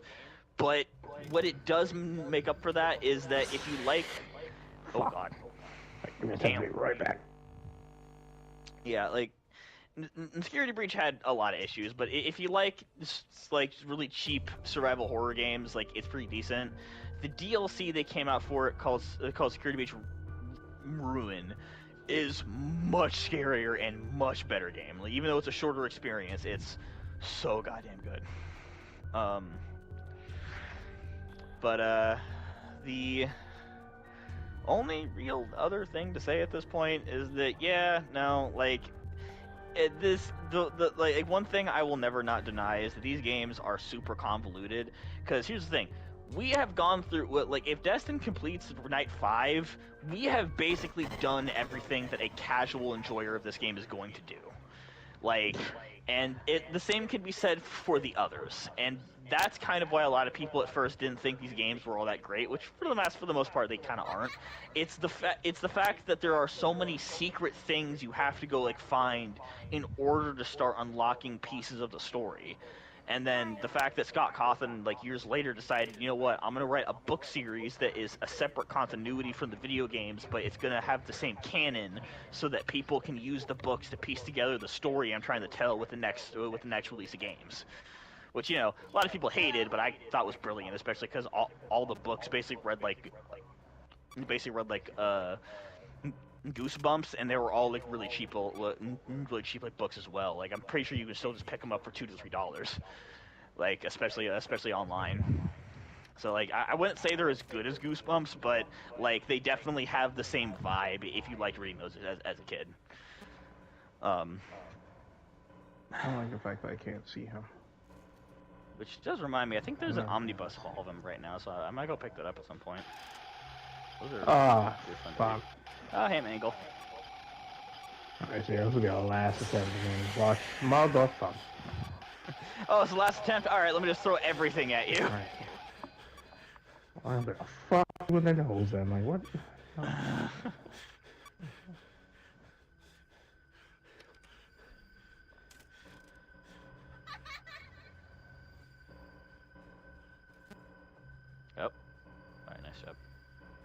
But what it does make up for that is that if you like, oh god, damn, right back. Yeah, like Security Breach had a lot of issues, but if you like really cheap survival horror games, like it's pretty decent. The DLC they came out for it called Security Breach Ruin is much scarier and much better game. Like, even though it's a shorter experience, it's so goddamn good. But the only real other thing to say at this point is that one thing I will never not deny is that these games are super convoluted. Because here's the thing. We have gone through, if Destin completes Night 5, we have basically done everything that a casual enjoyer of this game is going to do. The same can be said for the others. And that's kind of why a lot of people at first didn't think these games were all that great, which for the most part they kind of aren't. It's the fact that there are so many secret things you have to go find in order to start unlocking pieces of the story. And then the fact that Scott Cawthon, years later, decided, you know what, I'm going to write a book series that is a separate continuity from the video games, but it's going to have the same canon so that people can use the books to piece together the story I'm trying to tell with the next release of games. which a lot of people hated, but I thought was brilliant, especially because all the books basically read like Goosebumps, and they were all like really cheap like books as well. Like I'm pretty sure you can still just pick them up for $2 to $3, like especially online. So like I wouldn't say they're as good as Goosebumps, but like they definitely have the same vibe if you liked reading those as a kid. I don't like the fact that I can't see him. Which does remind me, I think there's an omnibus of all of them right now, so I might go pick that up at some point. Those are fuck. Oh, hey, Mangle. Okay, so this will be our last attempt again. Watch motherfucker. Oh, it's the last attempt? Alright, let me just throw everything at you. Alright. I'm gonna fuck with the nose then, like what? Oh. Alright, nice job.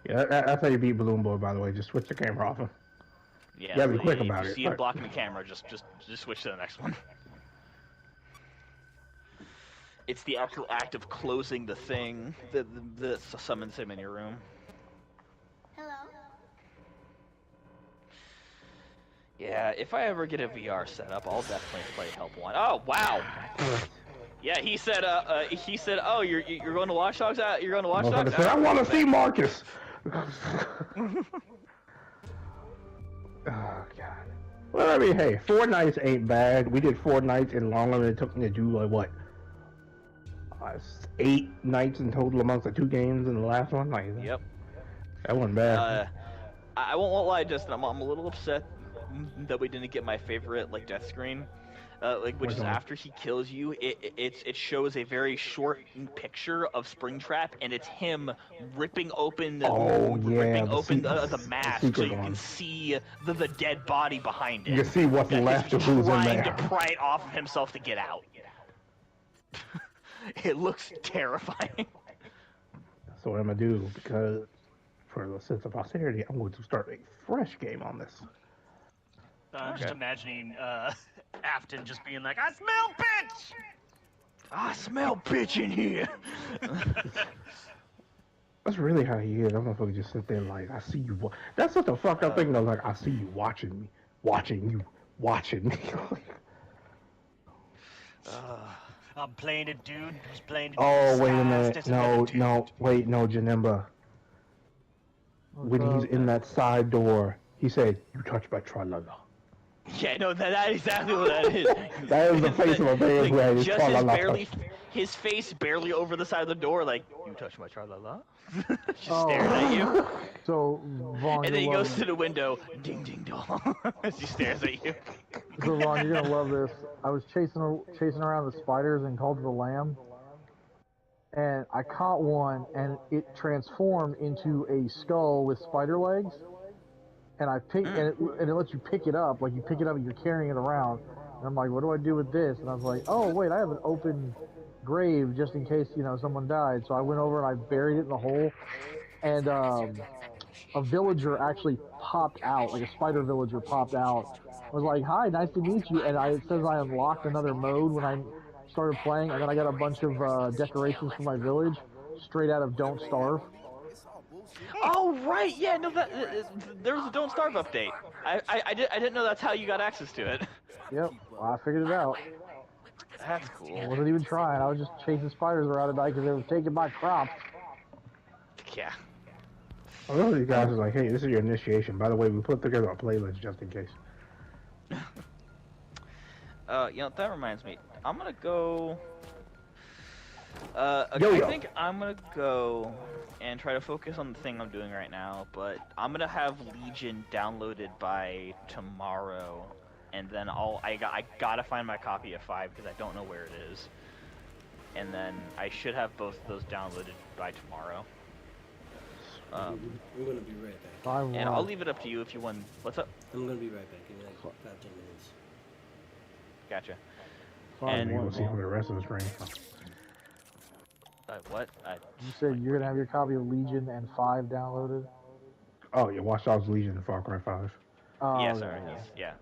Yeah, that's how you beat Balloon Boy, by the way. Just switch the camera off him. Yeah, you gotta be quick about you it. see him blocking the camera, just switch to the next one. It's the actual act of closing the thing that summons him in your room. Hello? Yeah, if I ever get a VR setup, I'll definitely play Help 1. Oh, wow! Yeah, he said, oh, you're going to Watch Dogs? You're going to Watch Dogs? I want to see Marcus! Oh, God. Well, I mean, hey, 4 nights ain't bad. We did 4 nights in longer than it took me to do, like, what? 8 nights in total amongst the 2 games in the last one? Like, yep. That wasn't bad. I won't lie, Justin, I'm a little upset that we didn't get my favorite, like, death screen. Which is after he kills you, it shows a very short picture of Springtrap, and it's him ripping open the mask so you can see the dead body behind it. You can see what's left of who's in there. Trying to pry it off of himself to get out. It looks terrifying. That's what I'm gonna do, because for the sense of posterity, I'm going to start a fresh game on this. I'm just imagining Afton just being like, I smell bitch! I smell bitch in here! That's really how he is. I'm gonna just sit there like, I see you. That's what the fucked up thing. I was like, I see you watching me. Watching you. Watching me. I'm playing a dude who's playing a dude. Oh, wait a minute. No, Janemba. When he's in that side door, he said, you touched my tra-la-la. Yeah, no, that's exactly what that is. That is the face of a man who had his tra-la-la. His face barely over the side of the door, like, you touched my tra-la-la? Just staring at you. So, Vaughn, and then he goes to the window, ding ding dong, as he stares at you. So, Vaughn, you're gonna love this. I was chasing around the spiders in Cult of the Lamb, and I caught one, and it transformed into a skull with spider legs. And I picked, and it lets you pick it up, like you pick it up and you're carrying it around. And I'm like, what do I do with this? And I was like, oh wait, I have an open grave just in case someone died. So I went over and I buried it in the hole, and a villager actually popped out, like a spider villager popped out. I was like, hi, nice to meet you. And it says I unlocked another mode when I started playing, and then I got a bunch of decorations for my village, straight out of Don't Starve. Oh right, yeah, no, there was a Don't Starve update. I didn't know that's how you got access to it. Yep, well, I figured it out. That's cool. I wasn't even trying. I was just chasing spiders around at night because they were taking my crops. Yeah. I know these guys are like, hey, this is your initiation. By the way, we put together a playlist just in case. That reminds me. I'm gonna go. I think I'm gonna go and try to focus on the thing I'm doing right now, but I'm gonna have Legion downloaded by tomorrow, and then I gotta find my copy of 5 because I don't know where it is, and then I should have both of those downloaded by tomorrow. We're gonna be right back. And I'll leave it up to you if you want. What's up? I'm gonna be right back in like 5-10 minutes. Gotcha. And we'll see for the rest of the stream. What? You said you're gonna have your copy of Legion and 5 downloaded? Oh, yeah, Watch Dogs Legion and Far Cry 5. Yeah, sorry. Yeah.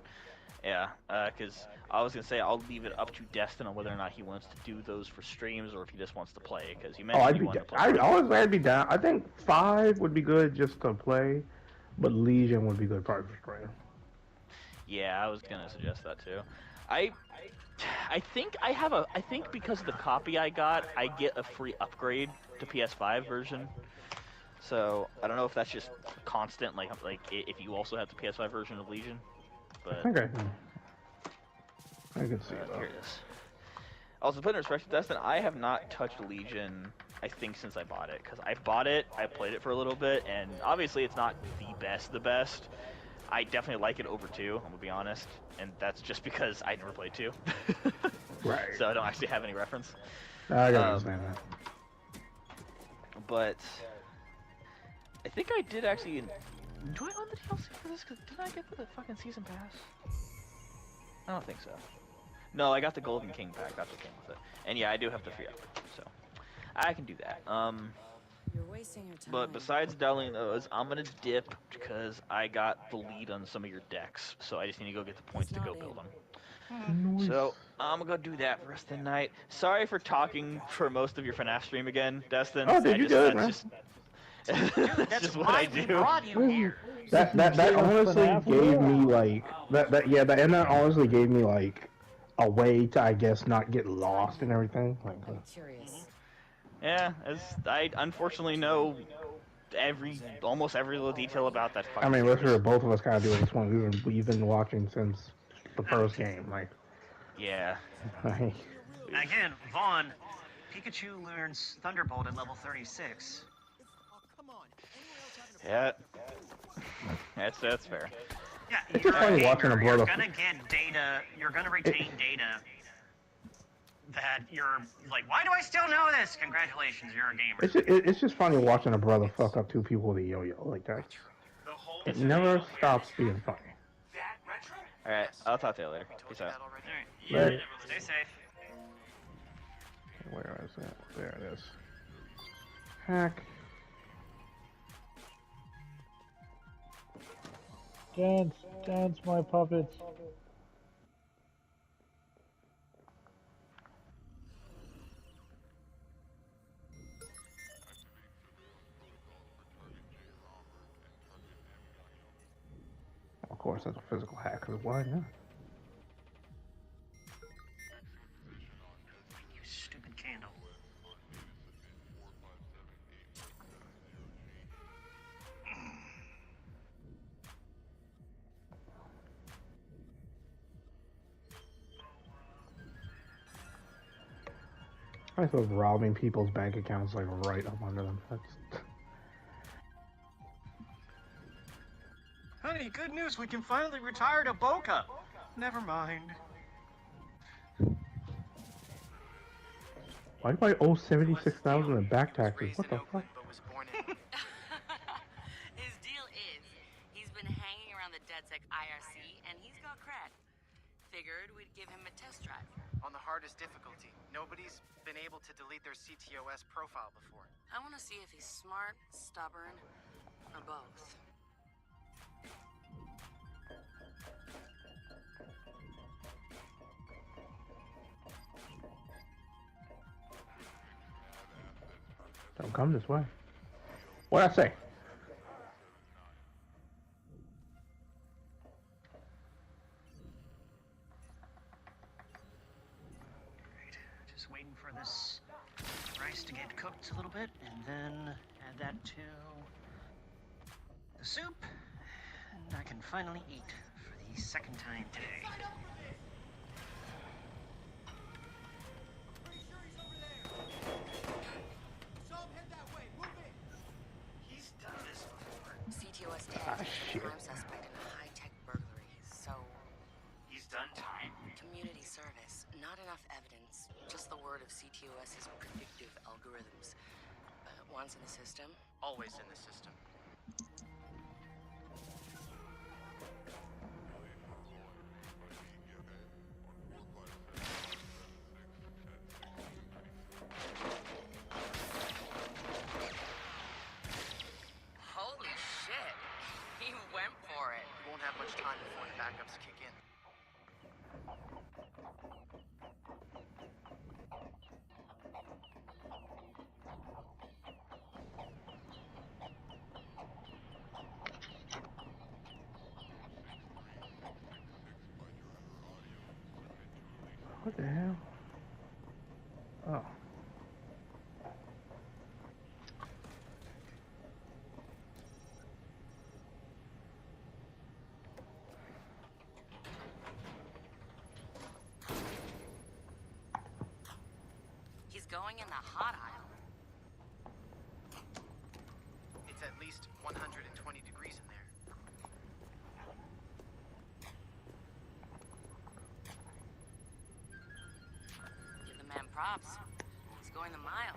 Yeah, because I was gonna say I'll leave it up to Destin on whether or not he wants to do those for streams or if he just wants to play. Because you Oh, mentioned I'd you be wanted down. to play. I'd be down. I think 5 would be good just to play, but Legion would be good probably for stream. Yeah, I was gonna suggest that too. I think I think because of the copy I got, I get a free upgrade to PS5 version. So I don't know if that's just constant, like if you also have the PS5 version of Legion. I But think I can see here though. it is. Also, put in perspective, Destin, I have not touched Legion, I think, since I bought it. Because I bought it, I played it for a little bit, and obviously it's not the best. I definitely like it over 2, I'm gonna be honest. And that's just because I never played 2. Right. So I don't actually have any reference. I gotta understand that. But I think I did actually... Do I own the DLC for this? Cause did I get the fucking season pass? I don't think so. No, I got the Golden King pack. That's what came with it. And yeah, I do have the free upgrade, so I can do that. You're wasting your time. But besides downloading those, I'm gonna dip because I got the lead on some of your decks, so I just need to go get the points to go build them. So I'm gonna go do that for the rest of the night. Sorry for talking for most of your FNAF stream again, Destin. Oh, dude, you good, man. That's just what I do. Brought you here. That honestly gave me like that honestly gave me like a way to, I guess, not get lost and everything. Like, I'm curious. Yeah, as I unfortunately know almost every little detail about that fucking I mean, series. literally, both of us kind of do this one. We've been watching since the first game. Like, Yeah. Again, Vaughn, Pikachu learns Thunderbolt at level 36. Yeah. That's fair. Yeah, It's you're just funny watching a you're brother. gonna get data. You're gonna retain data that you're like, why do I still know this? Congratulations, you're a gamer. It's just funny watching a brother fuck up 2 people with a yo-yo like that. It never stops being funny. Alright, I'll talk to you later. Peace out. Alright, Right. stay safe. Where is it? There it is. Hack. Dance, my puppets. Of course, that's a physical hack, because why not? You stupid candle. I thought robbing people's bank accounts like right up under them. That's... Honey, good news. We can finally retire to Boca. Never mind. Why do I owe 76,000 in back taxes? What the fuck? His deal is, he's been hanging around the DedSec IRC, and he's got cred. Figured we'd give him a test drive. On the hardest difficulty. Nobody's been able to delete their CTOS profile before. I want to see if he's smart, stubborn, or both. Don't come this way. What'd I say? Just waiting for this rice to get cooked a little bit, and then add that to the soup, and I can finally eat for the second time today. He's done this before. CTOS shit. prime suspect in a high-tech burglary, so... He's done time. Community service. Not enough evidence. Just the word of CTOS's predictive algorithms. Once in the system. Always in the system. Holy shit! He went for it. You won't have much time before the backups kick in. What the hell? Oh. He's going in the hot aisle. It's at least 120 degrees in there. Give the man props. He's going the mile.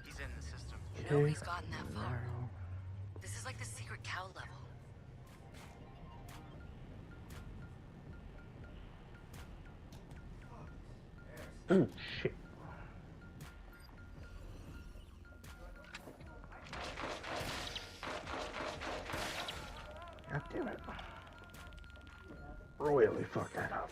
He's in the system. Nobody's gotten that far. This is like the secret cow level. Oh shit. God damn it. Royally fucked that up.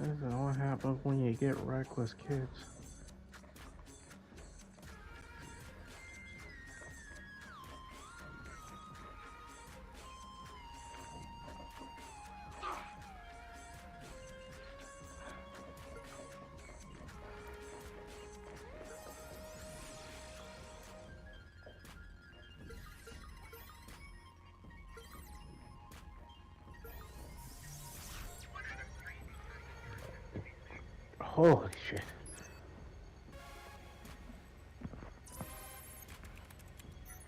This is what happens when you get reckless, kids. Holy shit.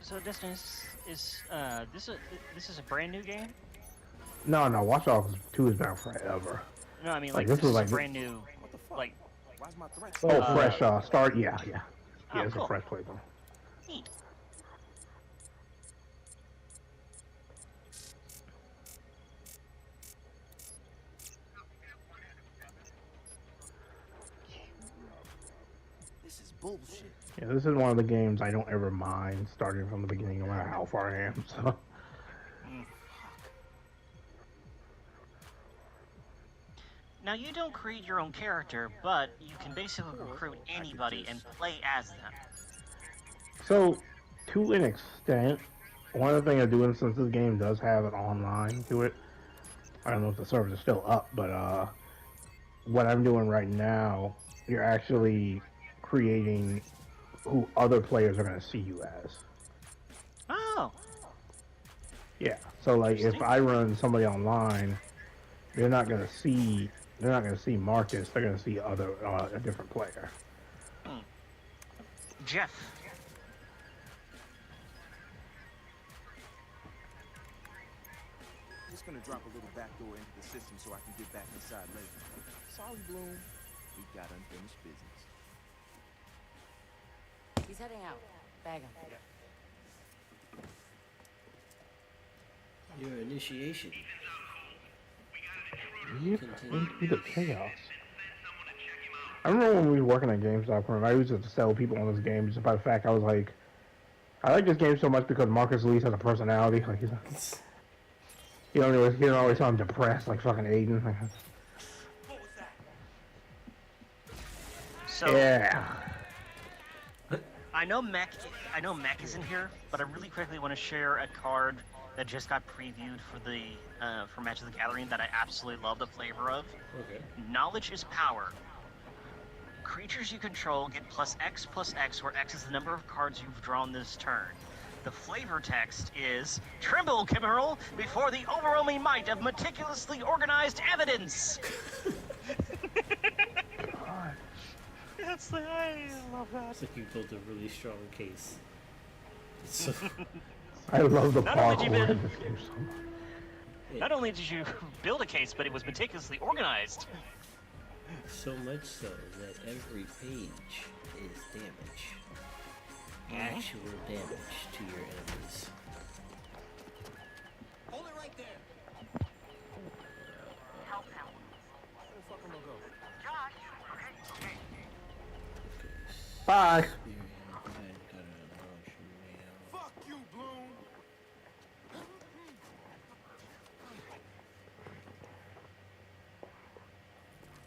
So Destin is this is a brand new game? No, Watch Dogs 2 has been out forever. No, I mean Like, like this was is like a brand new like. Why's my threat? Oh, fresh start. Yeah, Oh, it's cool. a fresh playthrough. Neat. This is bullshit. Yeah, this is one of the games I don't ever mind starting from the beginning, no matter how far I am. So. Now, you don't create your own character, but you can basically recruit anybody and play as them. So, to an extent, one of the things I'm doing, since this game does have an online to it, I don't know if the servers are still up, but what I'm doing right now, you're actually creating who other players are going to see you as. Oh. Yeah. So, like, if I run somebody online, they're not going to see Marcus. They're going to see a different player. Jeff. Just gonna drop a little backdoor into the system so I can get back inside later. Sorry, Bloom. We got unfinished business. He's heading out. Bag him. Your initiation. You into the chaos. I remember when we were working at GameStop, I used to sell people on this game just by the fact I was like, I like this game so much because Marcus Lees has a personality. Like you don't always sound depressed like fucking Aiden. Like, So yeah. I know MEK isn't here, but I really quickly want to share a card that just got previewed for the for Match of the Gathering that I absolutely love the flavor of. Okay. Knowledge is power. Creatures you control get +X, where X is the number of cards you've drawn this turn. The flavor text is, "Tremble, Kimmerl, before the overwhelming might of meticulously organized evidence." I love that. It's like you built a really strong case. So, I love the Not only did you parkour build- in this game so much. Not only did you build a case, but it was meticulously organized. so much so that every page is damage. Actual damage to your enemies. Hold it right there. Help him. Where the fuck am I go? Josh, okay. Bye. Fuck you, Bloom.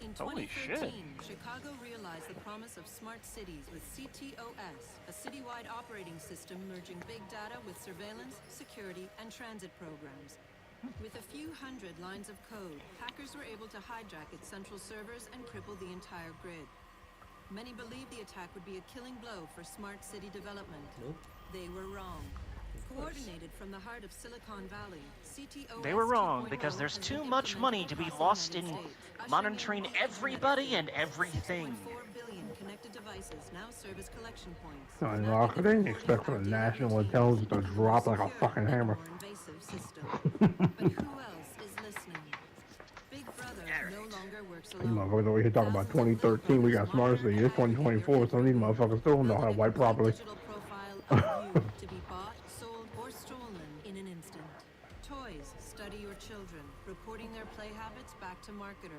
In Holy 2013, Chicago realized the promise of smart cities with CTOS, a citywide operating system merging big data with surveillance, security, and transit programs. With a few hundred lines of code, hackers were able to hijack its central servers and cripple the entire grid. Many believed the attack would be a killing blow for smart city development. Nope. They were wrong. Coordinated from the heart of Silicon Valley, CTOS They were wrong 2.0 because there's has too been much money implemented to be across the lost United in States, ushering monitoring in everybody and everything. 4 billion connected devices now serve as collection points. I know, I didn't expect for the national intelligence to drop like a fucking hammer. More invasive system. But who else is listening? Big Brother no longer works These alone. motherfuckers over here talking about 2013, we got smarter cities. It's 2024, some of these motherfuckers still don't know how to wipe properly. Digital profile of you to be bought, sold, or stolen in an instant. Toys study your children, reporting their play habits back to marketers.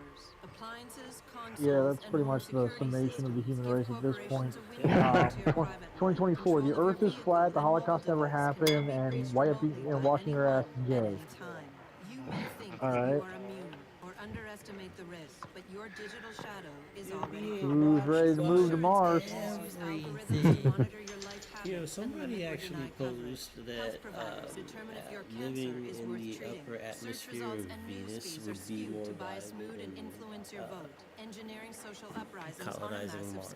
Appliances, consoles, Yeah, that's and pretty home much the security summation of the systems human give race at this point. corporations a window into your private home. 2024, the Control of Earth your is flat, the vehicles and Holocaust mobile never device happened, cannot be and traced washing remotely by your ass anyone gay. at any time. You may think that Alright. you are immune or underestimate the risk, but your digital shadow is already Who's ready to move to Mars? You know, somebody actually posed that living in the upper atmosphere of Venus would be more viable than colonizing Mars.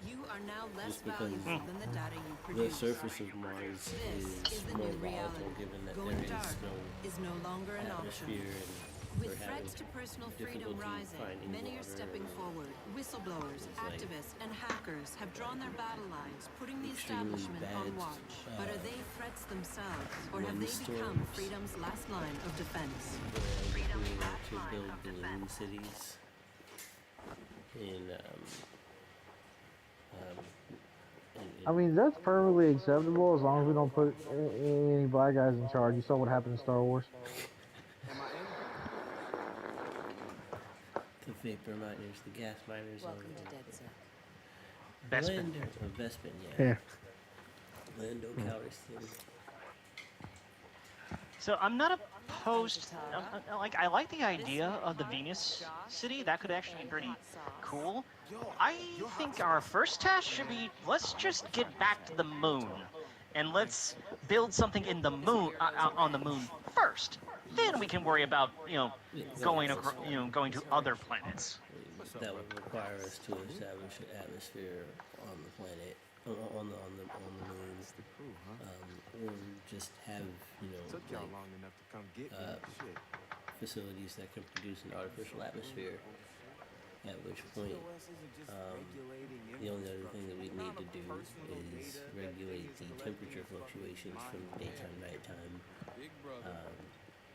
You are now less Just because valuable than the data you the produce. surface of Mars This is the more new reality. volatile given that Going there dark is is no longer an no option. atmosphere and With we're having threats to personal freedom difficulty rising, finding many are water stepping and forward. Whistleblowers, It's like activists, and hackers have drawn their battle lines, putting the extremely establishment bad, on watch. But are they threats themselves, or have they become windstorms. freedom's last line of defense? We're to build balloon cities in I mean, that's perfectly acceptable as long as we don't put any black guys in charge. You saw what happened in Star Wars. the vapor miners, the gas miners, Welcome to Dead Zone. Bespin. Bespin, yeah. Yeah. Lando Calrissian. So I'm not opposed. I like the idea of the Venus city. That could actually be pretty cool. I think our first task should be, let's just get back to the moon, and let's build something in the moon on the moon first. Then we can worry about going to other planets. That would require us to establish an atmosphere on the planet, on the moon, or just have Took y'all long enough to come get me. Shit. facilities that can produce an artificial atmosphere. At which point, the only other thing that we need to do is regulate the temperature fluctuations from daytime, nighttime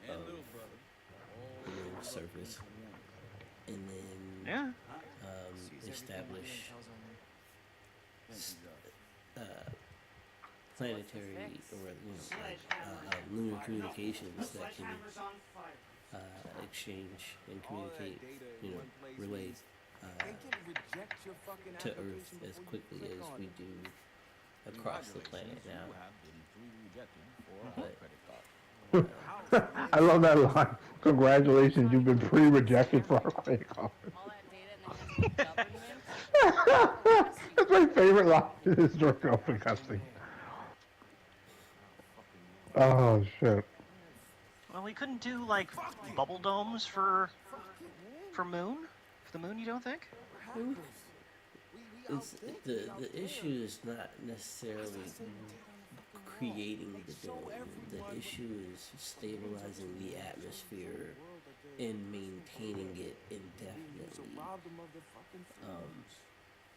of the moon's surface, and then establish planetary or lunar communications that can exchange and communicate, relay to Earth as quickly as we do across the planet now. But, I love that line. Congratulations, you've been pre-rejected for our credit card. That's my favorite line in this story of the cussing. Oh shit. Well, we couldn't do like bubble domes for moon. For the moon, you don't think? the issue is not necessarily creating the dome. The issue is stabilizing the atmosphere and maintaining it indefinitely.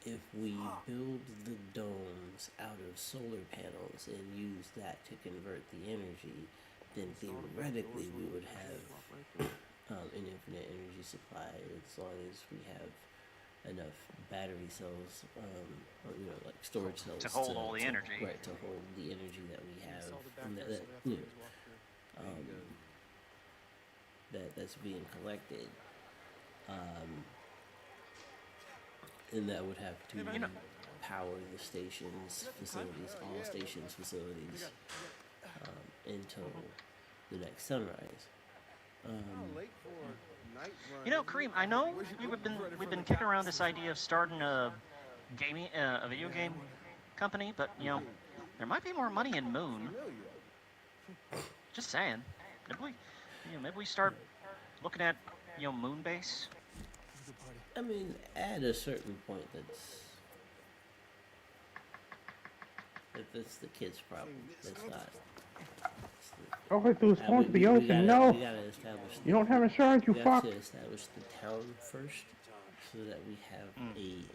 If we build the domes out of solar panels and use that to convert the energy, then theoretically we would have an infinite energy supply as long as we have enough battery cells, or like storage cells To hold all the energy. Right, to hold the energy that we have, and that's being collected. And that would have to power the stations, facilities, all stations, facilities, until the next sunrise. Kareem, I know we've been kicking around this idea of starting a video game company, but there might be more money in Moon. Just saying. Maybe we start looking at Moonbase. I mean, at a certain point, that's the kid's problem. That's not. All I do is go into the ocean. No, you don't have insurance. You fuck. We have to establish the town first, so that we have a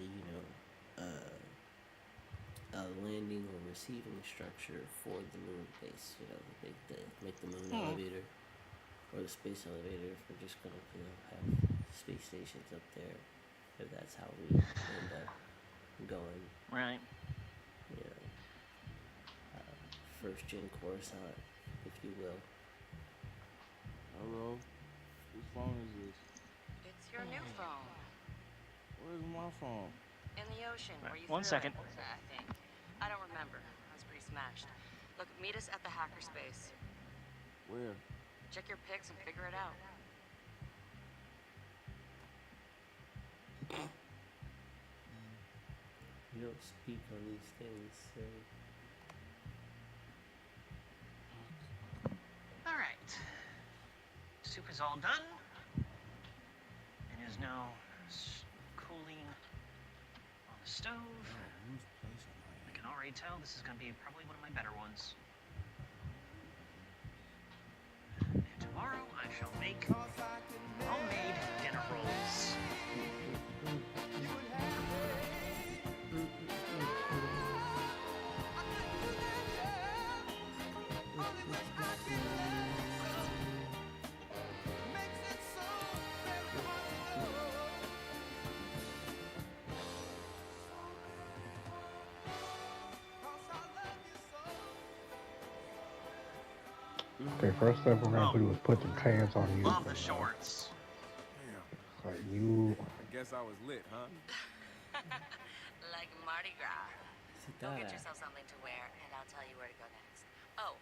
landing or receiving structure for the moon base. Make the moon elevator or the space elevator. If we're just gonna have space stations up there, if that's how we end up going. Right. First gen Coruscant, if you will. Hello? Whose phone is this? It's your new phone. Where's my phone? In the ocean, where you One threw second. it, I think. I don't remember. I was pretty smashed. Look, meet us at the hackerspace. Where? Check your pics and figure it out. You don't speak on these things, so... Alright. Soup is all done. It is now cooling on the stove. I can already tell this is going to be probably one of my better ones. And tomorrow I shall make homemade dinner rolls. Okay, first step we're gonna do is put some pants on you. Love the shorts. Like you. I guess I was lit, huh? Like Mardi Gras. Go get yourself something to wear, and I'll tell you where to go next. Oh,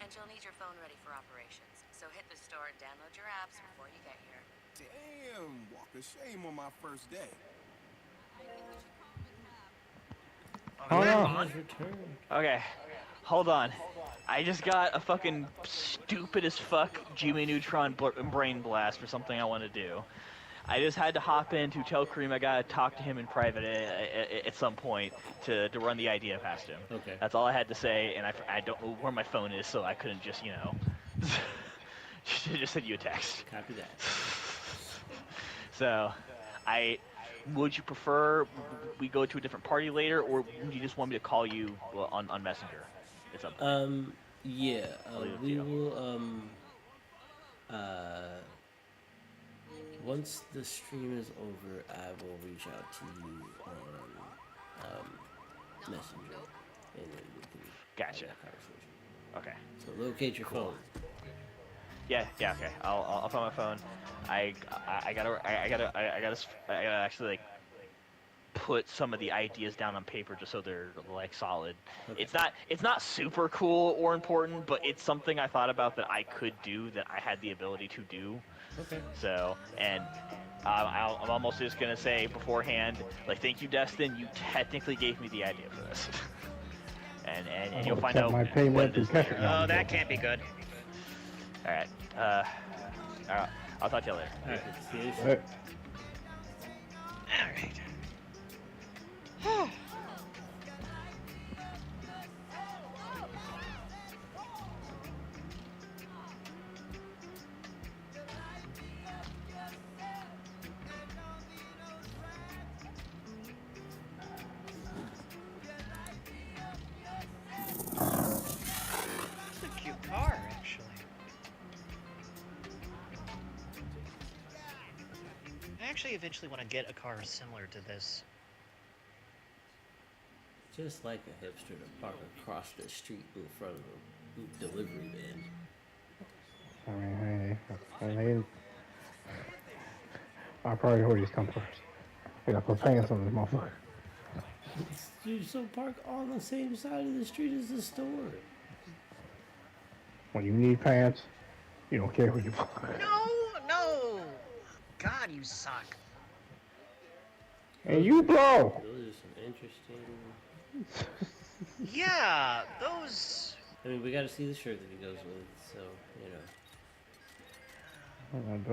and you'll need your phone ready for operations. So hit the store and download your apps before you get here. Damn, walk of shame on my first day. Okay, hold on. I just got a fucking stupid as fuck Jimmy Neutron brain blast for something I want to do. I just had to hop in to tell Kareem I gotta talk to him in private at some point to run the idea past him. Okay. That's all I had to say, and I don't know where my phone is, so I couldn't just, just send you a text. Copy that. So, would you prefer we go to a different party later, or would you just want me to call you on Messenger? It's up. Yeah. We will. Once the stream is over, I will reach out to you on Messenger, and then we can gotcha. have that conversation. Okay. So locate your phone. Yeah. Okay. I'll find my phone. I gotta actually put some of the ideas down on paper just so they're solid. Okay. It's not super cool or important, but it's something I thought about that I could do, that I had the ability to do. Okay. So, and I'm almost just gonna say beforehand, thank you, Destin. You technically gave me the idea for this, and you'll find out what it is later. Oh, that can't be good. All right. I'll talk to you later. All right. See you. All right. All right. actually eventually want to get a car similar to this. Just like a hipster to park across the street in front of a delivery van. I mean, our priorities come first. We gotta put pants on this motherfucker. Dude, so park on the same side of the street as the store. When you need pants, you don't care who you park. No! God, you suck. And you blow! Those are some interesting... Yeah, those... I mean, we gotta see the shirt that he goes with, so, you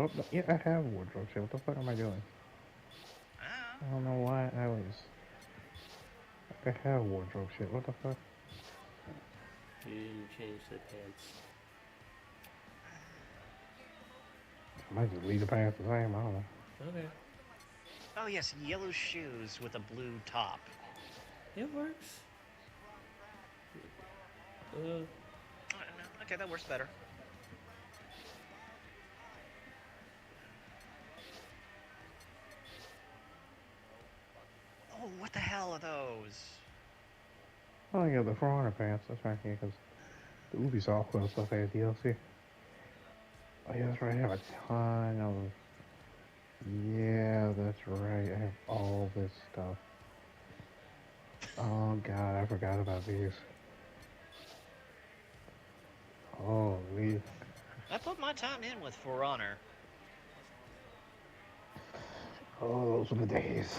know. Yeah, I have wardrobe shit. What the fuck am I doing? I don't know why I was... I have wardrobe shit. What the fuck? You didn't change the pants. I might just leave the pants the same. I don't know. Okay. Oh yes, yellow shoes with a blue top. It works. Okay, that works better. Oh, what the hell are those? Oh, yeah, the For Honor pants. That's right, because the Ubisoft and stuff had DLC. Oh, yeah, that's right. I have a ton of... Yeah, that's right. I have all this stuff. Oh, God, I forgot about these. Holy... I put my time in with For Honor. Oh, those were the days.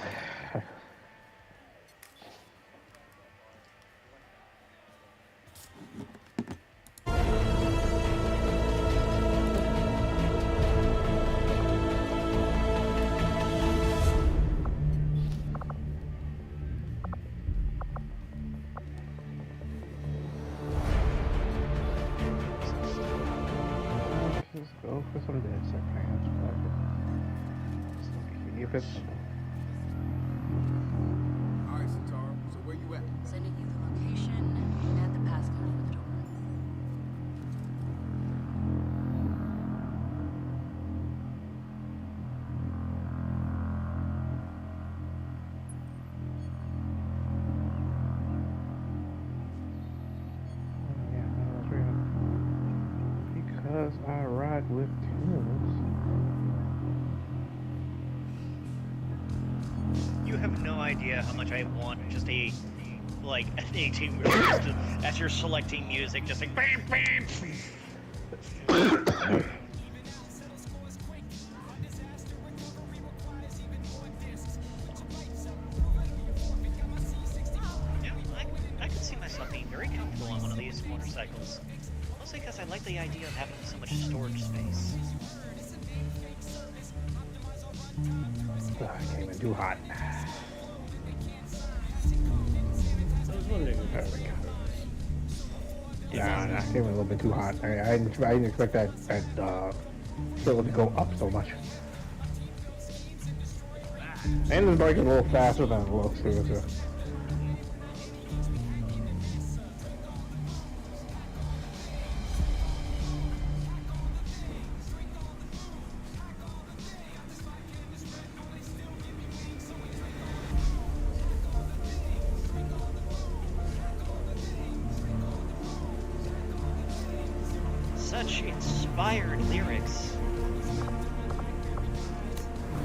Let's go for some dead set pants. Keep it simple. Alright, Satara, so where you at? Sending you the location and the passcode for the door. Yeah, that's real. Because I ride with tunes. You have no idea how much I want just a, like, an 18-wheeler as you're selecting music, just like, bam, bam. Yeah, I could see myself being very comfortable on one of these motorcycles. Mostly because I like the idea of having so much storage space. It came in too hot. I was wondering if that Nah, it came in a little bit too hot. I didn't expect that fill to go up so much. And the bike is a little faster than it looks too. So. Such inspired lyrics.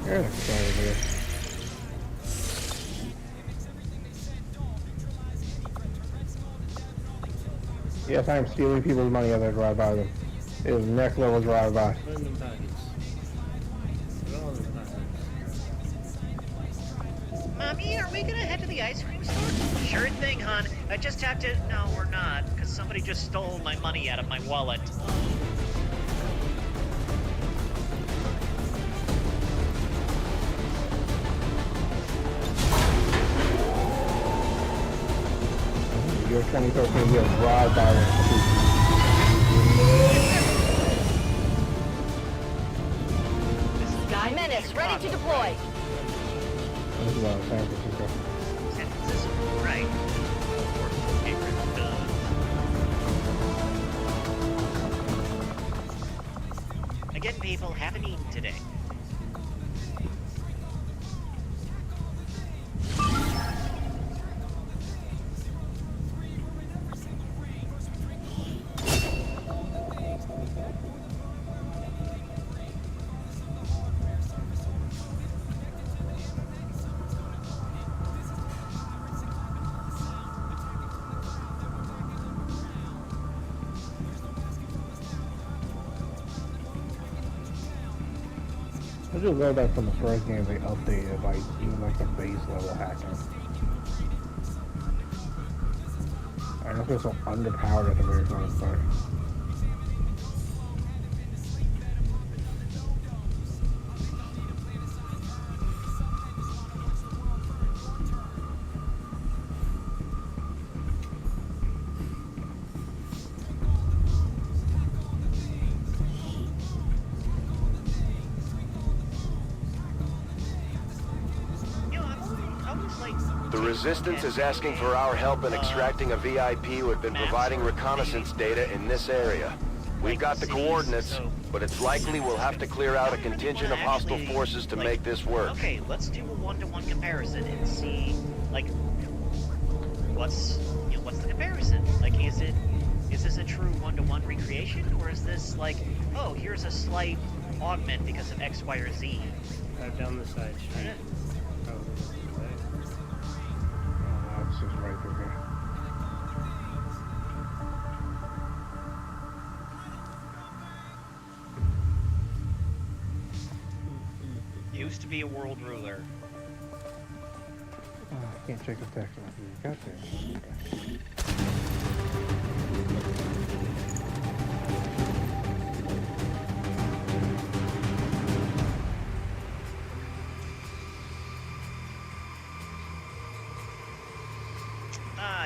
There's a story here. Yes, I am stealing people's money as I drive by them. It is next level drive by. Put in them pockets. Put it all in the pockets. Mommy, are we gonna head to the ice cream store? Sure thing, hon. I just tapped it. No, we're not, because somebody just stole my money out of my wallet. Your 2013 year drive by them. 9 minutes, ready to deploy. This is San Francisco. San Francisco, right. Again, people haven't eaten today. I just love that from the first game they updated, like, even like the base level hacking. I know it's so underpowered at the very first start. The Resistance is asking for our help in extracting a VIP who had been providing reconnaissance data in this area. We've got the coordinates, but it's likely we'll have to clear out a contingent of hostile forces to make this work. Okay, let's do a one-to-one comparison and see, like, what's the comparison? Like, is this a true one-to-one recreation, or is this like, oh, here's a slight augment because of X, Y, or Z? Drive down the side street. It's just right through here. Used to be a world ruler. Oh, I can't check the text on you got there. Okay.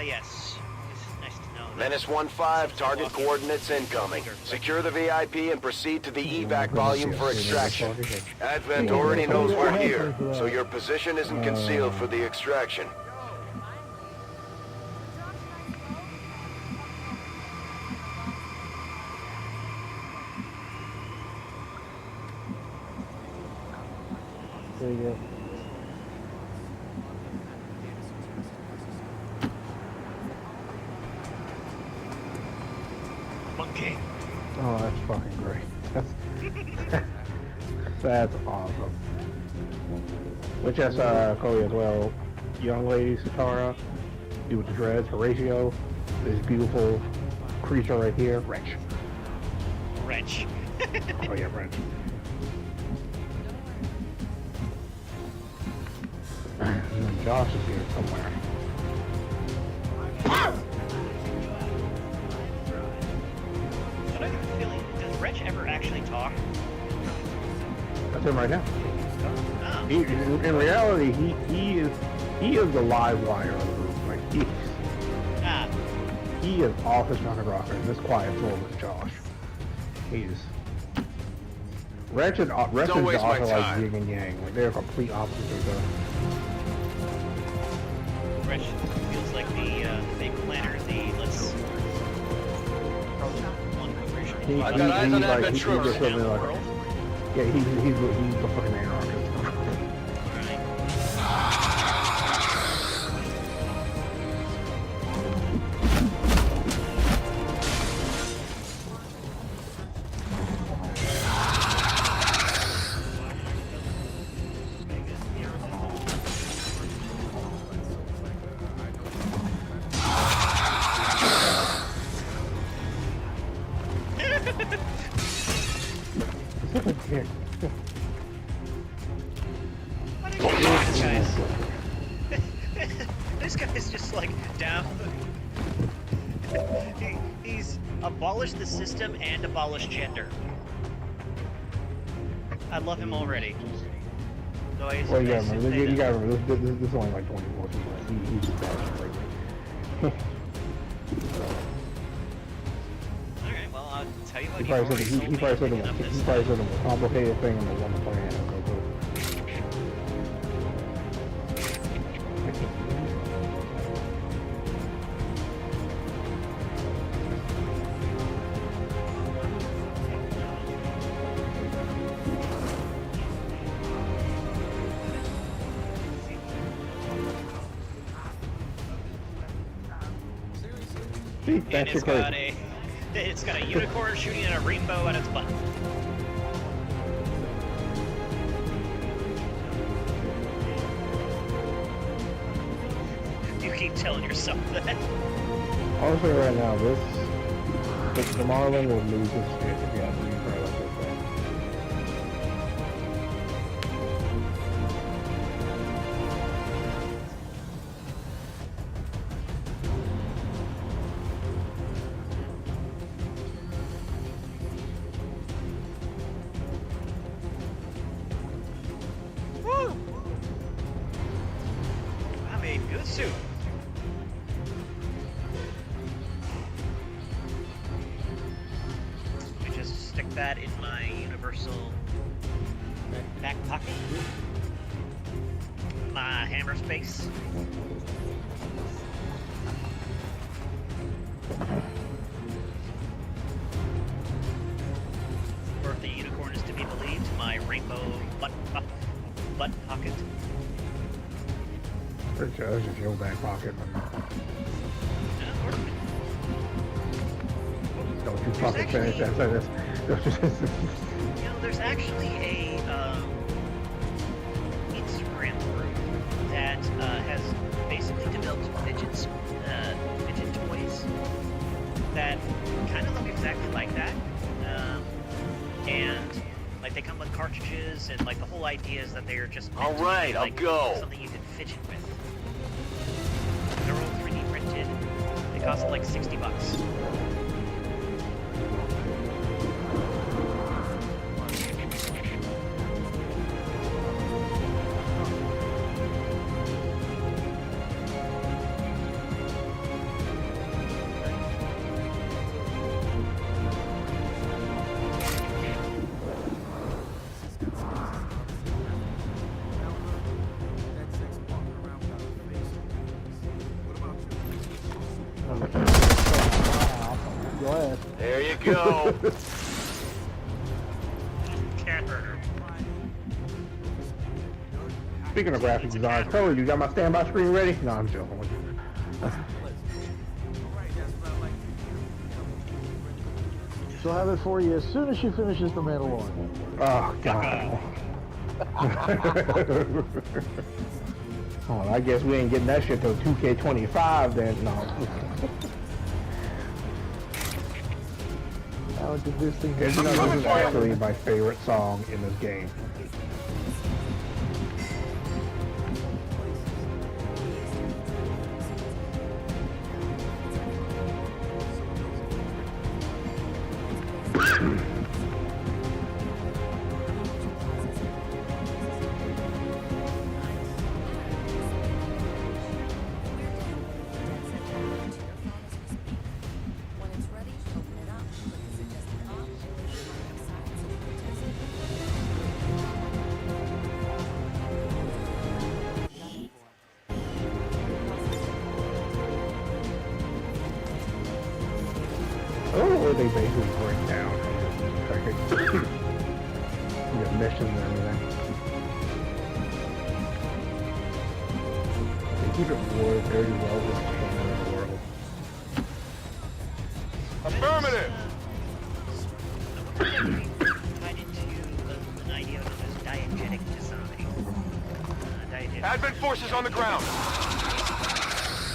Yes. It's nice to know. Menace 1-5, target coordinates incoming. Secure the VIP and proceed to the evac volume for extraction. Advent already knows we're here, so your position isn't concealed for the extraction. There you go. Monkey. Oh, that's fucking great. That's awesome. Which has Chloe as well. Young lady Satara, you with the dreads, Horatio, this beautiful creature right here, Wrench. Wrench. Oh yeah, Wrench. And then Josh is here somewhere. Does Wrench ever actually talk? That's him right now. Oh. In reality, he is the live wire of the group. Like he is off his fucking rocker. And this quiet soul with Josh. He's Wretch and Josh are like yin and yang. Like they're complete opposites of each other. Wretch feels like the big planner. I've got eyes on Advent troops. Yeah, he's the fucking anarchist. This guy's just like down. He's abolished the system and abolished gender. I love him already. So Well, yeah, man, you gotta remember, this is only like 24 people. He's just crazy. Alright, well, I'll tell you what, He probably said the most complicated thing in the one plan. And it's got a unicorn shooting at a rainbow at its butt. You keep telling yourself that. I'll say right now, the Marlin will lose this shit if you have to use her like this thing. that in my universal back pocket. My hammer space. Or if the unicorn is to be believed, my rainbow butt pocket. That's just your back pocket. Don't you fucking finish that sentence. You know, there's actually a Instagram group that has basically developed fidget toys that kind of look exactly like that. And like they come with cartridges, and like the whole idea is that they're just meant to be, like, I'll go. something you can fidget with. They're all 3D printed. They cost like $60. There you go. Cat burner. Speaking of graphic design, Chloe, you got my standby screen ready? No, I'm joking with you. She'll have it for you as soon as she finishes The Mandalorian. Oh, God. Oh, I guess we ain't getting that shit till 2K25 then. No. How did this thing This is actually my favorite song in this game. Where they basically break down the missions and everything. They keep it worded very well with the corner of the world. Affirmative! Tied into an idea known as diegetic design. Advent forces on the ground!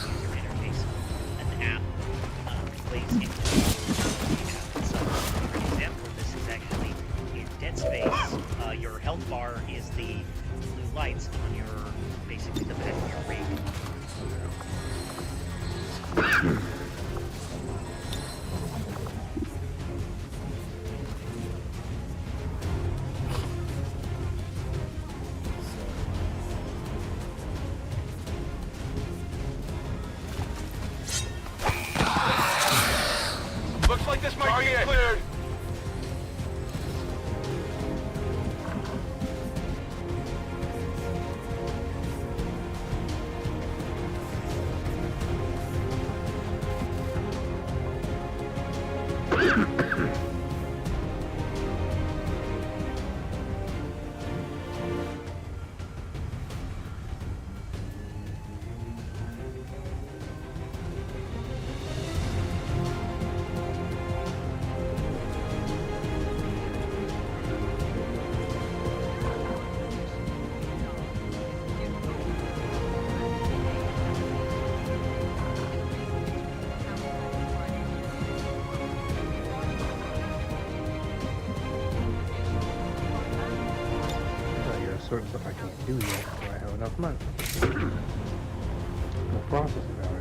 User interface. An app plays into for example, this is actually in Dead Space. Your health bar is the blue lights on your, basically the back of your ring. Looks like this might be cleared. Certain stuff I can't do yet, so I have enough money. The process value.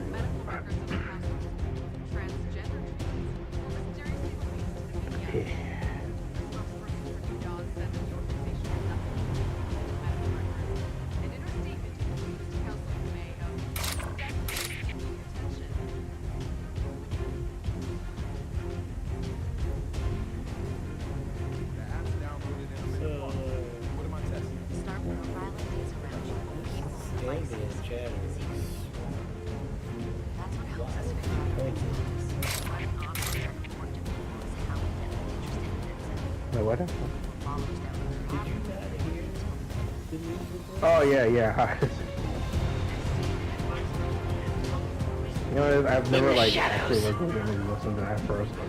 No, what? Did you not hear the news report? Oh yeah. You know, I've never like actually listened to that first one.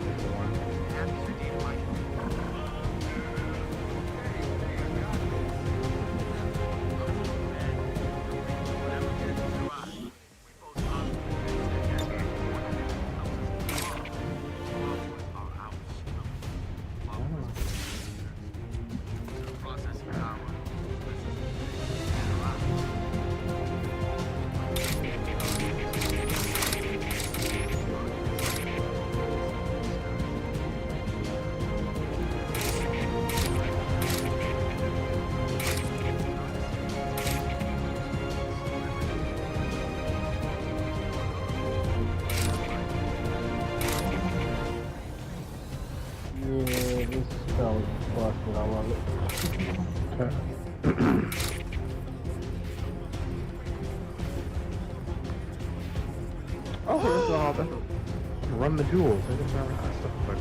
Run the jewels. I didn't know that stuff. Like,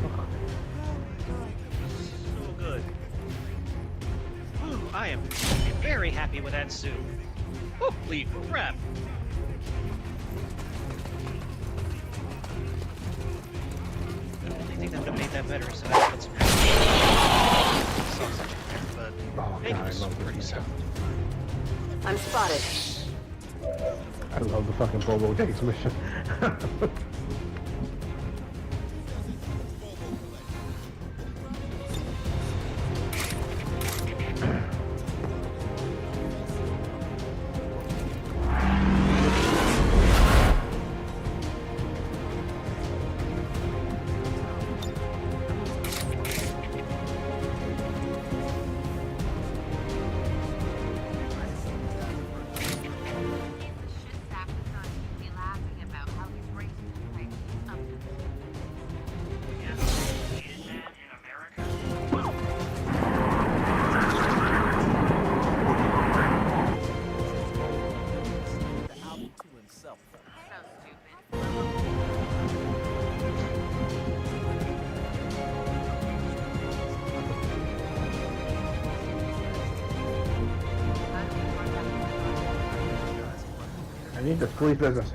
So good. Ooh, I am very happy with that soup. Holy crap! I think that would have made that better, so I put some sausage in there, but it was pretty soft. I'm spotted. I love the fucking Bobo Days mission. I need this police business.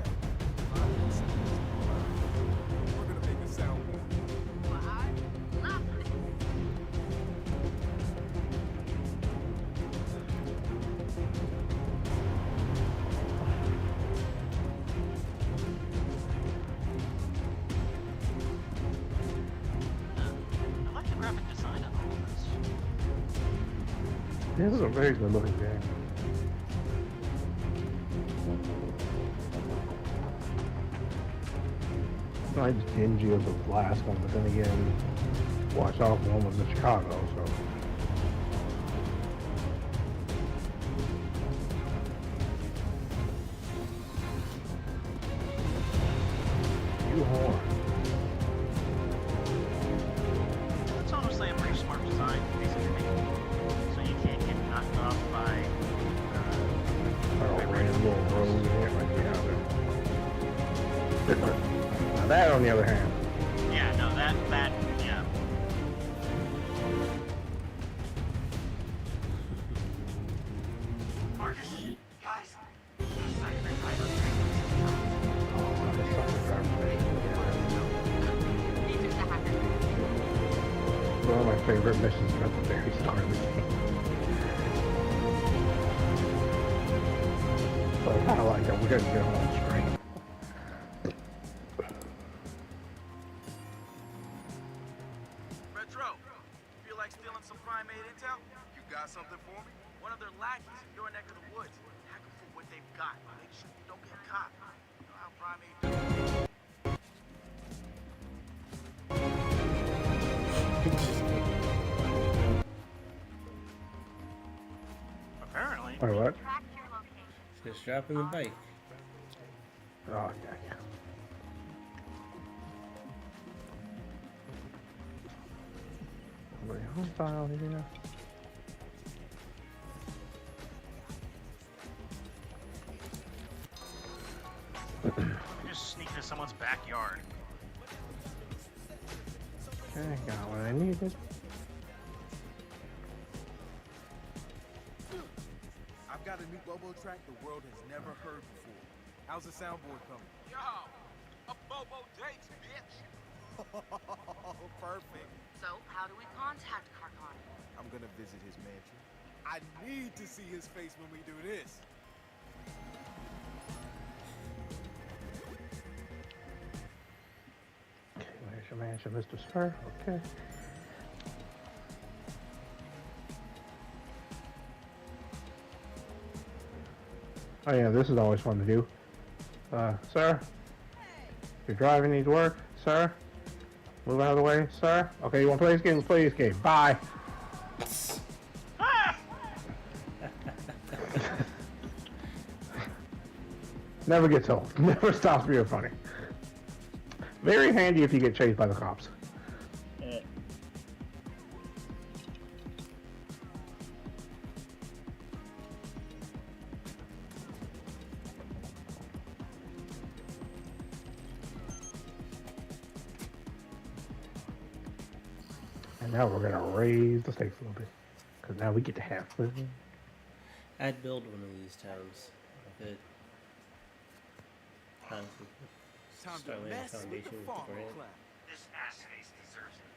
I like the graphic design of all this. This is a very good looking game. Not as dingy as the last one, but then again, Watch Off one was in Chicago, so. You whore. That's honestly a pretty smart design, basically. So you can't get knocked off by random little road here, like we have it. Now that, on the other hand. Yeah, no, that, yeah. Marcus, guys. One of my favorite missions at the very start of the game. So I kind of like that we're going to get on screen. Retro, feel like stealing some primate intel? You got something for me? One of their lackeys in your neck of the woods. Hack them for what they've got. Make sure you don't get caught. You know how primate do. Apparently. Or what? Just dropping the bike. Oh, yeah. Somebody home file here. Just sneak into someone's backyard. Okay, got what I needed. new Bobo track the world has never heard before. How's the soundboard coming? Yo, a Bobo dates, bitch. Perfect. So, how do we contact Carcon? I'm gonna visit his mansion. I need to see his face when we do this. Okay, where's your mansion, Mr. Spur? Okay. Oh yeah, this is always fun to do. Sir? Your driving needs work, sir? Move out of the way, sir? Okay, you wanna play this game? Let's play this game. Bye! Never gets old. Never stops being funny. Very handy if you get chased by the cops. And now we're gonna raise the stakes a little bit, because now we get to have fun. I'd build one of these towns. I could. Honestly, start laying a foundation with the brand. This ass face deserves it.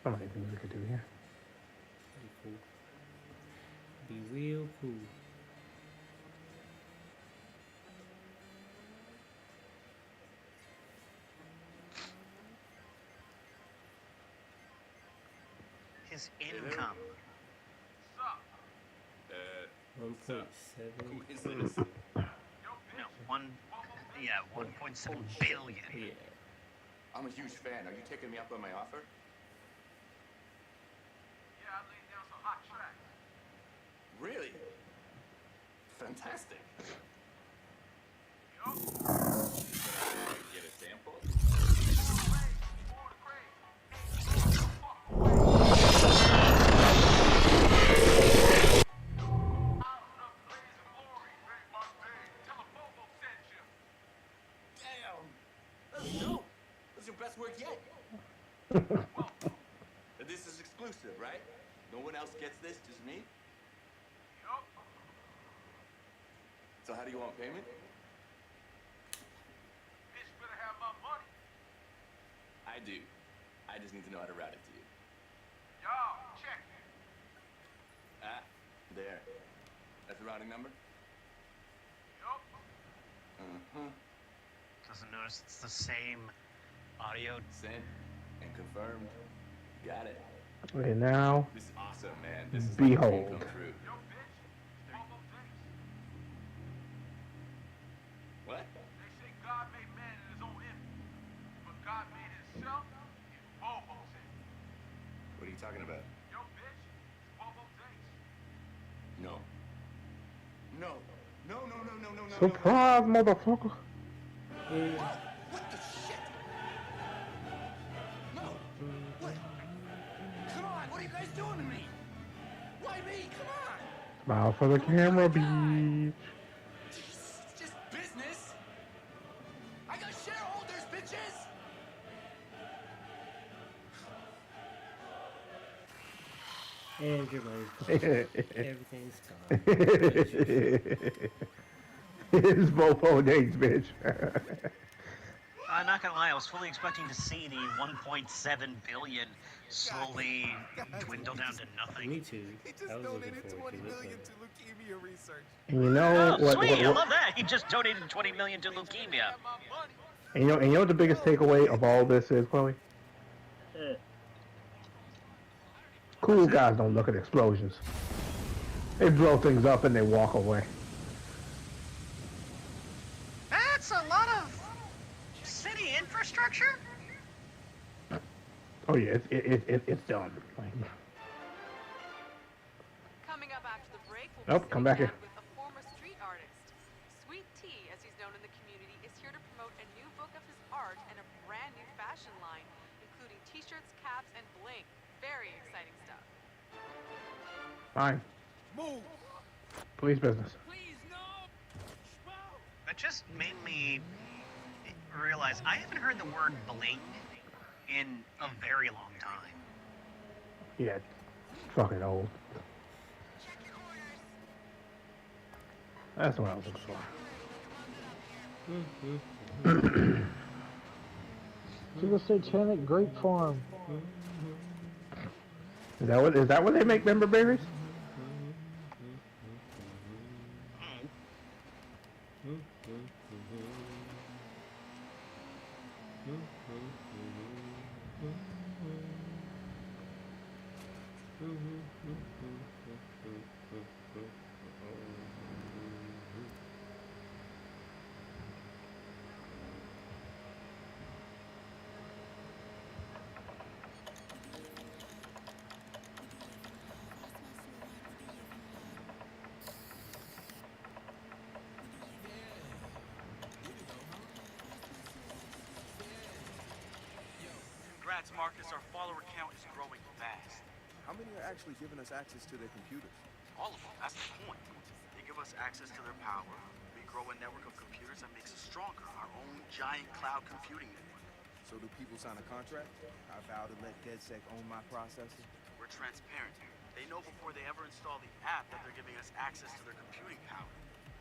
So many things we could do here. Be cool. Be real cool. His income. 1.7. No, 1.7 billion. Yeah. I'm a huge fan. Are you taking me up on my offer? Yeah, I laid down some hot tracks. Really? Fantastic. Yup. Can I get a sample? Best work yet. This is exclusive, right? No one else gets this, just me? Yup. So how do you want payment? Bitch better have my money. I do. I just need to know how to route it to you. Y'all, check it. Ah, there. That's the routing number? Yup. Uh-huh. Doesn't notice it's the same audio. Sent and confirmed. Got it. Okay, now. This is awesome, man. This is behold. like a dream come true. Yo, bitch. Bobo dates. What? They say God made man in his own image, but God made himself in Bobo's image. What are you talking about? Yo, bitch. It's Bobo dates. No. No. No, no, no, no, no, no. Surprise, motherfucker. What the shit? No. What? Come on, what are you guys doing to me? Why me? Come on. Smile for the camera, beach. It's just business. I got shareholders, bitches. And your money's gone. Everything's gone. It's Bobo days, bitch. I'm not gonna lie, I was fully expecting to see the 1.7 billion slowly dwindle down to nothing. Me too. He just I was looking donated forward 20 to million it. to leukemia research. You know Oh, what? sweet! I love that. He just donated 20 million to leukemia. And you know what the biggest takeaway of all this is, Chloe? Cool guys don't look at explosions. They blow things up and they walk away. That's a lot of city infrastructure. Oh yeah, it's done. Coming up after the break, we'll Oh, come back here. with a former street artist. Sweet T, as he's known in the community, is here to promote a new book of his art and a brand new fashion line, including t-shirts, caps, and bling. Very exciting stuff. Fine. Move. Police business. That just made me realize I haven't heard the word bling in a very long time. Yeah, it's fucking old. That's what I was looking for. To the satanic grape farm. Is that what they make member berries? Congrats, Marcus. Our follower count is growing fast. How many are actually giving us access to their computers? All of them. That's the point. They give us access to their power. We grow a network of computers that makes us stronger. Our own giant cloud computing network. So do people sign a contract? I vow to let DedSec own my processor? We're transparent. They know before they ever install the app that they're giving us access to their computing power,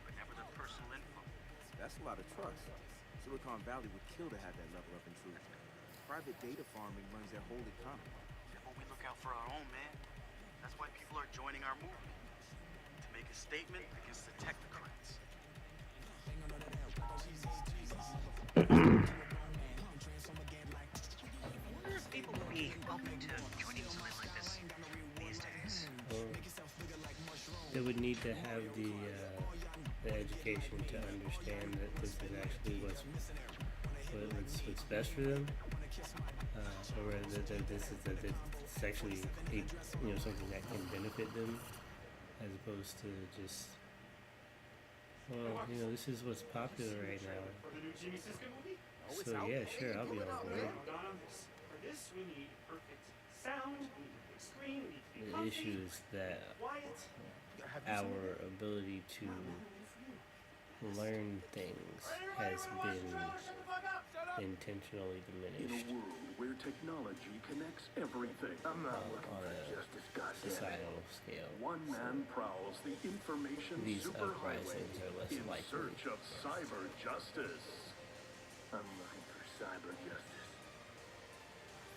but never their personal info. That's a lot of trust. Silicon Valley would kill to have that level of intrusion. Private data farming runs their whole economy. Yeah, but we look out for our own, man. That's why people are joining our movement. To make a statement against the technocrats. I wonder if people would be open to joining a movement like this these days. They would need to have the education to understand that this is actually what's best for them, or that it's actually something that can benefit them, as opposed to just, well, this is what's popular right now. So yeah, sure, I'll be on board. The issue is that our ability to learn things has been intentionally diminished. In a world where technology connects everything, I'm not on a societal scale. One man prowls the information These superhighway uprisings are less in likely. search of cyber justice. I'm looking for cyber justice.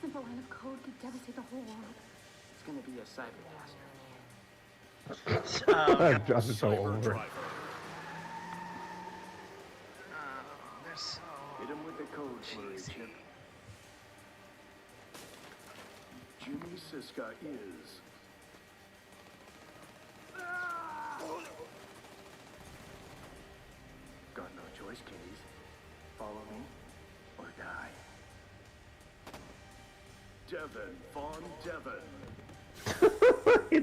Simple line of code could devastate the whole world. It's gonna be a cyber disaster. Justice so over. Hit him with the code flurry, Chip. Jimmy Siska is... Got no choice, kiddies. Follow me or die. Devin Von Devin.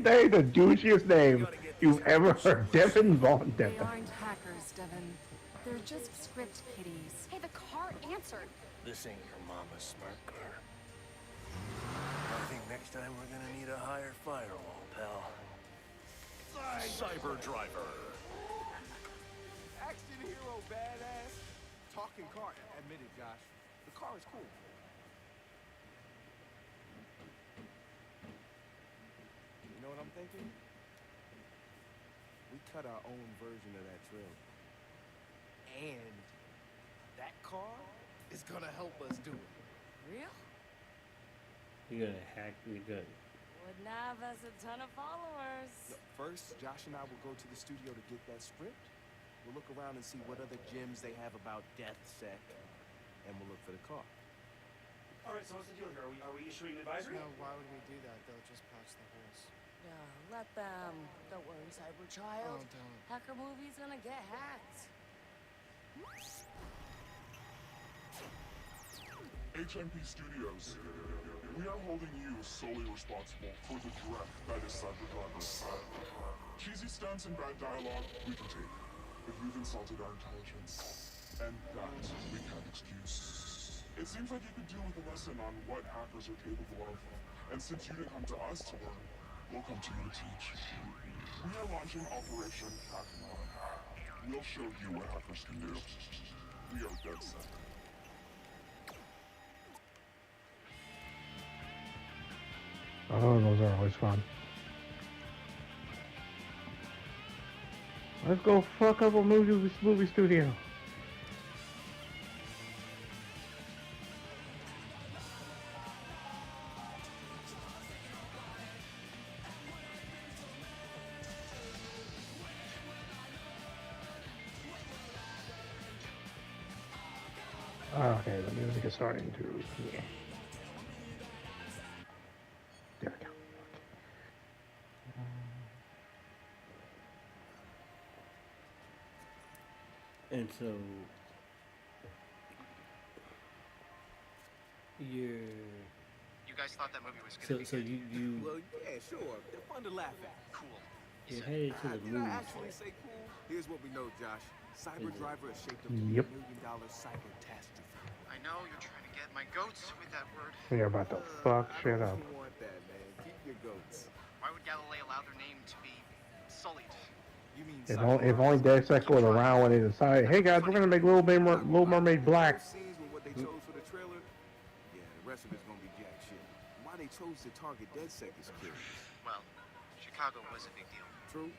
That ain't the douchiest name you've ever heard. Devin Von They Devin. aren't hackers, Devin. They're just script kiddies. Hey, the car answered. This ain't your mama's smart car. I think next time we're gonna need a higher firewall, pal. Cyber Driver. Action hero badass. Talking car. Admit it, Josh. The car is cool. You know what I'm thinking? We cut our own version of that trail. And that car is gonna help us do it. Real? You're gonna hack. You're good. Wouldn't have us a ton of followers. Look, first, Josh and I will go to the studio to get that script. We'll look around and see what other gems they have about DedSec, and we'll look for the car. All right, so what's the deal here? Are we issuing an advisory? No, why would we do that? They'll just patch the holes. No, let them. Don't worry, Cyber Child. Oh, don't. Hacker movie's gonna get hacked. HMP Studios. We are holding you solely responsible for the threat that is Cyber Driver. Cheesy stunts and bad dialogue, we can take. But you've insulted our intelligence. And that we can't excuse. It seems like you could do with a lesson on what hackers are capable of. And since you didn't come to us to learn, we'll come to you to teach. We are launching Operation Hackmon. We'll show you what hackers can do. We are DedSec. Oh, those are always fun. Let's go fuck up a movie studio. Okay, the music is starting to. Yeah. There we go. And so You guys thought that movie was gonna be good. you Well, yeah, sure. They're fun to laugh at. Cool. you're headed to the Did I movies. actually say cool? Here's what we know, Josh. Cyber Driver has shaped up to Yep. be $1 million cyber-catastrophe. I know you're trying to get my goats with that word. You're about to fuck shit up. I don't want that, man. Keep your goats. Why would Galilei allow their name to be sullied? You mean If only Dissect was around when they decided, hey guys, we're gonna make Little Mermaid black. Scenes with what they chose for the trailer? Yeah, the rest of it's gonna be jack shit. Why they chose to target DedSec is curious. Well, Chicago was a big deal. True.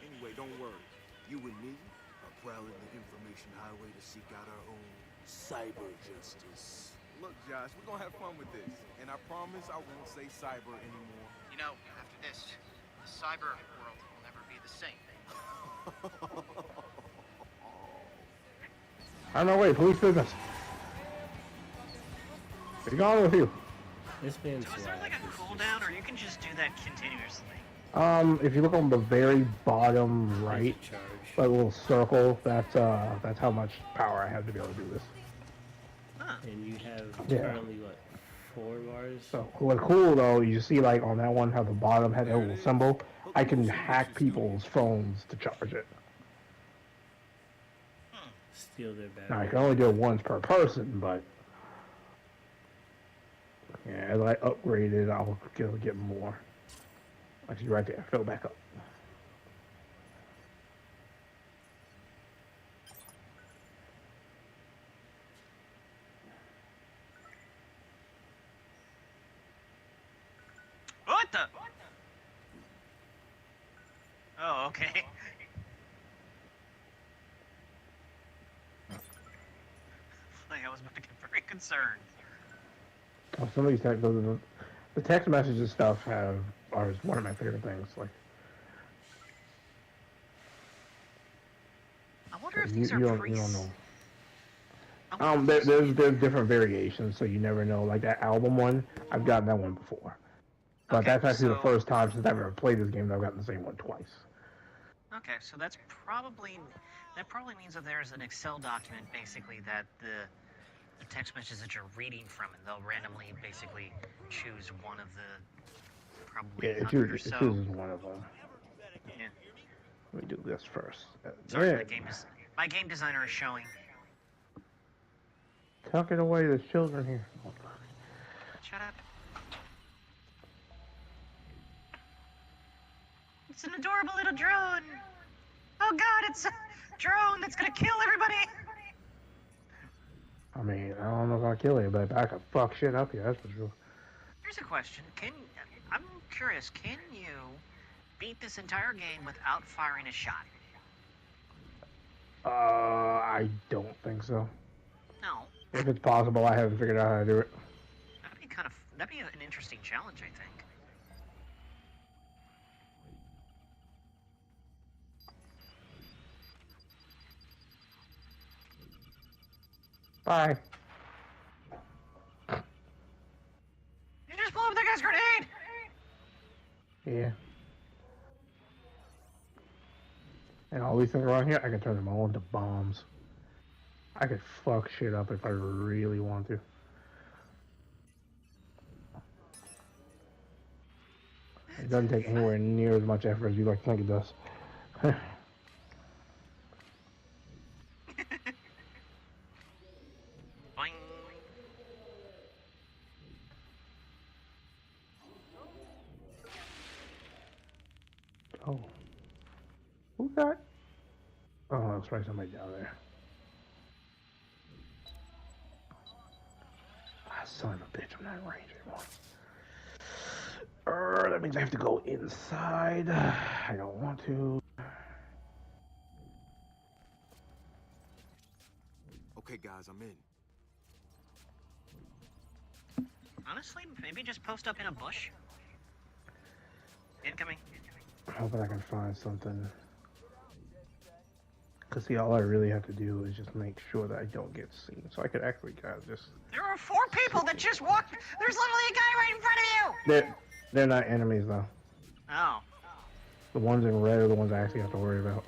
Anyway, don't worry. You and me are prowling the information highway to seek out our own cyber justice. Look, Josh, we're gonna have fun with this. And I promise I won't say cyber anymore. You know, after this, the cyber world will never be the same. I don't know, wait, police business. What's going on with you? This man's So is there like a cooldown, or you can just do that continuously? If you look on the very bottom right, that little circle, that's how much power I have to be able to do this. And you have Yeah. currently what, 4 bars? So what's cool though, you see like on that one how the bottom had that little symbol. I can hack people's phones to charge it. Steal their battery. Now I can only do it once per person, but yeah, as I upgrade it, I'll get more. Actually, right there, fill back up. What the? Oh, okay. Like I was about to get very concerned. Oh, some of these the text messages stuff are one of my favorite things. Like, I wonder if you these are don't know. There's different variations, so you never know. Like that album one, I've gotten that one before, but that's actually the first time since I've ever played this game that I've gotten the same one twice. Okay, so that probably means that there's an Excel document basically that the text messages that you're reading from, and they'll randomly basically choose one of the probably Yeah, 100 or it so. chooses one of them. Yeah. Let me do this first. Sorry, Yeah. my game designer is showing. Tuck it away, there's children here. Shut up. It's an adorable little drone. Oh God, it's a drone that's gonna kill everybody. I mean, I don't know if I'll kill you, but I can fuck shit up here, that's for sure. Here's a question. I'm curious, can you beat this entire game without firing a shot? I don't think so. No. If it's possible, I haven't figured out how to do it. That'd be an interesting challenge, I think. Bye. You just blew up that guy's grenade! Yeah. And all these things around here, I can turn them all into bombs. I could fuck shit up if I really want to. It doesn't take anywhere near as much effort as you like to think it does. Boing. Oh. Who's that? Oh, that's right, somebody down there. Ah, son of a bitch, I'm not in range anymore. That means I have to go inside. I don't want to. Okay, guys, I'm in. Honestly, maybe just post up in a bush. Incoming. I'm hoping I can find something. Cause see, all I really have to do is just make sure that I don't get seen. So I could actually kind of just. There are 4 people that just walked. There's literally a guy right in front of you. They're not enemies though. Oh. The ones in red are the ones I actually have to worry about.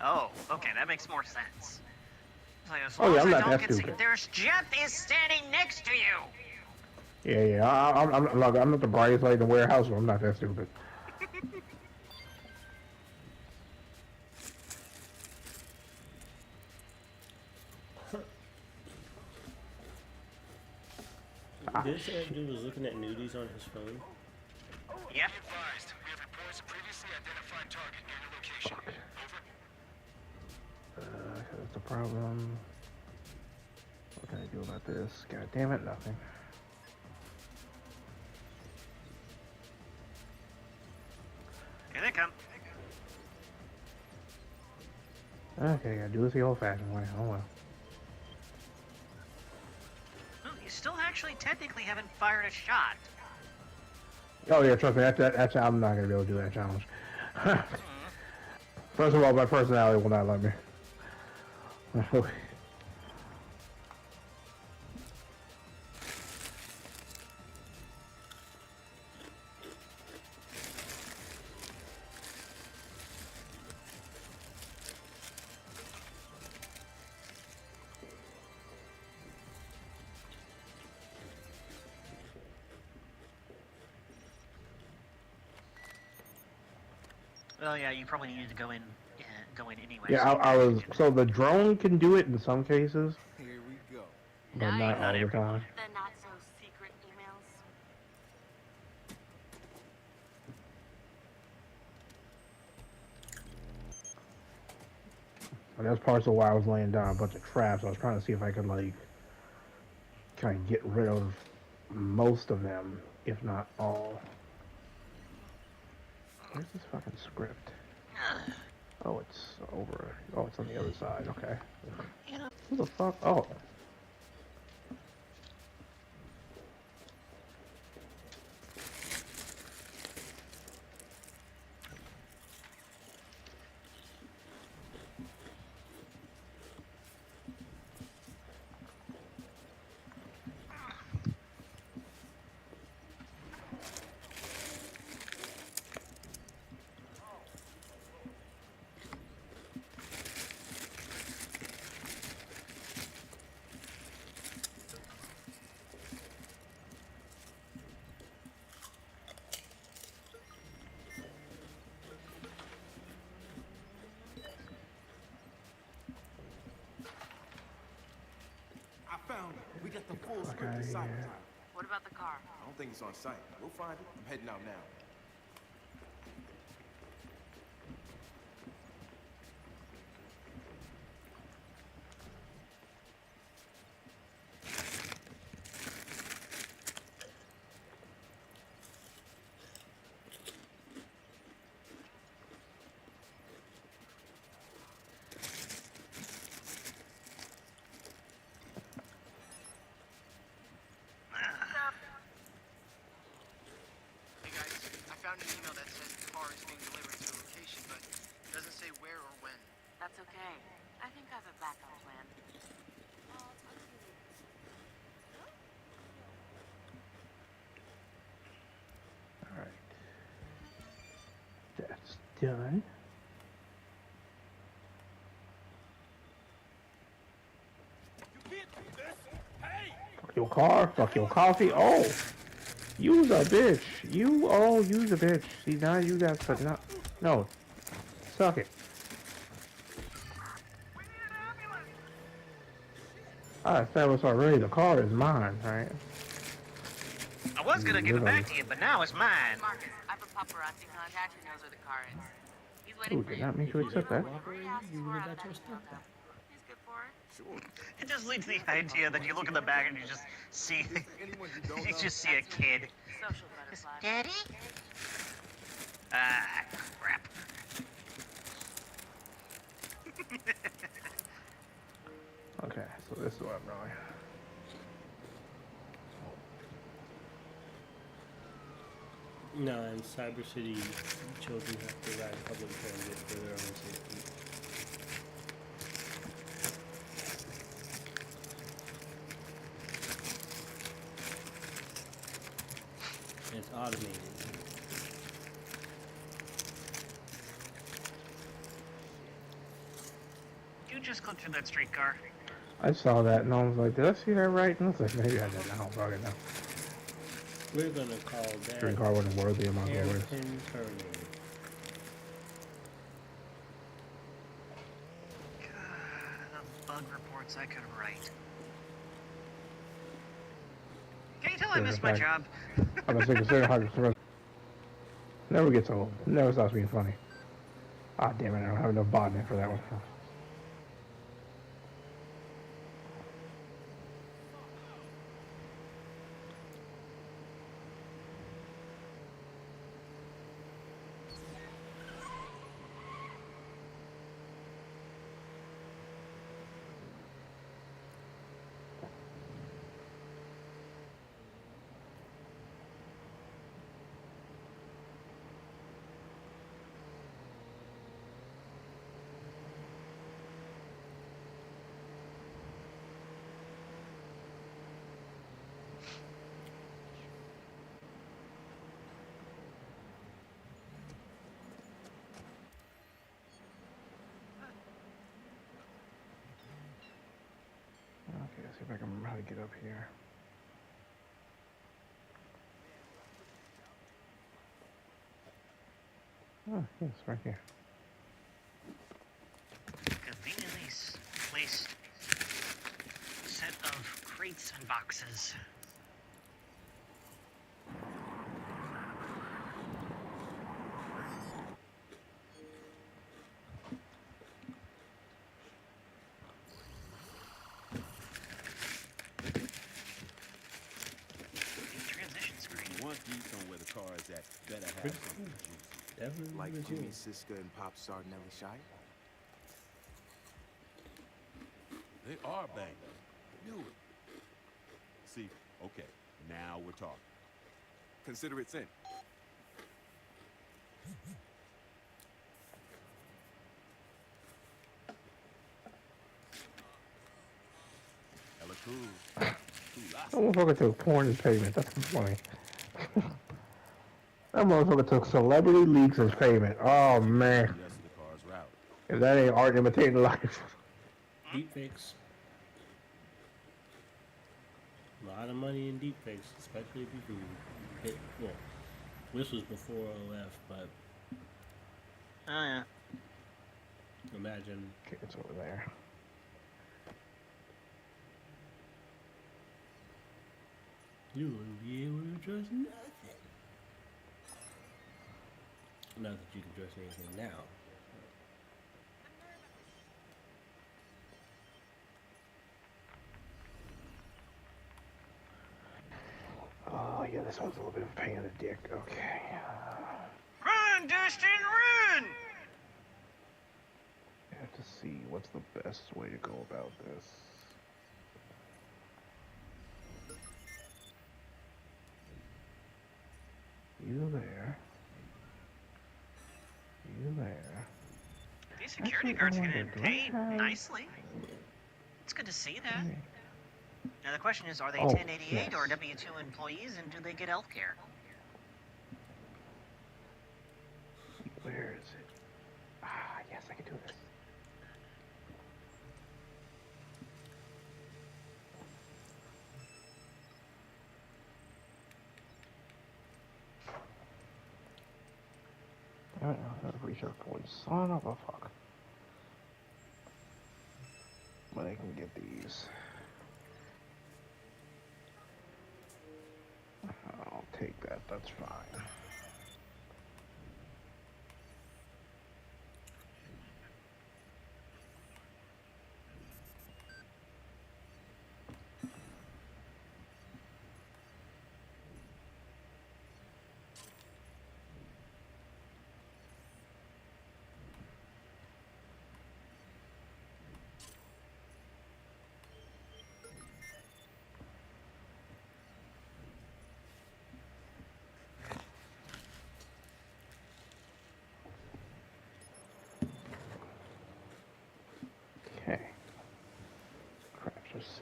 Oh, okay, that makes more sense. Like, as Oh long yeah, as I'm I not don't that get stupid. There's Jeff is standing next to you. Yeah. I'm not the brightest light in the warehouse, so I'm not that stupid. This dude was looking at nudies on his phone. Yep. Advised. We have reports of previously identified target near your location. Over. That's the problem. What can I do about this? God damn it, nothing. Here they come. Okay, gotta do this the old-fashioned way. Oh well. Well, you still actually technically haven't fired a shot. Oh yeah, trust me. That's I'm not gonna be able to do that challenge. First of all, my personality will not let me. Well, yeah, you probably needed to go in anyway. Yeah, I was. So the drone can do it in some cases, Here we go. but not all the time. The not so secret emails. And that's parts of why I was laying down a bunch of traps. I was trying to see if I could like kind of get rid of most of them, if not all. Where's this fucking script? Oh, it's over. Oh, it's on the other side. Okay. Who the fuck? Oh. I found it. We got the full script of Cyber Time. What about the car? I don't think it's on site. We'll find it. I'm heading out now. Hey guys, I found an email that says the car is being delivered to a location, but it doesn't say where or when. That's okay. I think I have a backup plan. Alright. That's done. Fuck your car, fuck your coffee. Oh! You's a bitch. You's a bitch. See, now you got to, no. Suck it. I established already the car is mine, right? I was gonna give it back to you, but now it's mine. Marcus, I have a paparazzi contact who knows where the car is. He's waiting Ooh, for did you. not mean to accept that. He's good for it. Sure. It just leads to the idea that you look in the back and you just see you just see a kid. Social butterfly. Daddy? Ah, crap. Okay, so this is what I'm going. No, in Cyber City, children have to ride public transit for their own safety. It's automated. You just clipped through that streetcar. I saw that and I was like, did I see that right? And I was like, maybe I didn't. I don't fucking know. We're gonna call that Streetcar wasn't worthy of my glory. hairpin turning. The bug reports I could write. Can you tell I missed my job? I'm gonna consider 100%. Never gets old. Never stops being funny. Ah, damn it! I don't have enough botnet for that one. Okay, let's see if I can remember how to get up here. Oh, yes, right here. Conveniently placed set of crates and boxes. Once you somewhere the car is at, better have something juicy. Like Jimmy Siska and pop star Nelly Shire? They are banging. Knew it. See, okay, now we're talking. Consider it sent. Hella cool. That motherfucker took porn as payment. That's funny. That motherfucker took celebrity leaks as payment. Oh man. If that ain't art imitating life. Deepfakes. A lot of money in deepfakes, especially if you can hit. Well, this was before OF, but. Oh yeah. Imagine. Okay, it's over there. You wouldn't be able to trust nothing. Not that you can trust anything now. Oh yeah, this one's a little bit of a pain in the dick. Okay. Run, Destin, run! I have to see what's the best way to go about this. You there. You there. These security guards are getting paid nicely. It's good to see that. Now the question is, are they 1088 or W-2 employees, and do they get health care? Where is it? Ah, yes, I can do this. I don't know, research point. Son of a fuck. But I can get these. I'll take that, that's fine.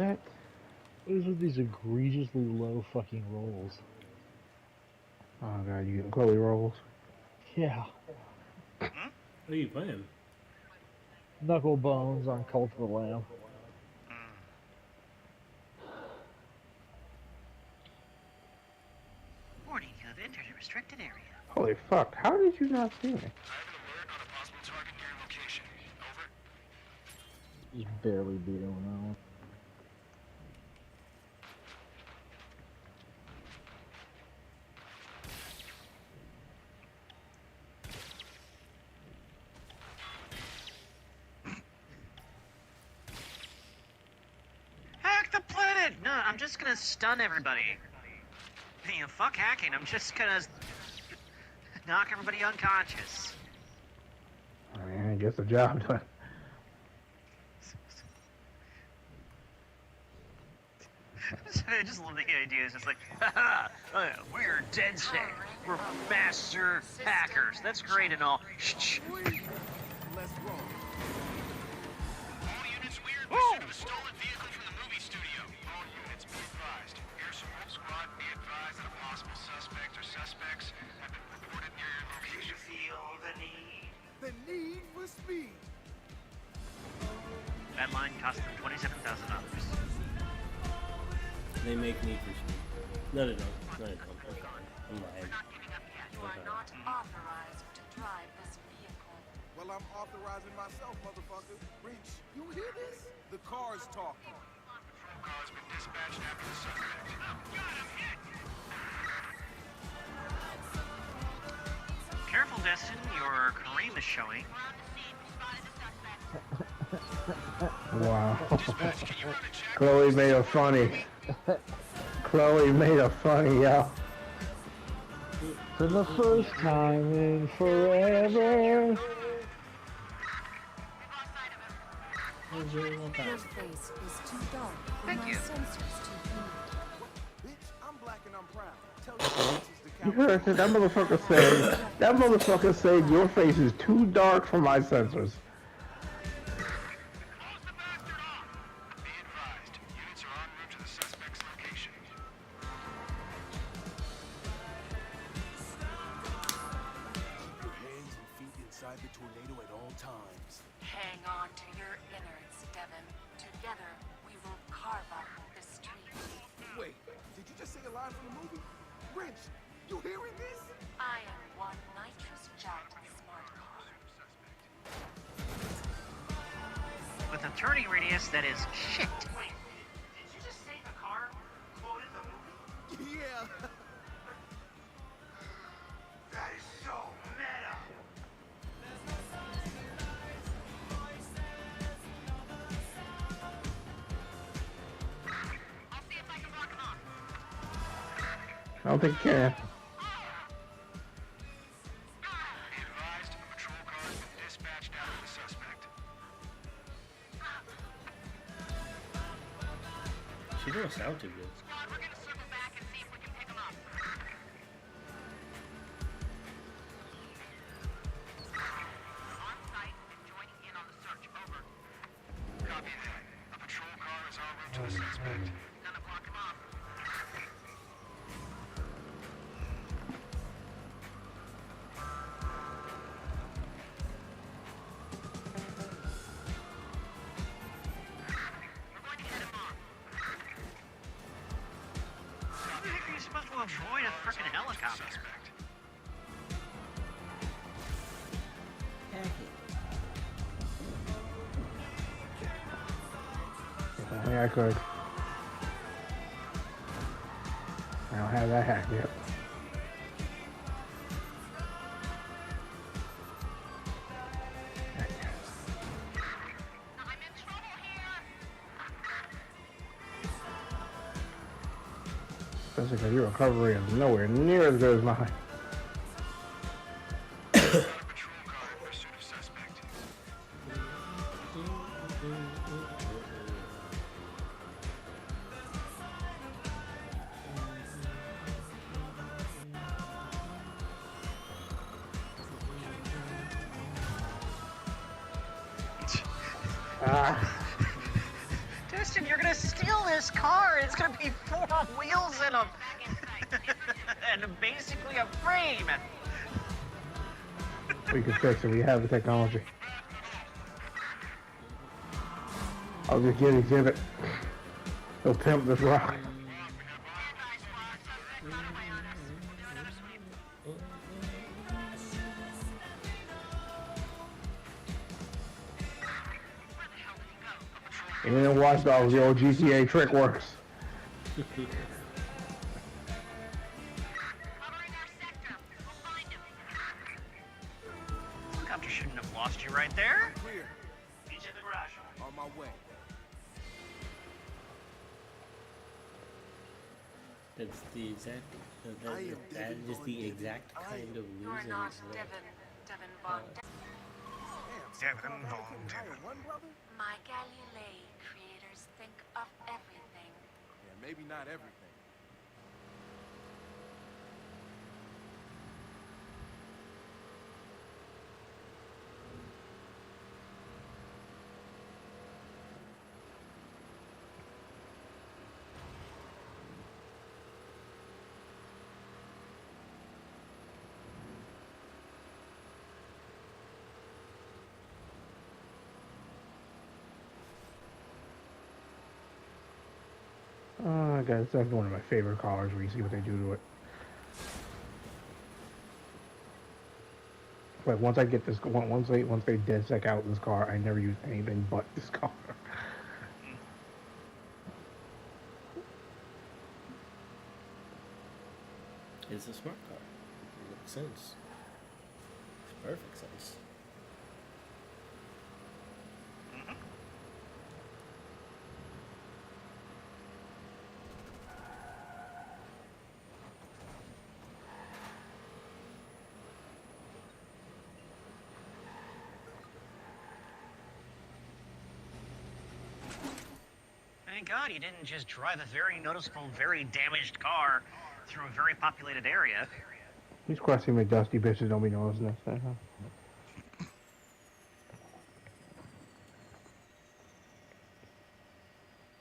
set? These are these egregiously low fucking rolls. Oh god, you getting Chloe rolls? Yeah. What are you playing? Knuckle bones on Cult of the Lamb. Warning, you have entered a restricted area. Holy fuck, how did you not see me? Just barely beat him on that one. Hack the planet! No, I'm just gonna stun everybody. You know, fuck hacking, I'm just gonna knock everybody unconscious. I mean, I guess the job done. I just love the idea. It's just like, haha, we're DedSec. We're master hackers. That's great and all. Shh. Let's roll. All units, we are in pursuit of a stolen vehicle from the movie studio. All units, be advised. Air Support Squad, be advised that a possible suspect or suspects have been reported near your location. You feel the need? The need for speed. That line cost them $27,000. They make Need for Speed. No, they don't. No, they don't. Okay. I'm lying. You are not authorized to drive this vehicle. Well, I'm authorizing myself, motherfucker. Reach, you hear this? The car's talking. Patrol car has been dispatched after the suspect. Got him hit! Careful, Destin. Your Kareem is showing. Wow. Chloe made a funny. Chloe made a funny, yo. For the first time in forever. Your face is too dark for my sensors to read. Bitch, I'm black and I'm proud. Tell your bitches to You heard that motherfucker said your face is too dark for my sensors. Hang on to your innards, Devin. Together, we will carve up the street. Wait, did you just say a line from the movie? Rich, you hearing this? I am one nitrous-jacked smart car. With a turning radius that is shit. Wait, did you just say the car quoted the movie? Yeah. That is so meta! I don't think you can. She don't sound too good. We're gonna circle back and see if we can pick them up. On site and joining in on the search. Over. Copy that. A patrol car is en route to the suspect. Gonna block him off. We're going to head him off. How the heck are you supposed to avoid a frickin' helicopter? I think I could. I don't have that hack yet. Especially because your recovery is nowhere near as good as mine. Destin, you're gonna gonna steal this car. It's gonna be 4 wheels and a and basically a frame. We can fix it. We have the technology. I'll just get exhibit. He'll pimp this rock. And then Watch Dogs, the old GTA trick works. Helicopter shouldn't have lost you right there. Clear. He's in the garage. On my way. That's the exact. That is the exact kind of You are losing. not Devin Von Devin Von Devin. My Galilei creators think of everything. Yeah, maybe not everything. Oh, guys, that's one of my favorite cars where you see what they do to it. Like once I get this, once they dissect out this car, I never use anything but this car. It's a smart car. It makes sense. Makes perfect sense. Thank God you didn't just drive a very noticeable, very damaged car through a very populated area. These crusty McDusty bitches don't be noticing this thing, huh?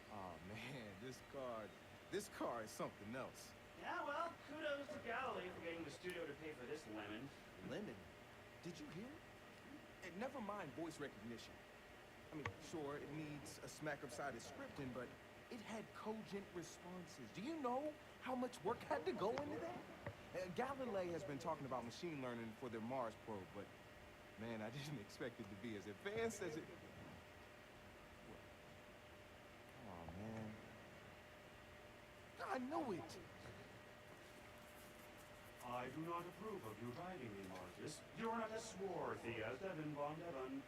Oh man, this car is something else. Yeah, well, kudos to Galilee for getting the studio to pay for this lemon. Lemon, did you hear? And never mind voice recognition. I mean, sure, it needs a smack-up-sided scripting, but it had cogent responses. Do you know how much work had to go into that? Galilei has been talking about machine learning for their Mars probe, but man, I didn't expect it to be as advanced as it... Oh, man. I knew it! I do not approve of you driving me, Marcus. You're not as swarthy as Devin Von Devin.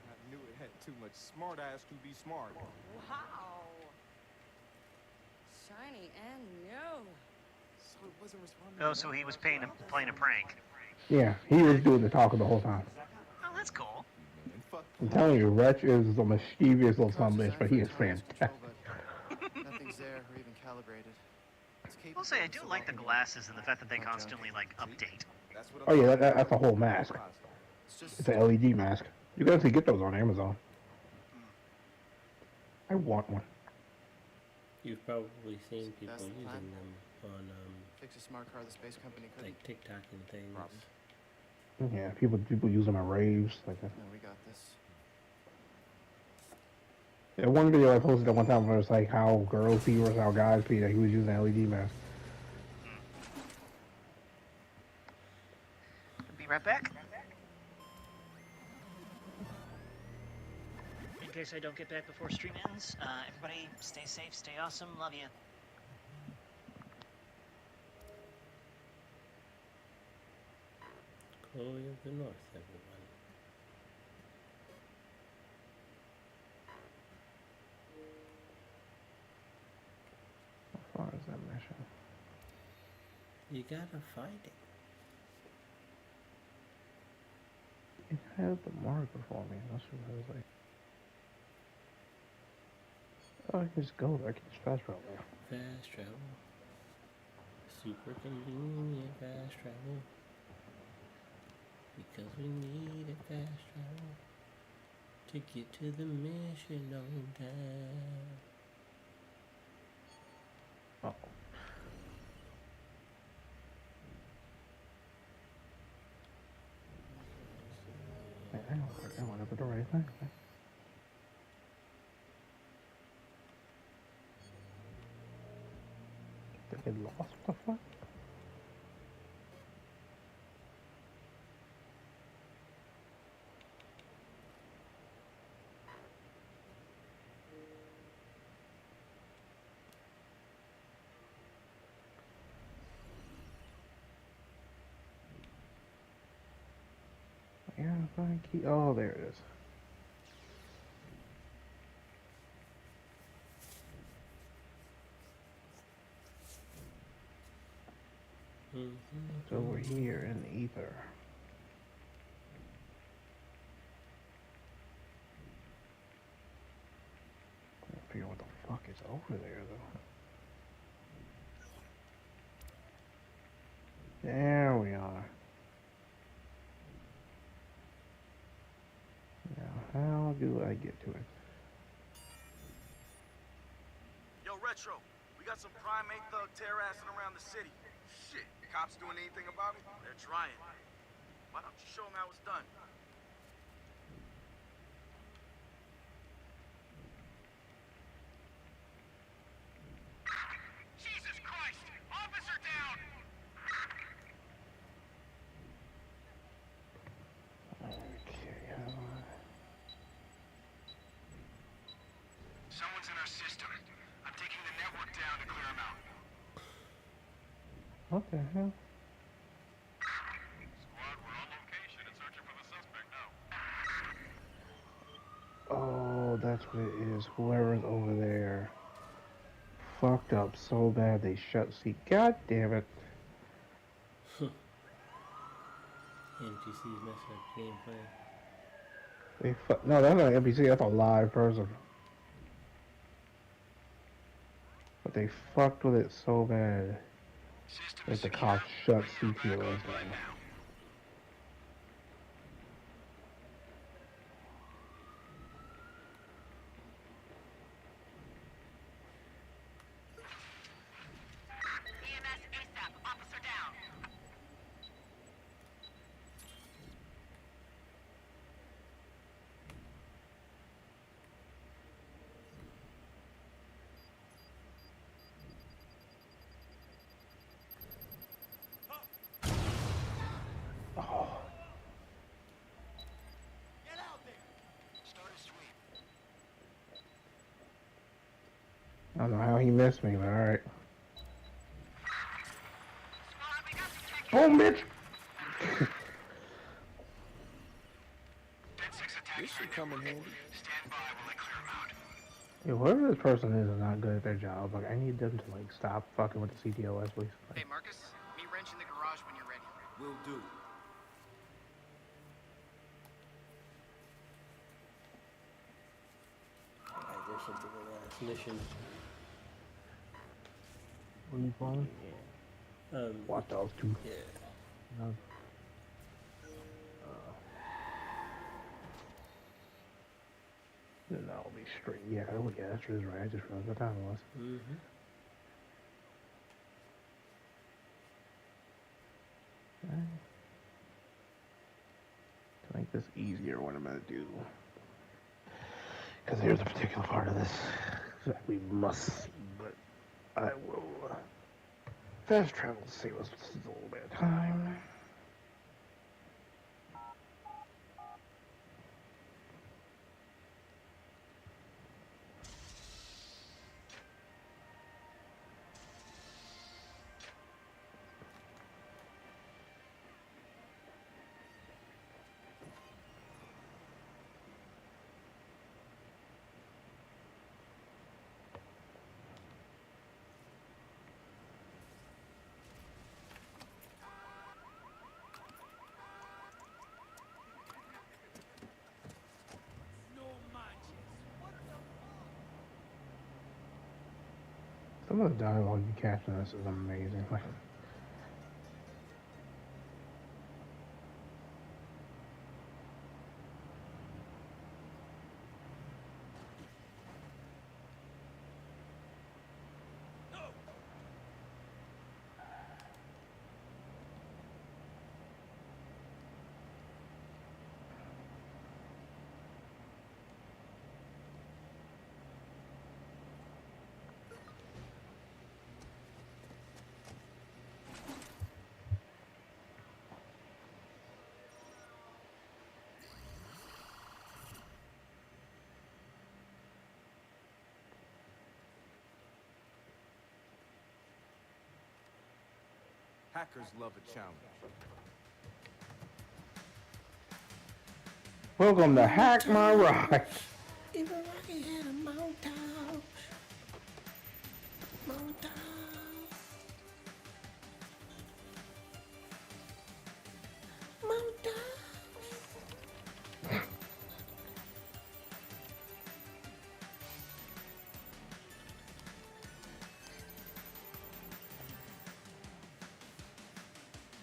I knew it had too much smart ass to be smart. Wow. Shiny and new. So it wasn't responding. Oh, so he was playing a prank. Yeah, he was doing the talking the whole time. Oh, that's cool. I'm telling you, Wretch is a mischievous little son of a bitch, but he is fantastic. Nothing's there or even calibrated. I'll say I do like the glasses and the fact that they constantly like update. Oh yeah, that's a whole mask. It's an LED mask. You can actually get those on Amazon. I want one. You've probably seen people using them on Fix a smart car the space company couldn't. like TikTok and things. Yeah, people use them at raves like that. No, we got this. Yeah, one video I posted at one time where it's like how girls pee versus how guys pee. That he was using an LED mask. Be right back. In case I don't get back before stream ends, everybody stay safe, stay awesome, love you. Chloe of the North, everyone. How far is that mission? You gotta find it. It had the marker for me. That's what I was like. Oh, I can just go there. I can just fast travel there. Fast travel. Super convenient fast travel. Because we need a fast travel to get to the mission on time. I went up with the right thing. Did I get lost? What the fuck? Yeah, fine key. Oh, there it is. It's over here in the ether. I figure what the fuck is over there, though. There we are. Now, how do I get to it? Yo, Retro, we got some primate thug terracing around the city. Shit, cops doing anything about it? They're trying. Why don't you show them how it's done? Jesus Christ! Officer down! Someone's in our system. I'm taking the network down to clear them out. What the hell? Squad, we're on location and searching for the suspect now. Oh, that's what it is. Whoever's over there fucked up so bad they shut seat. God damn it. NPCs mess up gameplay. No, that's not an NPC, that's a live person. But they fucked with it so bad that the cops shut CTOS down. I don't know how he missed me, but alright. Boom, bitch! This should come in handy. Yeah, whoever this person is not good at their job. Like, I need them to, like, stop fucking with the CTOS, please. Like, Hey, Marcus, meet Wrench in the garage when you're ready. Will do. Alright, there's something in the last mission. What are you playing? Yeah. Watch Dogs 2. Yeah. No. Then I'll be straight. Yeah, oh yeah, that's right. I just realized what time it was. Mm-hmm. To make this easier, what I'm gonna do. Because there's a particular part of this that we must see, but I will fast travel to save us a little bit of time. Some of the dialogue you catch in this is amazing. Like, Hackers love a challenge. Welcome to Hack My Ride. If a rocket had a montage.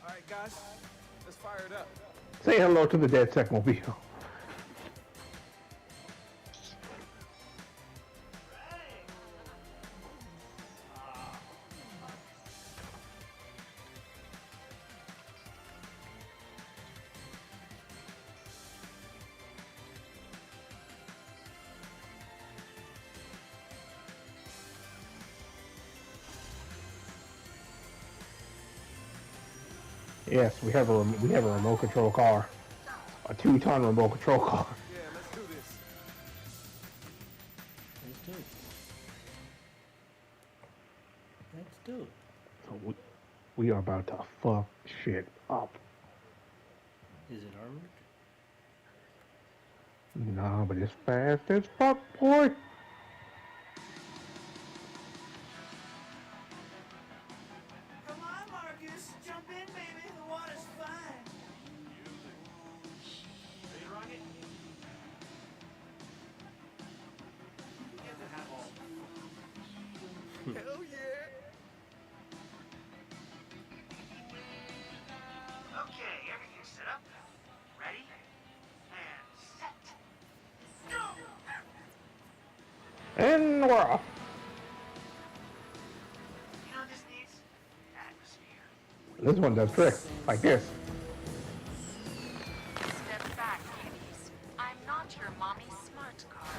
All right, guys, let's fire it up. Say hello to the dead Techmobile. Yes, we have a remote control car, a 2-ton remote control car. Yeah, let's do this. Let's do it. Let's do it. So we are about to fuck shit up. Is it armored? Nah, but it's fast as fuck, boy. Come on, Marcus. Jump in, baby. The water's fine. Ready to rock it? Get the hat ball. Hell yeah. Okay, everything's set up. Ready? And set. Go! And we're off. You know what this needs? Atmosphere. This one does tricks like this. Step back, kitties. I'm not your mommy's smart car.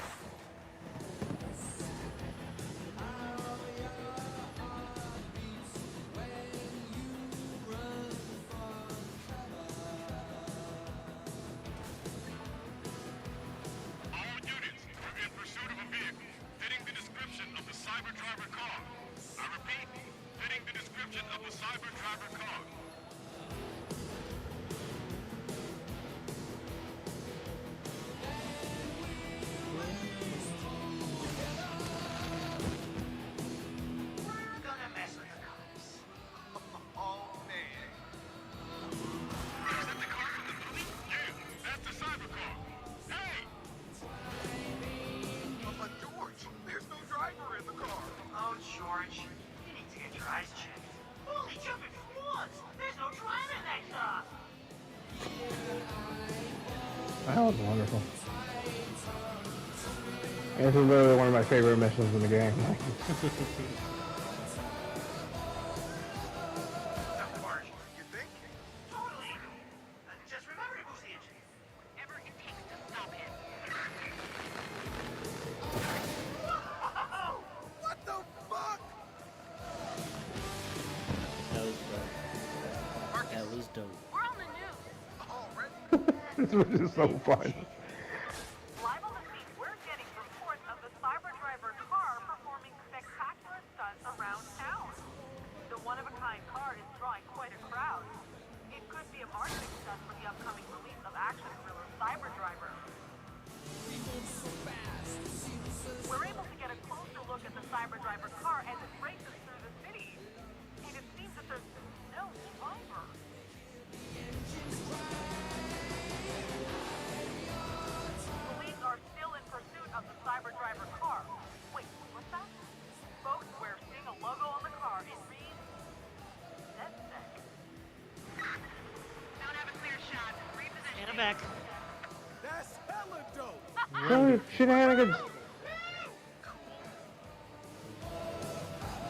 All units, we're in pursuit of a vehicle fitting the description of the cyber driver car. I repeat, fitting the description of the cyber driver car. We're gonna mess with the cops. Oh, man. Is that the car from the movie? Yeah, that's the cyber car. Hey! But George, there's no driver in the car. Oh, George, you need to get your eyes checked. Holy jumping floods! There's no driver in that car. That was wonderful. This is literally one of my favorite missions in the game. You think? Totally. Just remember to boost the engine. Whatever it takes to stop him. Whoa! What the fuck? That was dope. That was dope. We're on the news. Already? This was just so fun. Live on the scene, we're getting reports of the cyber driver car performing spectacular stunts around town. The one-of-a-kind car is drawing quite a crowd. It could be a marketing stunt for the upcoming release of action thriller Cyber Driver. We're able to get a closer look at the cyber driver car as it races through the city. And it seems that there's no driver. Police are still in pursuit of the cyber driver car. Wait, what's that? Folks, we're seeing a logo on the car. It reads NetSec. Don't have a clear shot. Reposition. And I'm back. That's hella dope. Holy shenanigans.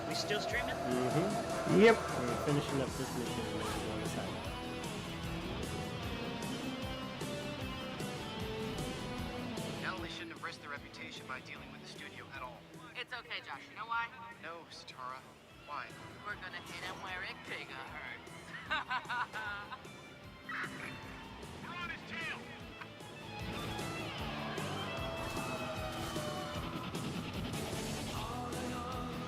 We still streaming? Mm-hmm. Yep. We're finishing up this mission and then we're going to side. Natalie shouldn't have risked their reputation by dealing with the studio at all. It's okay, Josh. You know why? No, Satara. Why? We're gonna hit him where it bigger hurts. We're on his tail.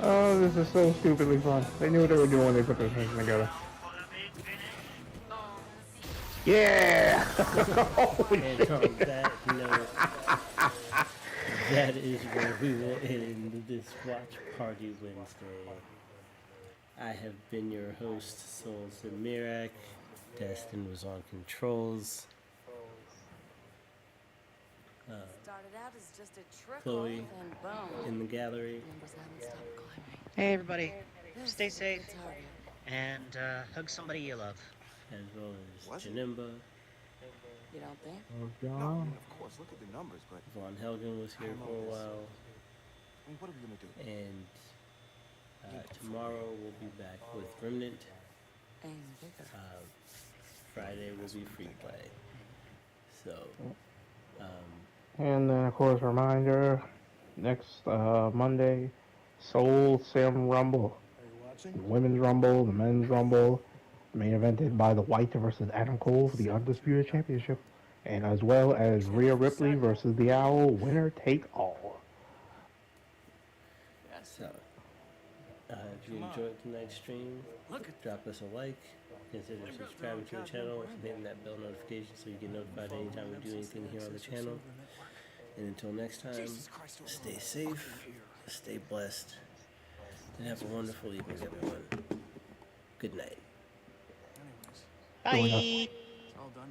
Oh, this is so stupidly fun. They knew what they were doing when they put this thing together. For the Yeah! And on that note, that is where we will end this Watch Party Wednesday. I have been your host, SoulSym Mirak. Destin was on controls. Started out as just a trickle, Chloe and boom. in the gallery. Numbers haven't stopped climbing. Hey, everybody. This Stay is safe. the target. And hug somebody you love. As well as Janemba. You don't think? No, I mean, of course, look at the numbers, but Vonhelgen was here for a while. I mean, what are we gonna do? And tomorrow we'll be back with Remnant. Aim bigger. Friday will be free play. So, And then, of course, reminder, next Monday, SoulSym Rumble. The women's Rumble, the men's Rumble, main evented by the White versus Adam Cole for the Undisputed Championship. And as well as Rhea Ripley versus the Owl, winner take all. so if you enjoyed tonight's stream, drop us a like. Consider subscribing to the channel and hitting that bell notification so you get notified anytime we do anything here on the channel. And until next time, stay safe, stay blessed, and have a wonderful evening, everyone. Good night. Bye. It's all done.